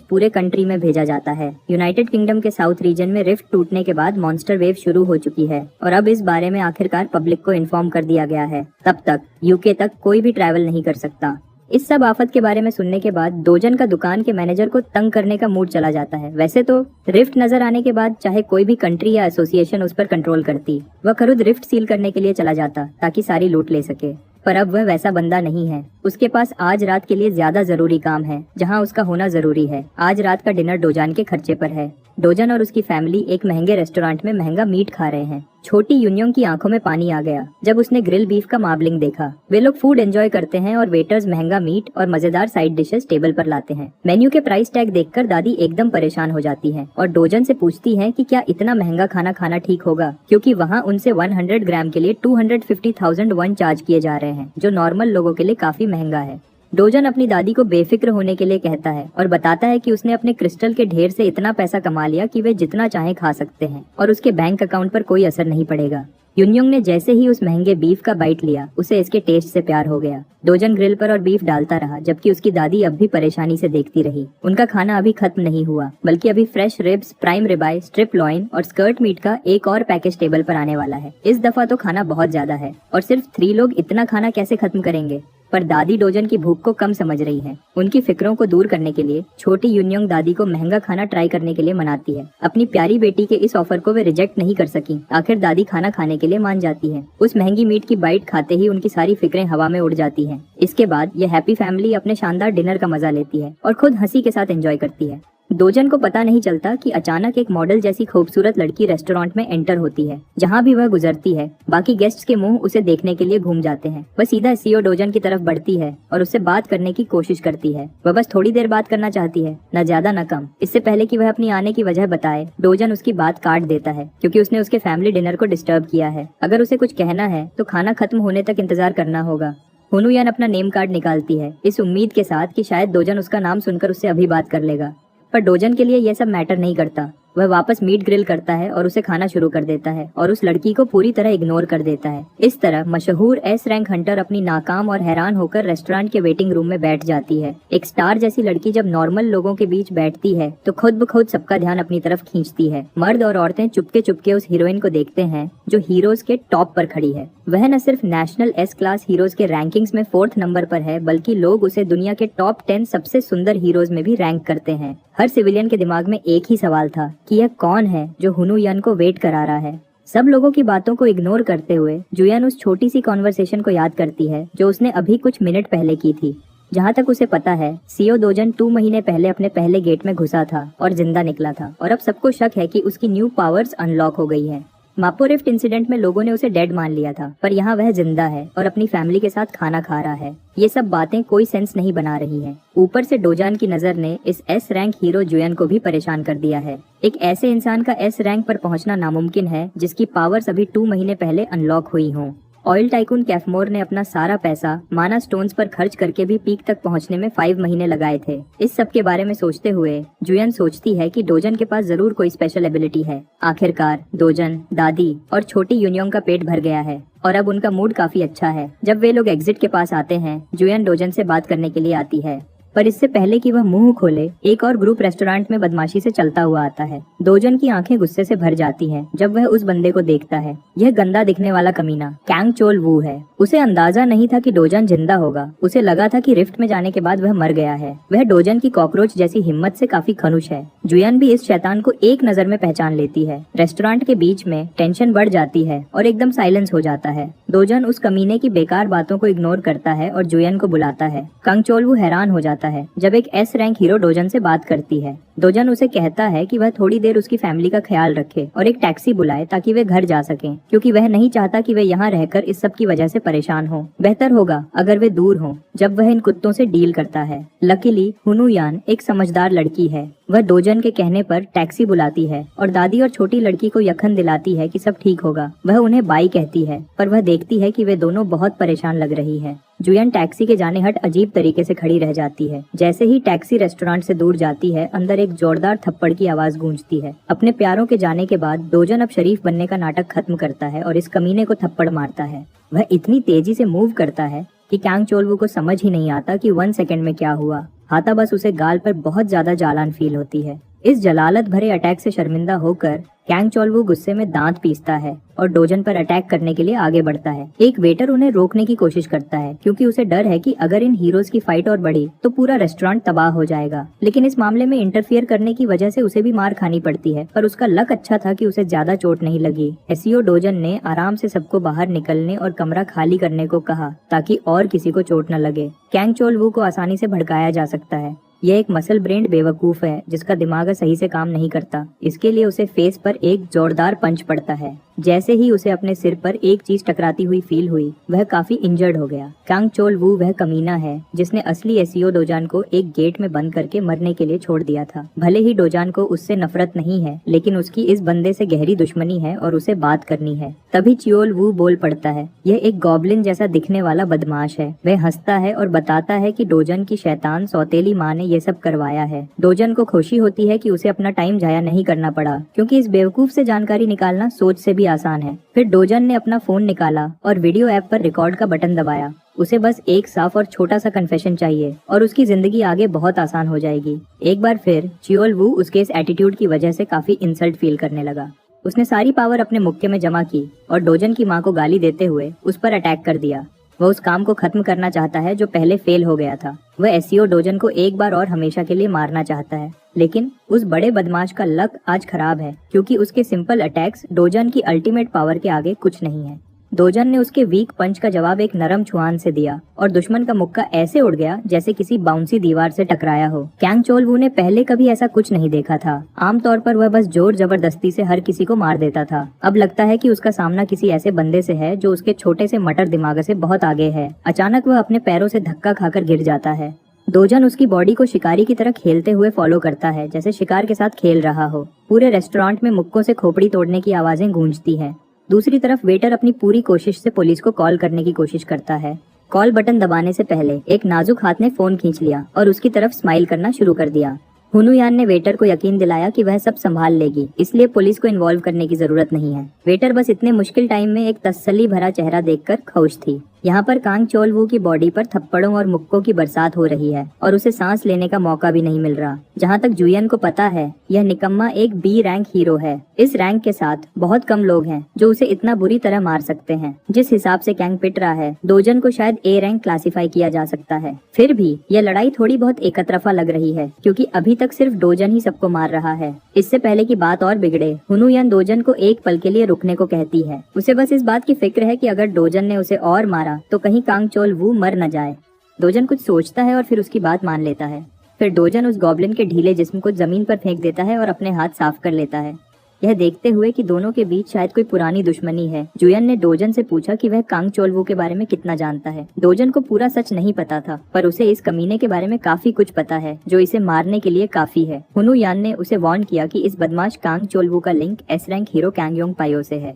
पूरे कंट्री में भेजा जाता है। यूनाइटेड किंगडम के साउथ रीजन में रिफ्ट टूटने के बाद मॉन्स्टर वेव शुरू हो चुकी है और अब इस बारे में आखिरकार पब्लिक को इन्फॉर्म कर दिया गया है। तब तक यूके तक कोई भी ट्रैवल नहीं कर सकता। इस सब आफत के बारे में सुनने के बाद डोजन का दुकान के मैनेजर को तंग करने का मूड चला जाता है। वैसे तो रिफ्ट नजर आने के बाद चाहे कोई भी कंट्री या एसोसिएशन उस पर कंट्रोल करती, वह खुद रिफ्ट सील करने के लिए चला जाता ताकि सारी लूट ले सके। पर अब वह वैसा बंदा नहीं है। उसके पास आज रात के लिए ज्यादा जरूरी काम है, जहां उसका होना जरूरी है। आज रात का डिनर डोजन के खर्चे पर है। डोजन और उसकी फैमिली एक महंगे रेस्टोरेंट में महंगा मीट खा रहे हैं। छोटी यूनियों की आंखों में पानी आ गया जब उसने ग्रिल बीफ का मार्बलिंग देखा। वे लोग फूड एंजॉय करते हैं और वेटर्स महंगा मीट और मजेदार साइड डिशेस टेबल पर लाते हैं। मेन्यू के प्राइस टैग देखकर दादी एकदम परेशान हो जाती है और डोजन से पूछती है कि क्या इतना महंगा खाना खाना ठीक होगा, क्योंकि वहाँ उनसे 100 ग्राम के लिए 250,000 वन चार्ज किए जा रहे हैं, जो नॉर्मल लोगों के लिए काफी महंगा है। डोजन अपनी दादी को बेफिक्र होने के लिए कहता है और बताता है कि उसने अपने क्रिस्टल के ढेर से इतना पैसा कमा लिया कि वे जितना चाहे खा सकते हैं और उसके बैंक अकाउंट पर कोई असर नहीं पड़ेगा। यूनयोंग ने जैसे ही उस महंगे बीफ का बाइट लिया, उसे इसके टेस्ट से प्यार हो गया। डोजन ग्रिल पर और बीफ डालता रहा, जबकि उसकी दादी अब भी परेशानी से देखती रही। उनका खाना अभी खत्म नहीं हुआ, बल्कि अभी fresh ribs, prime ribeye, strip loin और स्कर्ट मीट का एक और पैकेज टेबल पर आने वाला है। इस दफा तो खाना बहुत ज्यादा है और सिर्फ 3 लोग इतना खाना कैसे खत्म करेंगे। पर दादी डोजन की भूख को कम समझ रही है। उनकी फिक्रों को दूर करने के लिए छोटी यूनयोंग दादी को महंगा खाना ट्राई करने के लिए मनाती है। अपनी प्यारी बेटी के इस ऑफर को वे रिजेक्ट नहीं कर सकी। आखिर दादी खाना खाने के लिए मान जाती है। उस महंगी मीट की बाइट खाते ही उनकी सारी फिक्रें हवा में उड़ जाती हैं। इसके बाद यह हैप्पी फैमिली अपने शानदार डिनर का मजा लेती है और खुद हंसी के साथ एंजॉय करती है। डोजन को पता नहीं चलता कि अचानक एक मॉडल जैसी खूबसूरत लड़की रेस्टोरेंट में एंटर होती है। जहां भी वह गुजरती है, बाकी गेस्ट्स के मुंह उसे देखने के लिए घूम जाते हैं। वह सीधा सीओ डोजन की तरफ बढ़ती है और उससे बात करने की कोशिश करती है। वह बस थोड़ी देर बात करना चाहती है, न ज्यादा न कम। इससे पहले कि वह अपनी आने की वजह बताए, डोजन उसकी बात काट देता है क्योंकि उसने उसके फैमिली डिनर को डिस्टर्ब किया है। अगर उसे कुछ कहना है तो खाना खत्म होने तक इंतजार करना होगा। हुनुयान अपना नेम कार्ड निकालती है, इस उम्मीद के साथ कि शायद डोजन उसका नाम सुनकर उससे अभी बात कर लेगा। पर डोजन के लिए यह सब मैटर नहीं करता। वह वापस मीट ग्रिल करता है और उसे खाना शुरू कर देता है और उस लड़की को पूरी तरह इग्नोर कर देता है। इस तरह मशहूर एस रैंक हंटर अपनी नाकाम और हैरान होकर रेस्टोरेंट के वेटिंग रूम में बैठ जाती है। एक स्टार जैसी लड़की जब नॉर्मल लोगों के बीच बैठती है तो खुद ब खुद सबका ध्यान अपनी तरफ खींचती है। मर्द और औरतें चुपके चुपके उस हीरोइन को देखते हैं जो हीरोज के टॉप पर खड़ी है। वह न सिर्फ नेशनल एस क्लास हीरोज के रैंकिंग्स में 4th नंबर पर है, बल्कि लोग उसे दुनिया के टॉप 10 सबसे सुंदर हीरोज में भी रैंक करते हैं। हर सिविलियन के दिमाग में एक ही सवाल था कि यह कौन है जो हुनुयान को वेट करा रहा है। सब लोगों की बातों को इग्नोर करते हुए जुयन उस छोटी सी कॉन्वर्सेशन को याद करती है जो उसने अभी कुछ मिनट पहले की थी। जहाँ तक उसे पता है, सीओ दोजन 2 महीने पहले अपने पहले गेट में घुसा था और जिंदा निकला था और अब सबको शक है कि उसकी न्यू पावर्स अनलॉक हो गई है। मापो रिफ्ट इंसिडेंट में लोगों ने उसे डेड मान लिया था, पर यहाँ वह जिंदा है और अपनी फैमिली के साथ खाना खा रहा है। ये सब बातें कोई सेंस नहीं बना रही हैं। ऊपर से डोजान की नजर ने इस एस रैंक हीरो जुयन को भी परेशान कर दिया है। एक ऐसे इंसान का एस रैंक पर पहुंचना नामुमकिन है जिसकी पावर्स अभी 2 महीने पहले अनलॉक हुई हों। ऑयल टाइकून कैफमोर ने अपना सारा पैसा माना स्टोन्स पर खर्च करके भी पीक तक पहुंचने में 5 महीने लगाए थे। इस सब के बारे में सोचते हुए जुयन सोचती है कि डोजन के पास जरूर कोई स्पेशल एबिलिटी है। आखिरकार डोजन, दादी और छोटी यूनियोंग का पेट भर गया है और अब उनका मूड काफी अच्छा है। जब वे लोग एग्जिट के पास आते हैं, जुयन डोजन से बात करने के लिए आती है, पर इससे पहले कि वह मुंह खोले, एक और ग्रुप रेस्टोरेंट में बदमाशी से चलता हुआ आता है। दोजन की आंखें गुस्से से भर जाती हैं जब वह उस बंदे को देखता है। यह गंदा दिखने वाला कमीना कैंग चोल वू है। उसे अंदाजा नहीं था कि डोजन जिंदा होगा। उसे लगा था कि रिफ्ट में जाने के बाद वह मर गया है। वह डोजन की कॉकरोच जैसी हिम्मत से काफी खनुश है। जुयन भी इस शैतान को एक नजर में पहचान लेती है। रेस्टोरेंट के बीच में टेंशन बढ़ जाती है और एकदम साइलेंस हो जाता है। दोजन उस कमीने की बेकार बातों को इग्नोर करता है और जुयन को बुलाता है। कंग चोल वू हैरान हो जाता है जब एक एस रैंक हीरो डोजन से बात करती है। डोजन उसे कहता है कि वह थोड़ी देर उसकी फैमिली का ख्याल रखे और एक टैक्सी बुलाए ताकि वे घर जा सकें, क्योंकि वह नहीं चाहता कि वे यहाँ रहकर इस सब की वजह से परेशान हो। बेहतर होगा अगर वे दूर हों जब वह इन कुत्तों से डील करता है। लकीली हुनुयान एक समझदार लड़की है। वह डोजन के कहने पर टैक्सी बुलाती है और दादी और छोटी लड़की को यकीन दिलाती है कि सब ठीक होगा। वह उन्हें बाई कहती है, पर वह देखती है कि वे दोनों बहुत परेशान लग रही है। जुयन टैक्सी के जाने हट अजीब तरीके से खड़ी रह जाती है। जैसे ही टैक्सी रेस्टोरेंट से दूर जाती है, अंदर एक जोरदार थप्पड़ की आवाज गूंजती है। अपने प्यारों के जाने के बाद डोजन अब शरीफ बनने का नाटक खत्म करता है और इस कमीने को थप्पड़ मारता है। वह इतनी तेजी से मूव करता है कि कैंग चोलवू को समझ ही नहीं आता कि 1 सेकंड में क्या हुआ। हाथा बस उसे गाल पर बहुत ज्यादा जालान फील होती है। इस जलालत भरे अटैक से शर्मिंदा होकर कैंग चोलवू गुस्से में दांत पीसता है और डोजन पर अटैक करने के लिए आगे बढ़ता है। एक वेटर उन्हें रोकने की कोशिश करता है क्योंकि उसे डर है कि अगर इन हीरोज की फाइट और बढ़ी तो पूरा रेस्टोरेंट तबाह हो जाएगा। लेकिन इस मामले में इंटरफियर करने की वजह से उसे भी मार खानी पड़ती है, पर उसका लक अच्छा था कि उसे ज्यादा चोट नहीं लगी। एसईओ डोजन ने आराम से सबको बाहर निकलने और कमरा खाली करने को कहा ताकि और किसी को चोट न लगे। कैंग चोलवू को आसानी से भड़काया जा सकता है। यह एक मसल ब्रेन्ड बेवकूफ है जिसका दिमाग सही से काम नहीं करता। इसके लिए उसे फेस पर एक जोरदार पंच पड़ता है। जैसे ही उसे अपने सिर पर एक चीज टकराती हुई फील हुई, वह काफी इंजर्ड हो गया। कैंग चोल वू वह कमीना है जिसने असली एसईओ डोजान को एक गेट में बंद करके मरने के लिए छोड़ दिया था। भले ही डोजान को उससे नफरत नहीं है, लेकिन उसकी इस बंदे से गहरी दुश्मनी है और उसे बात करनी है। तभी चियोल वू बोल पड़ता है। यह एक गॉब्लिन जैसा दिखने वाला बदमाश है। वह हंसता है और बताता है कि डोजन की शैतान सौतेली माँ ने ये सब करवाया है। डोजन को खुशी होती है कि उसे अपना टाइम जाया नहीं करना पड़ा, क्योंकि इस बेवकूफ से जानकारी निकालना सोच से भी आसान है। फिर डोजन ने अपना फोन निकाला और वीडियो ऐप पर रिकॉर्ड का बटन दबाया। उसे बस एक साफ और छोटा सा कन्फेशन चाहिए और उसकी जिंदगी आगे बहुत आसान हो जाएगी। एक बार फिर चियोल वू उसके इस एटीट्यूड की वजह से काफी इंसल्ट फील करने लगा। उसने सारी पावर अपने मुक्के में जमा की और डोजन की माँ को गाली देते हुए उस पर अटैक कर दिया। वह उस काम को खत्म करना चाहता है जो पहले फेल हो गया था। वह एसईओ डोजन को एक बार और हमेशा के लिए मारना चाहता है, लेकिन उस बड़े बदमाश का लक आज खराब है क्योंकि उसके सिंपल अटैक्स डोजन की अल्टीमेट पावर के आगे कुछ नहीं है। डोजन ने उसके वीक पंच का जवाब एक नरम छुआन से दिया और दुश्मन का मुक्का ऐसे उड़ गया जैसे किसी बाउंसी दीवार से टकराया हो। कैंग चोल वू ने पहले कभी ऐसा कुछ नहीं देखा था। आमतौर पर वह बस जोर जबरदस्ती से हर किसी को मार देता था। अब लगता है कि उसका सामना किसी ऐसे बंदे से है जो उसके छोटे से मटर दिमाग से बहुत आगे है। अचानक वह अपने पैरों से धक्का खाकर गिर जाता है। डोजन उसकी बॉडी को शिकारी की तरह खेलते हुए फॉलो करता है, जैसे शिकार के साथ खेल रहा हो। पूरे रेस्टोरेंट में मुक्कों से खोपड़ी तोड़ने की आवाजें गूंजती हैं। दूसरी तरफ वेटर अपनी पूरी कोशिश से पुलिस को कॉल करने की कोशिश करता है। कॉल बटन दबाने से पहले एक नाजुक हाथ ने फोन खींच लिया और उसकी तरफ स्माइल करना शुरू कर दिया। हुनुयान ने वेटर को यकीन दिलाया कि वह सब संभाल लेगी, इसलिए पुलिस को इन्वॉल्व करने की जरूरत नहीं है। वेटर बस इतने मुश्किल टाइम में एक तसल्ली भरा चेहरा देखकर खुश थी। यहाँ पर कांग चोल वू की बॉडी पर थप्पड़ों और मुक्कों की बरसात हो रही है और उसे सांस लेने का मौका भी नहीं मिल रहा। जहाँ तक जुयन को पता है, यह निकम्मा एक बी रैंक हीरो है। इस रैंक के साथ बहुत कम लोग हैं जो उसे इतना बुरी तरह मार सकते हैं। जिस हिसाब से कैंग पिट रहा है, दोजन को शायद ए रैंक क्लासिफाई किया जा सकता है। फिर भी यह लड़ाई थोड़ी बहुत एकतरफा लग रही है, क्योंकि अभी तक सिर्फ डोजन ही सबको मार रहा है। इससे पहले की बात और बिगड़े, हुनुयान डोजन को एक पल के लिए रुकने को कहती है। उसे बस इस बात की फिक्र है कि अगर डोजन ने उसे और मारा तो कहीं कांग चोल वू मर न जाए। डोजन कुछ सोचता है और फिर उसकी बात मान लेता है। फिर डोजन उस गॉब्लिन के ढीले जिस्म को जमीन पर फेंक देता है और अपने हाथ साफ कर लेता है, यह देखते हुए कि दोनों के बीच शायद कोई पुरानी दुश्मनी है। जुयन ने डोजन से पूछा कि वह कांग चोल वू के बारे में कितना जानता है। डोजन को पूरा सच नहीं पता था, पर उसे इस कमीने के बारे में काफी कुछ पता है जो इसे मारने के लिए काफी है। हुनुयान ने उसे वार्न किया कि इस बदमाश कांग चोल वू का link S rank hero Kang Yong पायो से है।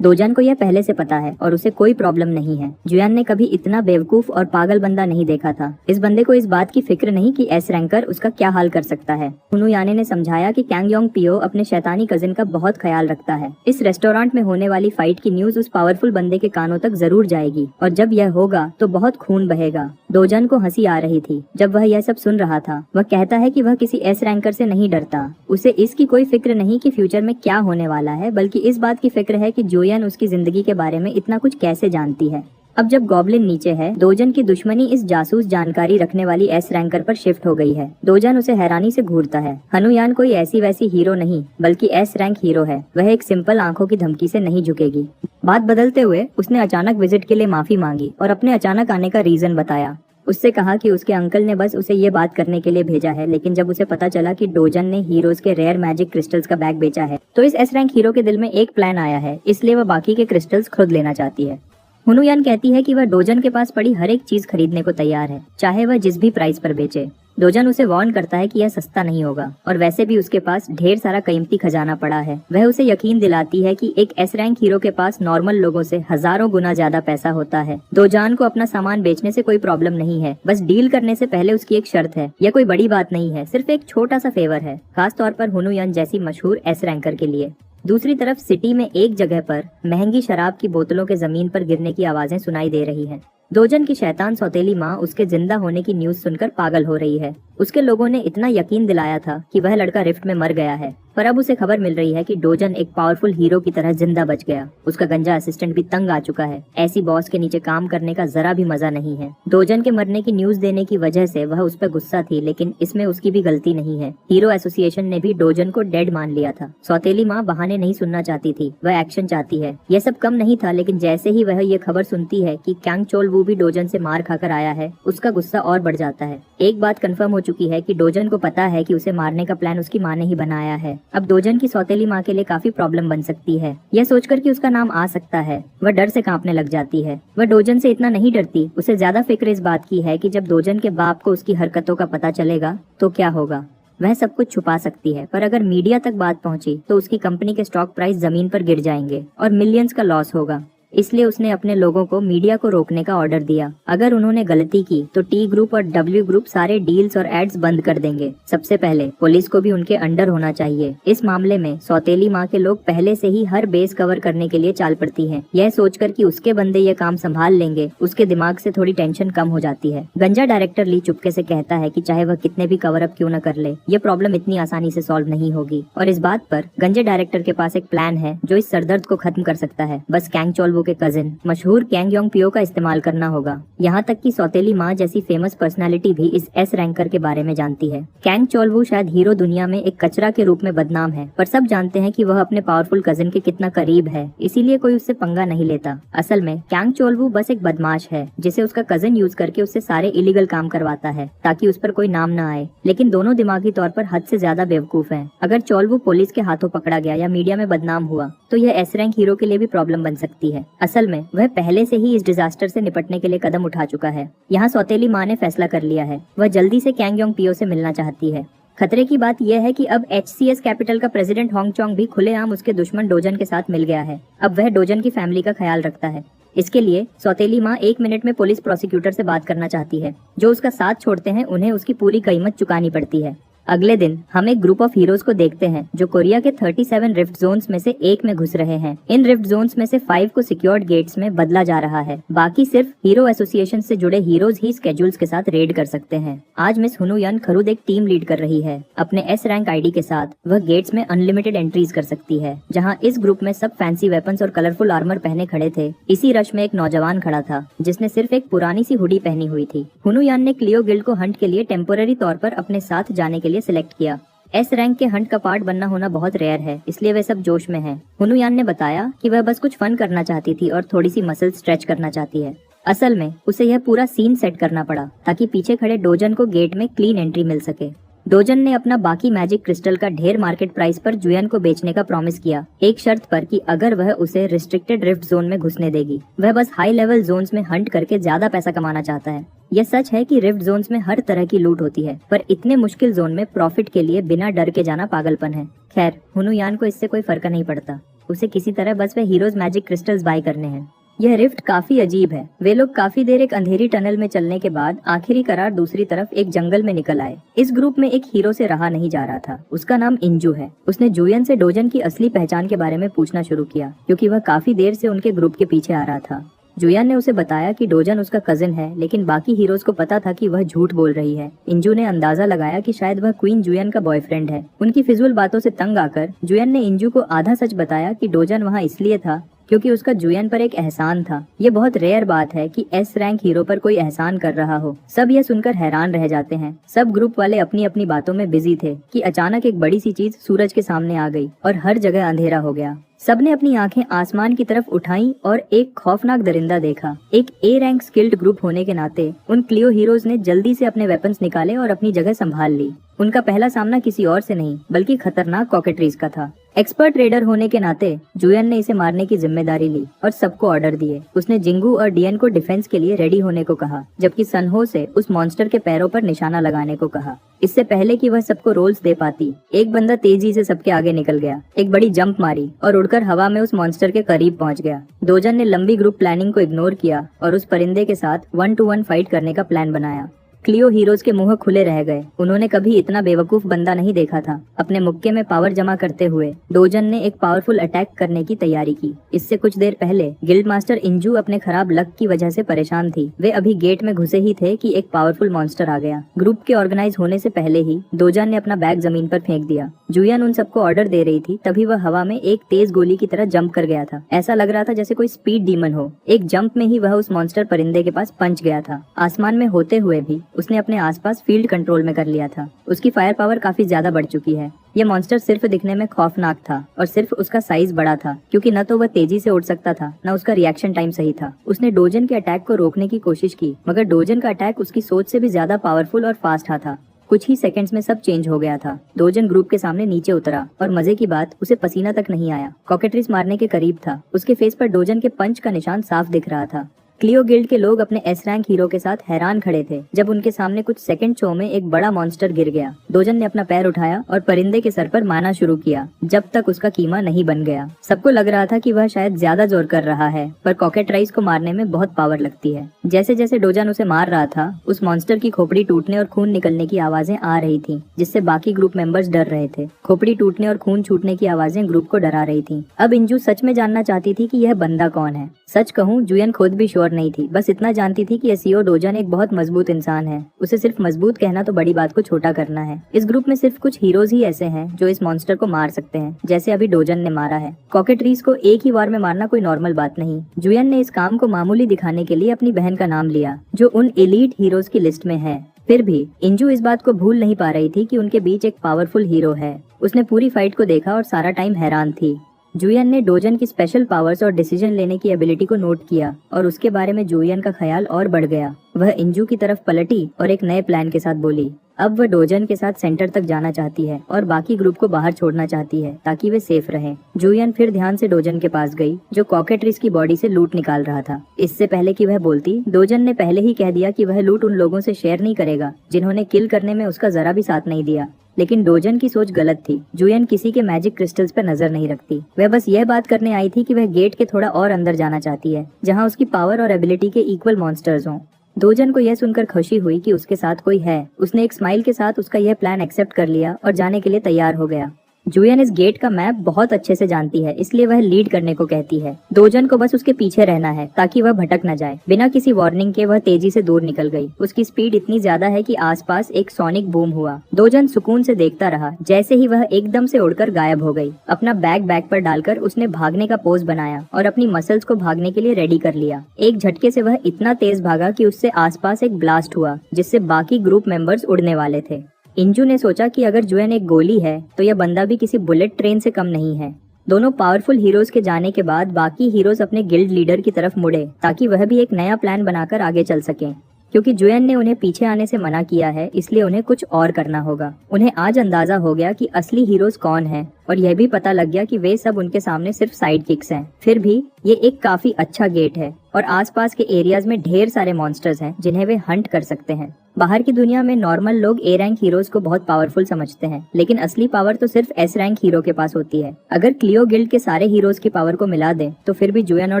डोजन को यह पहले से पता है और उसे कोई प्रॉब्लम नहीं है। जुयान ने कभी इतना बेवकूफ और पागल बंदा नहीं देखा था। इस बंदे को इस बात की फिक्र नहीं कि एस रैंकर उसका क्या हाल कर सकता है। हुनुयाने ने समझाया कि कैंग योंग पियो अपने शैतानी कजिन का बहुत ख्याल रखता है। इस रेस्टोरेंट में होने वाली फाइट की न्यूज उस पावरफुल बंदे के कानों तक जरूर जाएगी और जब यह होगा तो बहुत खून बहेगा। डोजन को हंसी आ रही थी जब वह यह सब सुन रहा था। वह कहता है कि वह किसी एस रैंकर से नहीं डरता। उसे इसकी कोई फिक्र नहीं कि फ्यूचर में क्या होने वाला है, बल्कि इस बात की फिक्र है कि जुयन उसकी जिंदगी के बारे में इतना कुछ कैसे जानती है। अब जब गॉब्लिन नीचे है, डोजन की दुश्मनी इस जासूस जानकारी रखने वाली एस रैंकर पर शिफ्ट हो गई है। डोजन उसे हैरानी से घूरता है। हनुयान कोई ऐसी वैसी हीरो नहीं, बल्कि एस रैंक हीरो है। वह एक सिंपल आंखों की धमकी से नहीं झुकेगी। बात बदलते हुए उसने अचानक विजिट के लिए माफी मांगी और अपने अचानक आने का रीजन बताया। उससे कहा कि उसके अंकल ने बस उसे ये बात करने के लिए भेजा है, लेकिन जब उसे पता चला कि डोजन ने हीरोज के रेयर मैजिक क्रिस्टल्स का बैग बेचा है, तो इस एस रैंक हीरो के दिल में एक प्लान आया है, इसलिए वह बाकी के क्रिस्टल्स खुद लेना चाहती है। हुनुयान कहती है कि वह डोजन के पास पड़ी हर एक चीज खरीदने को तैयार है, चाहे वह जिस भी प्राइस पर बेचे। डोजन उसे वार्न करता है कि यह सस्ता नहीं होगा और वैसे भी उसके पास ढेर सारा कीमती खजाना पड़ा है। वह उसे यकीन दिलाती है कि एक एस रैंक हीरो के पास नॉर्मल लोगों से हजारों गुना ज्यादा पैसा होता है। डोजन को अपना सामान बेचने से कोई प्रॉब्लम नहीं है, बस डील करने से पहले उसकी एक शर्त है। यह कोई बड़ी बात नहीं है, सिर्फ एक छोटा सा फेवर है, खास तौर पर हुनुयान जैसी मशहूर एस रैंकर के लिए। दूसरी तरफ सिटी में एक जगह पर महंगी शराब की बोतलों के जमीन पर गिरने की आवाजें सुनाई दे रही हैं। डोजन की शैतान सौतेली माँ उसके जिंदा होने की न्यूज सुनकर पागल हो रही है। उसके लोगों ने इतना यकीन दिलाया था कि वह लड़का रिफ्ट में मर गया है, पर अब उसे खबर मिल रही है कि डोजन एक पावरफुल हीरो की तरह जिंदा बच गया। उसका गंजा असिस्टेंट भी तंग आ चुका है। ऐसी बॉस के नीचे काम करने का जरा भी मजा नहीं है। डोजन के मरने की न्यूज देने की वजह से वह उस पर गुस्सा थी, लेकिन इसमें उसकी भी गलती नहीं है। हीरो एसोसिएशन ने भी डोजन को डेड मान लिया था। सौतेली माँ बहाने नहीं सुनना चाहती थी, वह एक्शन चाहती है। यह सब कम नहीं था, लेकिन जैसे ही वह ये खबर सुनती है कि कैंग चोल वू भी डोजन से मार खाकर आया है, उसका गुस्सा और बढ़ जाता है। एक बात कंफर्म हो चुकी है कि डोजन को पता है कि उसे मारने का प्लान उसकी माँ ने ही बनाया है। अब डोजन की सौतेली माँ के लिए काफी प्रॉब्लम बन सकती है। यह सोचकर कि उसका नाम आ सकता है, वह डर से कांपने लग जाती है। वह डोजन से इतना नहीं डरती, उसे ज्यादा फिक्र इस बात की है कि जब डोजन के बाप को उसकी हरकतों का पता चलेगा तो क्या होगा। वह सब कुछ छुपा सकती है, पर अगर मीडिया तक बात पहुंची तो उसकी कंपनी के स्टॉक प्राइस जमीन पर गिर जाएंगे और मिलियंस का लॉस होगा। इसलिए उसने अपने लोगों को मीडिया को रोकने का ऑर्डर दिया। अगर उन्होंने गलती की तो टी ग्रुप और डब्ल्यू ग्रुप सारे डील्स और एड्स बंद कर देंगे। सबसे पहले पुलिस को भी उनके अंडर होना चाहिए। इस मामले में सौतेली माँ के लोग पहले से ही हर बेस कवर करने के लिए चाल पड़ती हैं। यह सोचकर कि उसके बंदे ये काम संभाल लेंगे, उसके दिमाग से थोड़ी टेंशन कम हो जाती है। गंजा डायरेक्टर ली चुपके से कहता है कि चाहे वह कितने भी कवर अप क्यों न कर ले, ये प्रॉब्लम इतनी आसानी से सॉल्व नहीं होगी। और इस बात पर गंजे डायरेक्टर के पास एक प्लान है जो इस सरदर्द को खत्म कर सकता है। बस कैंग चोल वू के कजिन मशहूर कैंग योंग पियो का इस्तेमाल करना होगा। यहाँ तक कि सौतेली माँ जैसी फेमस पर्सनालिटी भी इस एस रैंकर के बारे में जानती है। कैंग चोल वू शायद हीरो दुनिया में एक कचरा के रूप में बदनाम है, पर सब जानते हैं कि वह अपने पावरफुल कजिन के कितना करीब है, इसीलिए कोई उससे पंगा नहीं लेता। असल में कैंग चोल वू बस एक बदमाश है जिसे उसका कजिन यूज करके उससे सारे इलीगल काम करवाता है ताकि उस पर कोई नाम न आए। लेकिन दोनों दिमागी तौर पर हद से ज्यादा बेवकूफ हैं। अगर चोल वू पुलिस के हाथों पकड़ा गया या मीडिया में बदनाम हुआ तो यह एस रैंक हीरो के लिए भी प्रॉब्लम बन सकती है। असल में वह पहले से ही इस डिजास्टर से निपटने के लिए कदम उठा चुका है। यहाँ सौतेली माँ ने फैसला कर लिया है, वह जल्दी से कैंग योंग पियो से मिलना चाहती है। खतरे की बात यह है कि अब HCS कैपिटल का प्रेसिडेंट होंग चोंग भी खुलेआम उसके दुश्मन डोजन के साथ मिल गया है। अब वह डोजन की फैमिली का ख्याल रखता है। इसके लिए सौतेली माँ 1 मिनट में पुलिस प्रोसिक्यूटर से बात करना चाहती है। जो उसका साथ छोड़ते हैं उन्हें उसकी पूरी कीमत चुकानी पड़ती है। अगले दिन हम एक ग्रुप ऑफ हीरोज को देखते हैं जो कोरिया के 37 रिफ्ट जोन्स में से एक में घुस रहे हैं। इन रिफ्ट जोन्स में से 5 को सिक्योर्ड गेट्स में बदला जा रहा है। बाकी सिर्फ हीरो एसोसिएशन से जुड़े हीरोज ही स्केड्यूल्स के साथ रेड कर सकते हैं। आज मिस हुनुयन खरुद एक टीम लीड कर रही है। अपने एस रैंक आईडी के साथ वह गेट्स में अनलिमिटेड एंट्रीज कर सकती है। जहां इस ग्रुप में सब फैंसी वेपन्स और कलरफुल आर्मर पहने खड़े थे, इसी रश में एक नौजवान खड़ा था जिसने सिर्फ एक पुरानी सी हुडी पहनी हुई थी। हुनुयन ने क्लियो गिल्ड को हंट के लिए टेम्पोररी तौर पर अपने साथ जाने के लिए सिलेक्ट किया। एस रैंक के हंट का पार्ट बनना होना बहुत रेयर है, इसलिए वे सब जोश में हैं। हुनुयन ने बताया कि वह बस कुछ फन करना चाहती थी और थोड़ी सी मसल स्ट्रेच करना चाहती है। असल में उसे यह पूरा सीन सेट करना पड़ा ताकि पीछे खड़े डोजन को गेट में क्लीन एंट्री मिल सके। डोजन ने अपना बाकी मैजिक क्रिस्टल का ढेर मार्केट प्राइस पर जुयन को बेचने का प्रॉमिस किया, एक शर्त पर कि अगर वह उसे रिस्ट्रिक्टेड रिफ्ट जोन में घुसने देगी। वह बस हाई लेवल जोन्स में हंट करके ज्यादा पैसा कमाना चाहता है। यह सच है कि रिफ्ट जोन्स में हर तरह की लूट होती है, पर इतने मुश्किल जोन में प्रॉफिट के लिए बिना डर के जाना पागलपन है। खैर, हुनुयान को इससे कोई फर्क नहीं पड़ता। उसे किसी तरह बस वे हीरोज मैजिक क्रिस्टल्स बाय करने हैं। यह रिफ्ट काफी अजीब है। वे लोग काफी देर एक अंधेरी टनल में चलने के बाद आखिरी करार दूसरी तरफ एक जंगल में निकल आए। इस ग्रुप में एक हीरो से रहा नहीं जा रहा था। उसका नाम इंजू है। उसने जुयन से डोजन की असली पहचान के बारे में पूछना शुरू किया, क्योंकि वह काफी देर से उनके ग्रुप के पीछे आ रहा था। जुयन ने उसे बताया कि डोजन उसका कजिन है, लेकिन बाकी हीरोज को पता था कि वह झूठ बोल रही है। इंजू ने अंदाजा लगाया कि शायद वह क्वीन जुयन का बॉयफ्रेंड है। उनकी फिजूल बातों से तंग आकर जुयन ने इंजू को आधा सच बताया कि डोजन वहाँ इसलिए था क्योंकि उसका जुयन पर एक एहसान था। ये बहुत रेयर बात है कि एस रैंक हीरो पर कोई एहसान कर रहा हो। सब यह सुनकर हैरान रह जाते हैं। सब ग्रुप वाले अपनी अपनी बातों में बिजी थे कि अचानक एक बड़ी सी चीज सूरज के सामने आ गई और हर जगह अंधेरा हो गया। सबने अपनी आंखें आसमान की तरफ उठाई और एक खौफनाक दरिंदा देखा। एक ए रैंक स्किल्ड ग्रुप होने के नाते उन क्लियो हीरोज ने जल्दी से अपने वेपन्स निकाले और अपनी जगह संभाल ली। उनका पहला सामना किसी और से नहीं बल्कि खतरनाक कॉकेट्रीज का था। एक्सपर्ट रेडर होने के नाते जुयन ने इसे मारने की जिम्मेदारी ली और सबको ऑर्डर दिए। उसने जिंगू और डियन को डिफेंस के लिए रेडी होने को कहा, जबकि सनहो से उस मॉन्स्टर के पैरों पर निशाना लगाने को कहा। इससे पहले कि वह सबको रोल्स दे पाती, एक बंदा तेजी से सबके आगे निकल गया, एक बड़ी जंप मारी और उड़कर हवा में उस मॉन्स्टर के करीब पहुंच गया। डोजन ने लंबी ग्रुप प्लानिंग को इग्नोर किया और उस परिंदे के साथ 1-to-1 फाइट करने का प्लान बनाया। क्लियो हीरोज के मुंह खुले रह गए। उन्होंने कभी इतना बेवकूफ बंदा नहीं देखा था। अपने मुक्के में पावर जमा करते हुए डोजन ने एक पावरफुल अटैक करने की तैयारी की। इससे कुछ देर पहले गिल्ड मास्टर इंजू अपने खराब लक की वजह से परेशान थी। वे अभी गेट में घुसे ही थे कि एक पावरफुल मॉन्स्टर आ गया। ग्रुप के ऑर्गेनाइज होने से पहले ही डोजन ने अपना बैग जमीन पर फेंक दिया। जुयन उन सबको ऑर्डर दे रही थी, तभी वह हवा में एक तेज गोली की तरह जंप कर गया था। ऐसा लग रहा था जैसे कोई स्पीड डीमन हो। एक जंप में ही वह उस मॉन्स्टर परिंदे के पास पंच गया था। आसमान में होते हुए भी उसने अपने आसपास फील्ड कंट्रोल में कर लिया था। उसकी फायर पावर काफी ज्यादा बढ़ चुकी है। ये मॉन्स्टर सिर्फ दिखने में खौफनाक था और सिर्फ उसका साइज बड़ा था, क्योंकि न तो वह तेजी से उड़ सकता था न उसका रिएक्शन टाइम सही था। उसने डोजन के अटैक को रोकने की कोशिश की, मगर डोजन का अटैक उसकी सोच से भी ज्यादा पावरफुल और फास्ट था। कुछ ही सेकंड्स में सब चेंज हो गया था। डोजन ग्रुप के सामने नीचे उतरा और मजे की बात, उसे पसीना तक नहीं आया। कॉकेट्रीज मारने के करीब था। उसके फेस पर डोजन के पंच का निशान साफ दिख रहा था। क्लियो गिल्ड के लोग अपने एस रैंक हीरो के साथ हैरान खड़े थे जब उनके सामने कुछ सेकंड शो में एक बड़ा मॉन्स्टर गिर गया। डोजन ने अपना पैर उठाया और परिंदे के सर पर मारना शुरू किया जब तक उसका कीमा नहीं बन गया। सबको लग रहा था कि वह शायद ज्यादा जोर कर रहा है, पर कॉकेट्राइज को मारने में बहुत पावर लगती है। जैसे जैसे डोजन उसे मार रहा था, उस मॉन्स्टर की खोपड़ी टूटने और खून निकलने की आवाजें आ रही थी, जिससे बाकी ग्रुप मेंबर्स डर रहे थे। खोपड़ी टूटने और खून छूटने की आवाजें ग्रुप को डरा रही थी। अब इंजू सच में जानना चाहती थी कि यह बंदा कौन है। सच कहूँ, जुयन खुद भी श्योर नहीं थी। बस इतना जानती थी कि एसीओ डोजन एक बहुत मजबूत इंसान है। उसे सिर्फ मजबूत कहना तो बड़ी बात को छोटा करना है। इस ग्रुप में सिर्फ कुछ हीरोज ही ऐसे हैं जो इस मॉन्स्टर को मार सकते हैं, जैसे अभी डोजन ने मारा है। कॉकेट्रीज को एक ही बार में मारना कोई नॉर्मल बात नहीं। जुयन ने इस काम को मामूली दिखाने के लिए अपनी बहन का नाम लिया, जो उन एलीट हीरोज की लिस्ट में है। फिर भी इंजू इस बात को भूल नहीं पा रही थी कि उनके बीच एक पावरफुल हीरो है। उसने पूरी फाइट को देखा और सारा टाइम हैरान थी। जुयन ने डोजन की स्पेशल पावर्स और डिसीजन लेने की एबिलिटी को नोट किया और उसके बारे में जुयन का ख्याल और बढ़ गया। वह इंजू की तरफ पलटी और एक नए प्लान के साथ बोली। अब वह डोजन के साथ सेंटर तक जाना चाहती है और बाकी ग्रुप को बाहर छोड़ना चाहती है ताकि वे सेफ रहें। जुयन फिर ध्यान से डोजन के पास गई, जो कॉकेट्रीज की बॉडी से लूट निकाल रहा था। इससे पहले कि वह बोलती, डोजन ने पहले ही कह दिया कि वह लूट उन लोगों से शेयर नहीं करेगा जिन्होंने किल करने में उसका जरा भी साथ नहीं दिया। लेकिन डोजन की सोच गलत थी। जुयन किसी के मैजिक क्रिस्टल्स पर नजर नहीं रखती। वह बस यह बात करने आई थी कि वह गेट के थोड़ा और अंदर जाना चाहती है, जहां उसकी पावर और एबिलिटी के इक्वल मॉन्स्टर्स हों। दोजन को यह सुनकर खुशी हुई कि उसके साथ कोई है। उसने एक स्माइल के साथ उसका यह प्लान एक्सेप्ट कर लिया और जाने के लिए तैयार हो गया। जुयन इस गेट का मैप बहुत अच्छे से जानती है, इसलिए वह लीड करने को कहती है। दोजन को बस उसके पीछे रहना है ताकि वह भटक न जाए। बिना किसी वार्निंग के वह तेजी से दूर निकल गई। उसकी स्पीड इतनी ज्यादा है कि आसपास एक सोनिक बूम हुआ। दोजन सुकून से देखता रहा जैसे ही वह एकदम से उड़कर गायब हो गई। अपना बैग पर डालकर उसने भागने का पोज बनाया और अपनी मसल्स को भागने के लिए रेडी कर लिया। एक झटके से वह इतना तेज भागा कि उससे आसपास एक ब्लास्ट हुआ, जिससे बाकी ग्रुप मेंबर्स उड़ने वाले थे। इंजू ने सोचा कि अगर जुएन एक गोली है तो यह बंदा भी किसी बुलेट ट्रेन से कम नहीं है। दोनों पावरफुल हीरोज के जाने के बाद बाकी हीरोज अपने गिल्ड लीडर की तरफ मुड़े ताकि वह भी एक नया प्लान बनाकर आगे चल सकें। क्योंकि जुएन ने उन्हें पीछे आने से मना किया है, इसलिए उन्हें कुछ और करना होगा। उन्हें आज अंदाजा हो गया कि असली हीरोज कौन हैं और यह भी पता लग गया कि वे सब उनके सामने सिर्फ साइड किक्स हैं। फिर भी ये एक काफी अच्छा गेट है और आसपास के एरियाज में ढेर सारे मॉन्स्टर्स हैं जिन्हें वे हंट कर सकते हैं। बाहर की दुनिया में नॉर्मल लोग ए रैंक हीरोज को बहुत पावरफुल समझते हैं, लेकिन असली पावर तो सिर्फ एस रैंक हीरो के पास होती है। अगर क्लियो गिल्ड के सारे हीरोज की पावर को मिला दें तो फिर भी जुएन और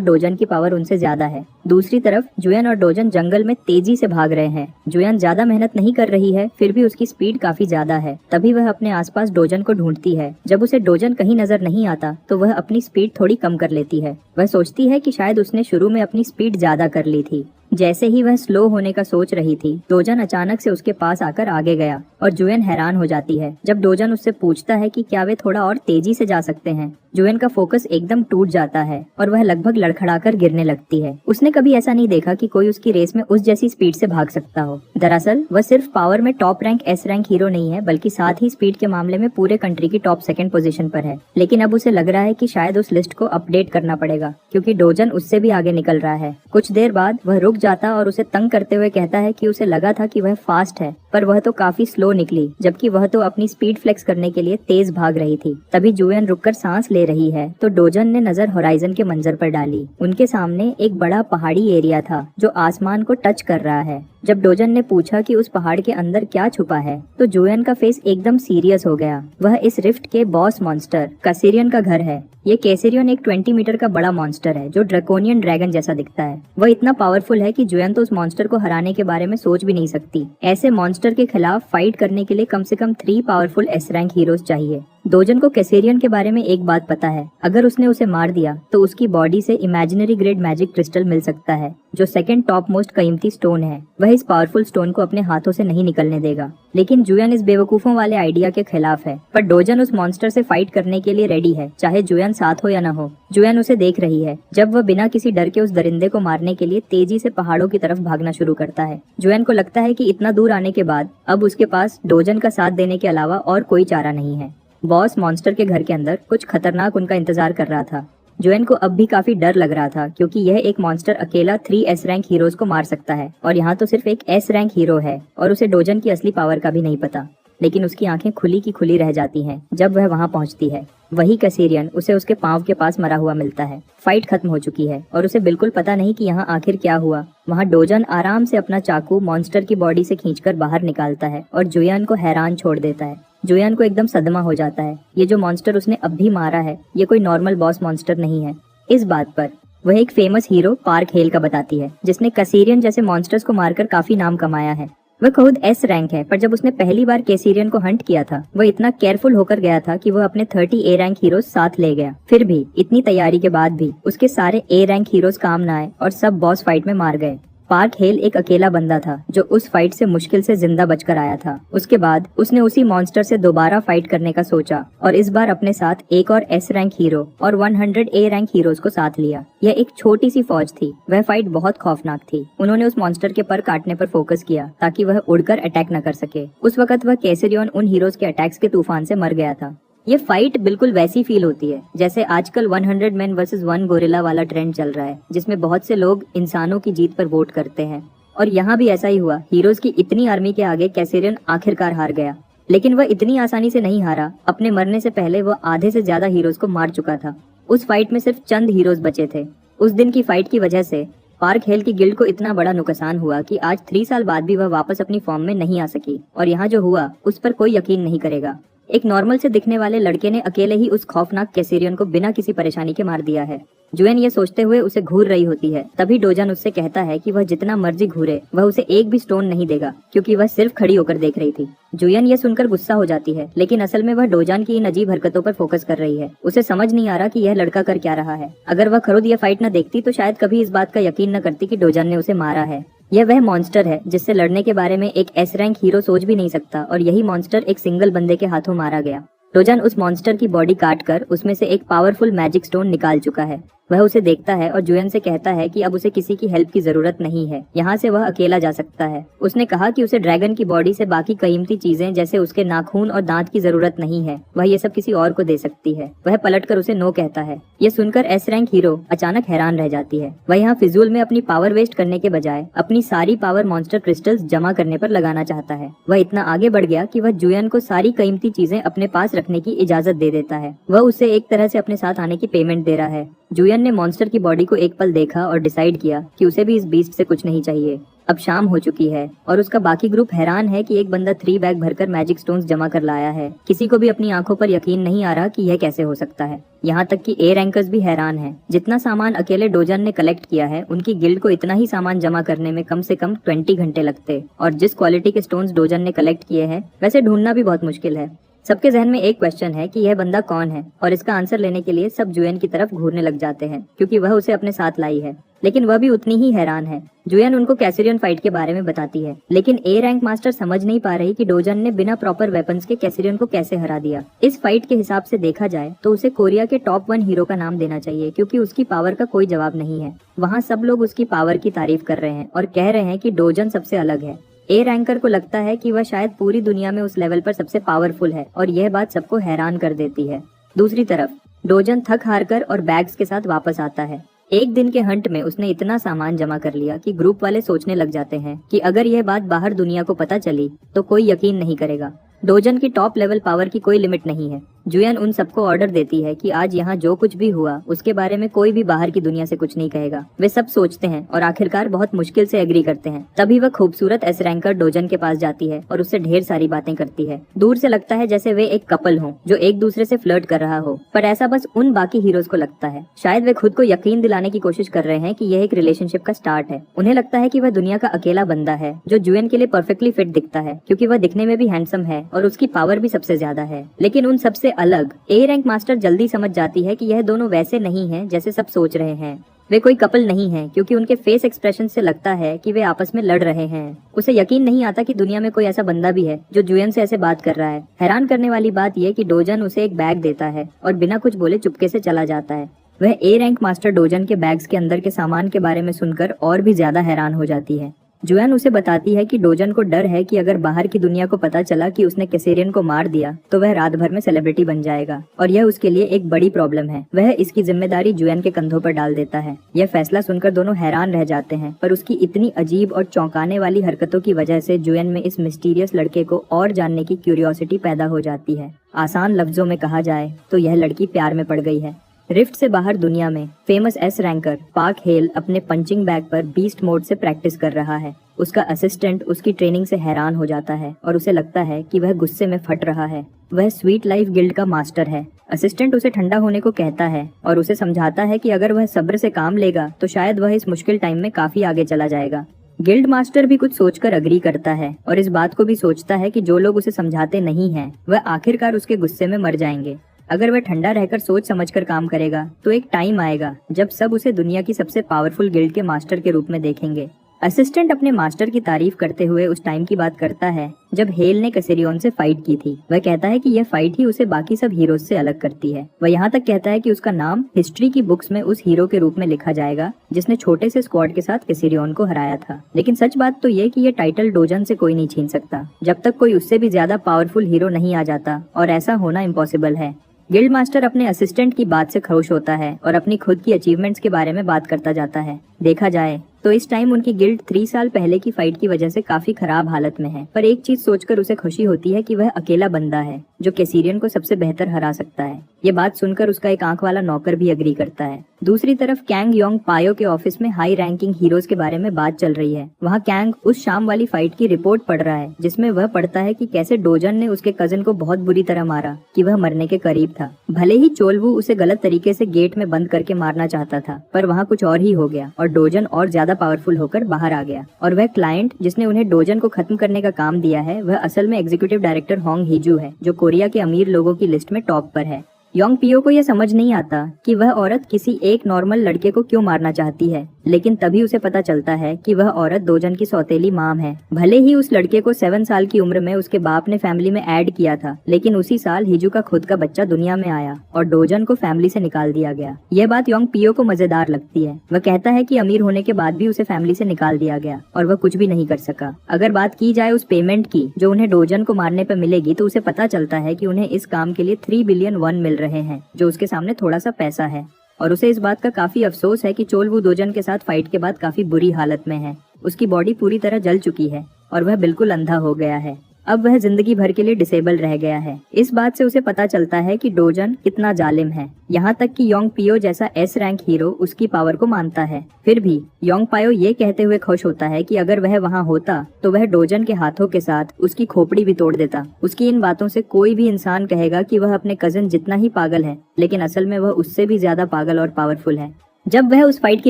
डोजन की पावर उनसे ज्यादा है। दूसरी तरफ जुएन और डोजन जंगल में तेजी से भाग रहे हैं। जुएन ज्यादा मेहनत नहीं कर रही है, फिर भी उसकी स्पीड काफी ज्यादा है। तभी वह अपने आसपास डोजन को ढूंढती है। जब उसे डोजन कहीं नजर नहीं आता तो वह अपनी स्पीड थोड़ी कम कर लेती है। वह सोचती है कि शायद उसने शुरू में अपनी स्पीड ज्यादा कर ली थी। जैसे ही वह स्लो होने का सोच रही थी, डोजन अचानक से उसके पास आकर आगे गया और जुएन हैरान हो जाती है जब डोजन उससे पूछता है कि क्या वे थोड़ा और तेजी से जा सकते हैं। जुएन का फोकस एकदम टूट जाता है और वह लगभग लड़खड़ाकर गिरने लगती है। उसने कभी ऐसा नहीं देखा कि कोई उसकी रेस में उस जैसी स्पीड से भाग सकता हो। दरअसल वह सिर्फ पावर में top rank S rank hero नहीं है, बल्कि साथ ही स्पीड के मामले में पूरे कंट्री की टॉप सेकंड पोजीशन पर है। लेकिन अब उसे लग रहा है कि शायद उस लिस्ट को अपडेट करना पड़ेगा, क्योंकि डोजन उससे भी आगे निकल रहा है। कुछ देर बाद वह रुक जाता और उसे तंग करते हुए कहता है कि उसे लगा था कि वह फास्ट है, पर वह तो काफी स्लो निकली, जबकि वह तो अपनी स्पीड फ्लेक्स करने के लिए तेज भाग रही थी। तभी जुएन रुककर सांस ले रही है तो डोजन ने नजर होराइजन के मंजर पर डाली। उनके सामने एक बड़ा पहाड़ी एरिया था जो आसमान को टच कर रहा है। जब डोजन ने पूछा कि उस पहाड़ के अंदर क्या छुपा है तो जुएन का फेस एकदम सीरियस हो गया। वह इस रिफ्ट के बॉस मॉन्स्टर कैसेरियन का घर है। ये कैसेरियन एक 20 मीटर का बड़ा मॉन्स्टर है जो ड्रैकोनियन ड्रैगन जैसा दिखता है। वह इतना पावरफुल है कि जुएन तो उस मॉन्स्टर को हराने के बारे में सोच भी नहीं सकती। ऐसे मॉन्स्टर के खिलाफ फाइट करने के लिए कम से कम 3 पावरफुल एस रैंक हीरोज चाहिए। डोजन को कैसेरियन के बारे में एक बात पता है, अगर उसने उसे मार दिया तो उसकी बॉडी से इमेजिनरी ग्रेड मैजिक क्रिस्टल मिल सकता है जो सेकंड टॉप मोस्ट कीमती स्टोन है। वह इस पावरफुल स्टोन को अपने हाथों से नहीं निकलने देगा। लेकिन जुएन इस बेवकूफों वाले आइडिया के खिलाफ है, पर डोजन उस मॉन्स्टर से फाइट करने के लिए रेडी है, चाहे जुएन साथ हो या न हो। जुएन उसे देख रही है जब वह बिना किसी डर के उस दरिंदे को मारने के लिए तेजी से पहाड़ों की तरफ भागना शुरू करता है। जुएन को लगता है कि इतना दूर आने के बाद अब उसके पास डोजन का साथ देने के अलावा और कोई चारा नहीं है। बॉस मॉन्स्टर के घर के अंदर कुछ खतरनाक उनका इंतजार कर रहा था। जुएन को अब भी काफी डर लग रहा था, क्योंकि यह एक मॉन्स्टर अकेला 3 एस रैंक हीरोज को मार सकता है और यहाँ तो सिर्फ एक एस रैंक हीरो है और उसे डोजन की असली पावर का भी नहीं पता। लेकिन उसकी आंखें खुली की खुली रह जाती हैं जब वह वहां पहुंचती है। वही कैसेरियन उसे उसके पांव के पास मरा हुआ मिलता है। फाइट खत्म हो चुकी है और उसे बिल्कुल पता नहीं कि यहाँ आखिर क्या हुआ। वहाँ डोजन आराम से अपना चाकू मॉन्स्टर की बॉडी से खींचकर बाहर निकालता है और जुएन को हैरान छोड़ देता है। जुएन को एकदम सदमा हो जाता है। ये जो मॉन्स्टर उसने अब भी मारा है ये कोई नॉर्मल बॉस मॉन्स्टर नहीं है। इस बात पर वह एक फेमस हीरो पार्क हेल का बताती है, जिसने कैसेरियन जैसे मॉन्स्टर्स को मारकर काफी नाम कमाया है। वह खुद एस रैंक है, पर जब उसने पहली बार कैसेरियन को हंट किया था वह इतना केयरफुल होकर गया था कि वह अपने 30 ए रैंक हीरोज साथ ले गया। फिर भी इतनी तैयारी के बाद भी उसके सारे ए रैंक हीरोज काम न आए और सब बॉस फाइट में मार गए। पार्क हेल एक अकेला बंदा था जो उस फाइट से मुश्किल से जिंदा बचकर आया था। उसके बाद उसने उसी मॉन्स्टर से दोबारा फाइट करने का सोचा और इस बार अपने साथ एक और एस रैंक हीरो और 100 ए रैंक हीरोज को साथ लिया। यह एक छोटी सी फौज थी। वह फाइट बहुत खौफनाक थी। उन्होंने उस मॉन्स्टर के पर काटने पर फोकस किया ताकि वह उड़कर अटैक न कर सके। उस वक्त वह कैसेरियन उन हीरोज के अटैक्स के तूफान से मर गया था। ये फाइट बिल्कुल वैसी फील होती है जैसे आजकल 100 मैन वर्सेस 1 गोरिल्ला वाला ट्रेंड चल रहा है, जिसमें बहुत से लोग इंसानों की जीत पर वोट करते हैं। और यहाँ भी ऐसा ही हुआ। हीरोज की इतनी आर्मी के आगे कैसेरियन आखिरकार हार गया, लेकिन वह इतनी आसानी से नहीं हारा। अपने मरने से पहले वह आधे से ज्यादा हीरोज को मार चुका था। उस फाइट में सिर्फ चंद हीरोज बचे थे। उस दिन की फाइट की वजह से पार्क हेल की गिल्ड को इतना बड़ा नुकसान हुआ कि आज 3 साल बाद भी वह वापस अपनी फॉर्म में नहीं आ सकी। और यहाँ जो हुआ उस पर कोई यकीन नहीं करेगा। एक नॉर्मल से दिखने वाले लड़के ने अकेले ही उस खौफनाक कैसेरियन को बिना किसी परेशानी के मार दिया है। जुएन ये सोचते हुए उसे घूर रही होती है। तभी डोजन उससे कहता है कि वह जितना मर्जी घूरे वह उसे एक भी स्टोन नहीं देगा, क्योंकि वह सिर्फ खड़ी होकर देख रही थी। जुएन ये सुनकर गुस्सा हो जाती है, लेकिन असल में वह डोजन की इन अजीब हरकतों पर फोकस कर रही है। उसे समझ नहीं आ रहा कि यह लड़का कर क्या रहा है। अगर वह खुद यह फाइट न देखती तो शायद कभी इस बात का यकीन न करती कि डोजन ने उसे मारा है। यह वह मॉन्स्टर है जिससे लड़ने के बारे में एक एस रैंक हीरो सोच भी नहीं सकता, और यही मॉन्स्टर एक सिंगल बंदे के हाथों मारा गया। डोजन उस मॉन्स्टर की बॉडी काट कर उसमें से एक पावरफुल मैजिक स्टोन निकाल चुका है। वह उसे देखता है और जुएन से कहता है कि अब उसे किसी की हेल्प की जरूरत नहीं है, यहाँ से वह अकेला जा सकता है। उसने कहा कि उसे ड्रैगन की बॉडी से बाकी कीमती चीजें जैसे उसके नाखून और दांत की जरूरत नहीं है, वह ये सब किसी और को दे सकती है। वह पलटकर उसे नो कहता है। ये सुनकर एस रैंक हीरो अचानक हैरान रह जाती है। वह यहाँ फिजूल में अपनी पावर वेस्ट करने के बजाय अपनी सारी पावर मॉन्स्टर क्रिस्टल्स जमा करने पर लगाना चाहता है। वह इतना आगे बढ़ गया कि वह जुएन को सारी कीमती चीजें अपने पास रखने की इजाजत दे देता है। वह उसे एक तरह से अपने साथ आने की पेमेंट दे रहा है। जुएन ने मॉन्स्टर की बॉडी को एक पल देखा और डिसाइड किया कि उसे भी इस बीस्ट से कुछ नहीं चाहिए। अब शाम हो चुकी है और उसका बाकी ग्रुप हैरान है कि एक बंदा 3 बैग भरकर मैजिक स्टोन्स जमा कर लाया है। किसी को भी अपनी आंखों पर यकीन नहीं आ रहा कि यह कैसे हो सकता है। यहाँ तक कि ए रैंकर्स भी हैरान हैं। जितना सामान अकेले डोजन ने कलेक्ट किया है, उनकी गिल्ड को इतना ही सामान जमा करने में कम से कम 20 घंटे लगते, और जिस क्वालिटी के स्टोन्स डोजन ने कलेक्ट किए हैं वैसे ढूंढना भी बहुत मुश्किल है। सबके जहन में एक क्वेश्चन है कि यह बंदा कौन है, और इसका आंसर लेने के लिए सब जुएन की तरफ घूरने लग जाते हैं, क्योंकि वह उसे अपने साथ लाई है। लेकिन वह भी उतनी ही हैरान है। जुएन उनको कैसिरियन फाइट के बारे में बताती है, लेकिन ए रैंक मास्टर समझ नहीं पा रही कि डोजन ने बिना प्रॉपर वेपन्स के कैसिरियन को कैसे हरा दिया। इस फाइट के हिसाब से देखा जाए तो उसे कोरिया के टॉप 1 हीरो का नाम देना चाहिए, क्योंकि उसकी पावर का कोई जवाब नहीं है। वहाँ सब लोग उसकी पावर की तारीफ कर रहे हैं और कह रहे हैं कि डोजन सबसे अलग है। ए रैंकर को लगता है कि वह शायद पूरी दुनिया में उस लेवल पर सबसे पावरफुल है, और यह बात सबको हैरान कर देती है। दूसरी तरफ डोजन थक हार कर और बैग्स के साथ वापस आता है। एक दिन के हंट में उसने इतना सामान जमा कर लिया कि ग्रुप वाले सोचने लग जाते हैं कि अगर यह बात बाहर दुनिया को पता चली तो कोई यकीन नहीं करेगा। डोजन की टॉप लेवल पावर की कोई लिमिट नहीं है। जुएन उन सबको ऑर्डर देती है कि आज यहाँ जो कुछ भी हुआ उसके बारे में कोई भी बाहर की दुनिया से कुछ नहीं कहेगा। वे सब सोचते हैं और आखिरकार बहुत मुश्किल से एग्री करते हैं। तभी वह खूबसूरत एस रैंकर डोजन के पास जाती है और उससे ढेर सारी बातें करती है। दूर से लगता है जैसे वे एक कपल हों जो एक दूसरे से फ्लर्ट कर रहा हो, पर ऐसा बस उन बाकी हीरोज को लगता है। शायद वे खुद को यकीन दिलाने की कोशिश कर रहे हैं कि यह एक रिलेशनशिप का स्टार्ट है। उन्हें लगता है कि वह दुनिया का अकेला बंदा है जो जुएन के लिए परफेक्टली फिट दिखता है, क्योंकि वह दिखने में भी हैंडसम है और उसकी पावर भी सबसे ज्यादा है। लेकिन उन सबसे अलग ए रैंक मास्टर जल्दी समझ जाती है कि यह दोनों वैसे नहीं हैं जैसे सब सोच रहे हैं। वे कोई कपल नहीं हैं, क्योंकि उनके फेस एक्सप्रेशन से लगता है कि वे आपस में लड़ रहे हैं। उसे यकीन नहीं आता कि दुनिया में कोई ऐसा बंदा भी है जो जुएन से ऐसे बात कर रहा है। हैरान करने वाली बात यह कि डोजन उसे एक बैग देता है और बिना कुछ बोले चुपके से चला जाता है। वह ए रैंक मास्टर डोजन के बैग्स के अंदर के सामान के बारे में सुनकर और भी ज्यादा हैरान हो जाती है। जुएन उसे बताती है कि डोजन को डर है कि अगर बाहर की दुनिया को पता चला कि उसने कैसेरियन को मार दिया तो वह रात भर में सेलिब्रिटी बन जाएगा, और यह उसके लिए एक बड़ी प्रॉब्लम है। वह इसकी जिम्मेदारी जुएन के कंधों पर डाल देता है। यह फैसला सुनकर दोनों हैरान रह जाते हैं, पर उसकी इतनी अजीब और चौंकाने वाली हरकतों की वजह से जुएन में इस मिस्टीरियस लड़के को और जानने की क्यूरियोसिटी पैदा हो जाती है। आसान लफ्जों में कहा जाए तो यह लड़की प्यार में पड़ गई है। रिफ्ट से बाहर दुनिया में famous S ranker park hello अपने पंचिंग बैग पर बीस्ट मोड से प्रैक्टिस कर रहा है। उसका असिस्टेंट उसकी ट्रेनिंग से हैरान हो जाता है और उसे लगता है कि वह गुस्से में फट रहा है। वह स्वीट लाइफ गिल्ड का मास्टर है। असिस्टेंट उसे ठंडा होने को कहता है और उसे समझाता है कि अगर वह सब्र से काम लेगा तो शायद वह इस मुश्किल टाइम में काफी आगे चला जाएगा। गिल्ड मास्टर भी कुछ सोचकर अग्री करता है और इस बात को भी सोचता है कि जो लोग उसे समझाते नहीं हैं वह आखिरकार उसके गुस्से में मर जाएंगे। अगर वह ठंडा रहकर सोच समझकर काम करेगा तो एक टाइम आएगा जब सब उसे दुनिया की सबसे पावरफुल गिल्ड के मास्टर के रूप में देखेंगे। असिस्टेंट अपने मास्टर की तारीफ करते हुए उस टाइम की बात करता है जब हेल ने कैसेरियन से फाइट की थी। वह कहता है कि यह फाइट ही उसे बाकी सब हीरोज से अलग करती है। वह यहाँ तक कहता है कि उसका नाम हिस्ट्री की बुक्स में उस हीरो के रूप में लिखा जाएगा जिसने छोटे से स्क्वाड के साथ कैसेरियन को हराया था। लेकिन सच बात तो ये कि यह टाइटल डोजन से कोई नहीं छीन सकता जब तक कोई उससे भी ज्यादा पावरफुल हीरो नहीं आ जाता, और ऐसा होना इम्पॉसिबल है। गिल्ड मास्टर अपने असिस्टेंट की बात से खुश होता है और अपनी खुद की अचीवमेंट्स के बारे में बात करता जाता है। देखा जाए तो इस टाइम उनकी गिल्ड 3 साल पहले की फाइट की वजह से काफी खराब हालत में है, पर एक चीज सोचकर उसे खुशी होती है कि वह अकेला बंदा है जो कैसिरियन को सबसे बेहतर हरा सकता है। ये बात सुनकर उसका एक आंख वाला नौकर भी एग्री करता है। दूसरी तरफ कैंग योंग पायो के ऑफिस में हाई रैंकिंग हीरोज के बारे में बात चल रही है। वहाँ कैंग उस शाम वाली फाइट की रिपोर्ट पढ़ रहा है, जिसमें वह पढ़ता है कि कैसे डोजन ने उसके कजिन को बहुत बुरी तरह मारा कि वह मरने के करीब था। भले ही चोलवू उसे गलत तरीके से गेट में बंद करके मारना चाहता था, पर वहाँ कुछ और ही हो गया और डोजन और ज्यादा पावरफुल होकर बाहर आ गया। और वह क्लाइंट जिसने उन्हें डोजन को खत्म करने का काम दिया है, वह असल में एग्जीक्यूटिव डायरेक्टर होंग हिजू है, जो कोरिया के अमीर लोगों की लिस्ट में टॉप पर है। योंग पियो को यह समझ नहीं आता कि वह औरत किसी एक नॉर्मल लड़के को क्यों मारना चाहती है, लेकिन तभी उसे पता चलता है कि वह औरत डोजन की सौतेली माम है। भले ही उस लड़के को 7 साल की उम्र में उसके बाप ने फैमिली में ऐड किया था, लेकिन उसी साल हिजू का खुद का बच्चा दुनिया में आया और डोजन को फैमिली से निकाल दिया गया। यह बात योंग पियो को मजेदार लगती है। वह कहता है कि अमीर होने के बाद भी उसे फैमिली से निकाल दिया गया और वह कुछ भी नहीं कर सका। अगर बात की जाए उस पेमेंट की जो उन्हें डोजन को मारने पर मिलेगी, तो उसे पता चलता है कि उन्हें इस काम के लिए 3 बिलियन वॉन मिल रहे हैं, जो उसके सामने थोड़ा सा पैसा है। और उसे इस बात का काफी अफसोस है कि चोलवू डोजन के साथ फाइट के बाद काफी बुरी हालत में है। उसकी बॉडी पूरी तरह जल चुकी है और वह बिल्कुल अंधा हो गया है। अब वह जिंदगी भर के लिए डिसेबल रह गया है। इस बात से उसे पता चलता है कि डोजन कितना जालिम है। यहाँ तक कि योंग पियो जैसा एस रैंक हीरो उसकी पावर को मानता है। फिर भी योंग पायो ये कहते हुए खुश होता है कि अगर वह वहाँ होता तो वह डोजन के हाथों के साथ उसकी खोपड़ी भी तोड़ देता। उसकी इन बातों से कोई भी इंसान कहेगा कि वह अपने कजिन जितना ही पागल है, लेकिन असल में वह उससे भी ज्यादा पागल और पावरफुल है। जब वह उस फाइट की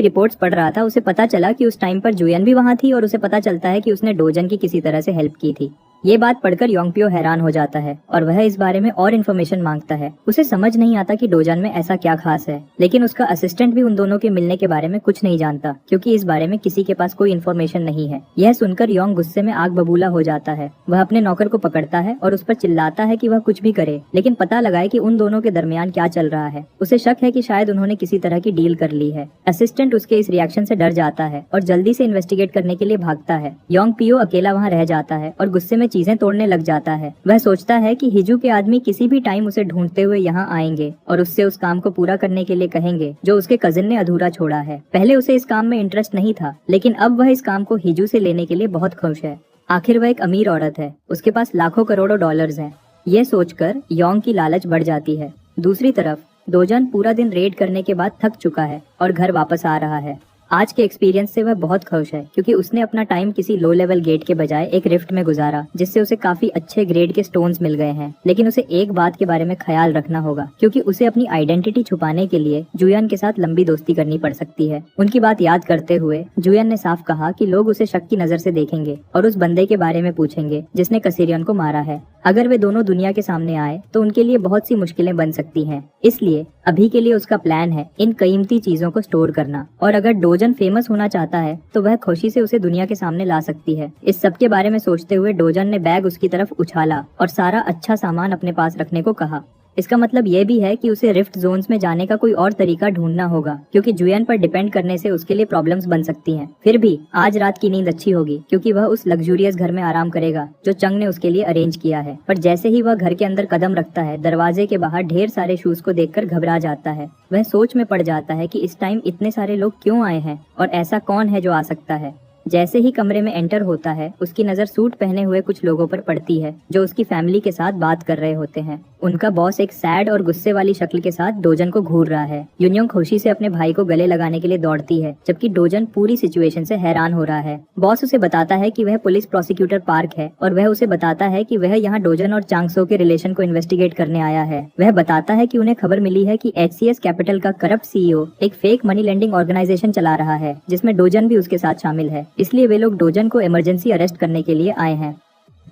रिपोर्ट्स पढ़ रहा था, उसे पता चला कि उस टाइम पर जुयन भी वहाँ थी और उसे पता चलता है कि उसने डोजन की किसी तरह से हेल्प की थी। ये बात पढ़कर योंग पियो हैरान हो जाता है और वह इस बारे में और इन्फॉर्मेशन मांगता है। उसे समझ नहीं आता कि डोजन में ऐसा क्या खास है, लेकिन उसका असिस्टेंट भी उन दोनों के मिलने के बारे में कुछ नहीं जानता, क्योंकि इस बारे में किसी के पास कोई इन्फॉर्मेशन नहीं है। यह सुनकर योंग गुस्से में आग बबूला हो जाता है। वह अपने नौकर को पकड़ता है और उस पर चिल्लाता है कि वह कुछ भी करे, लेकिन पता लगाए कि उन दोनों के दरमियान क्या चल रहा है। उसे शक है कि शायद उन्होंने किसी तरह की डील कर ली है। असिस्टेंट उसके इस रिएक्शन से डर जाता है और जल्दी से इन्वेस्टिगेट करने के लिए भागता है। योंग पियो अकेला वहाँ रह जाता है और गुस्से में चीजें तोड़ने लग जाता है। वह सोचता है कि हिजू के आदमी किसी भी टाइम उसे ढूंढते हुए यहाँ आएंगे और उससे उस काम को पूरा करने के लिए कहेंगे जो उसके कजिन ने अधूरा छोड़ा है। पहले उसे इस काम में इंटरेस्ट नहीं था, लेकिन अब वह इस काम को हिजू से लेने के लिए बहुत खुश है। आखिर वह एक अमीर औरत है, उसके पास लाखों करोड़ों डॉलर्स हैं। यह सोचकर योंग की लालच बढ़ जाती है। दूसरी तरफ डोजन पूरा दिन रेड करने के बाद थक चुका है और घर वापस आ रहा है। आज के एक्सपीरियंस से वह बहुत खुश है, क्योंकि उसने अपना टाइम किसी लो लेवल गेट के बजाय एक रिफ्ट में गुजारा, जिससे उसे काफी अच्छे ग्रेड के स्टोन्स मिल गए हैं। लेकिन उसे एक बात के बारे में ख्याल रखना होगा, क्योंकि उसे अपनी आइडेंटिटी छुपाने के लिए जुयन के साथ लंबी दोस्ती करनी पड़ सकती है। उनकी बात याद करते हुए जुयन ने साफ कहा कि लोग उसे शक की नजर से देखेंगे और उस बंदे के बारे में पूछेंगे जिसने कैसिरियन को मारा है। अगर वे दोनों दुनिया के सामने आए तो उनके लिए बहुत सी मुश्किलें बन सकती हैं। इसलिए अभी के लिए उसका प्लान है इन कीमती चीजों को स्टोर करना, और अगर डोजन फेमस होना चाहता है तो वह खुशी से उसे दुनिया के सामने ला सकती है। इस सब के बारे में सोचते हुए डोजन ने बैग उसकी तरफ उछाला और सारा अच्छा सामान अपने पास रखने को कहा। इसका मतलब यह भी है कि उसे रिफ्ट जोन्स में जाने का कोई और तरीका ढूंढना होगा, क्योंकि जुयन पर डिपेंड करने से उसके लिए प्रॉब्लम्स बन सकती हैं। फिर भी आज रात की नींद अच्छी होगी, क्योंकि वह उस लग्जूरियस घर में आराम करेगा जो चंग ने उसके लिए अरेंज किया है। पर जैसे ही वह घर के अंदर कदम रखता है, दरवाजे के बाहर ढेर सारे शूज को देखकर घबरा जाता है। वह सोच में पड़ जाता है कि इस टाइम इतने सारे लोग क्यों आए हैं और ऐसा कौन है जो आ सकता है। जैसे ही कमरे में एंटर होता है, उसकी नजर सूट पहने हुए कुछ लोगों पर पड़ती है जो उसकी फैमिली के साथ बात कर रहे होते हैं। उनका बॉस एक सैड और गुस्से वाली शक्ल के साथ डोजन को घूर रहा है। युनयोंग खुशी से अपने भाई को गले लगाने के लिए दौड़ती है, जबकि डोजन पूरी सिचुएशन से हैरान हो रहा है। बॉस उसे बताता है कि वह पुलिस प्रोसिक्यूटर पार्क है और वह उसे बताता है कि वह यहाँ डोजन और चांगसो के रिलेशन को इन्वेस्टिगेट करने आया है। वह बताता है कि उन्हें खबर मिली है कि HCS कैपिटल का करप्ट CEO एक फेक मनी लेंडिंग ऑर्गेनाइजेशन चला रहा है, जिसमें डोजन भी उसके साथ शामिल है। इसलिए वे लोग डोजन को इमरजेंसी अरेस्ट करने के लिए आए हैं।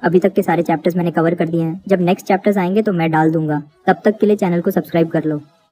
अभी तक के सारे चैप्टर्स मैंने कवर कर दिए हैं। जब नेक्स्ट चैप्टर्स आएंगे तो मैं डाल दूंगा। तब तक के लिए चैनल को सब्सक्राइब कर लो।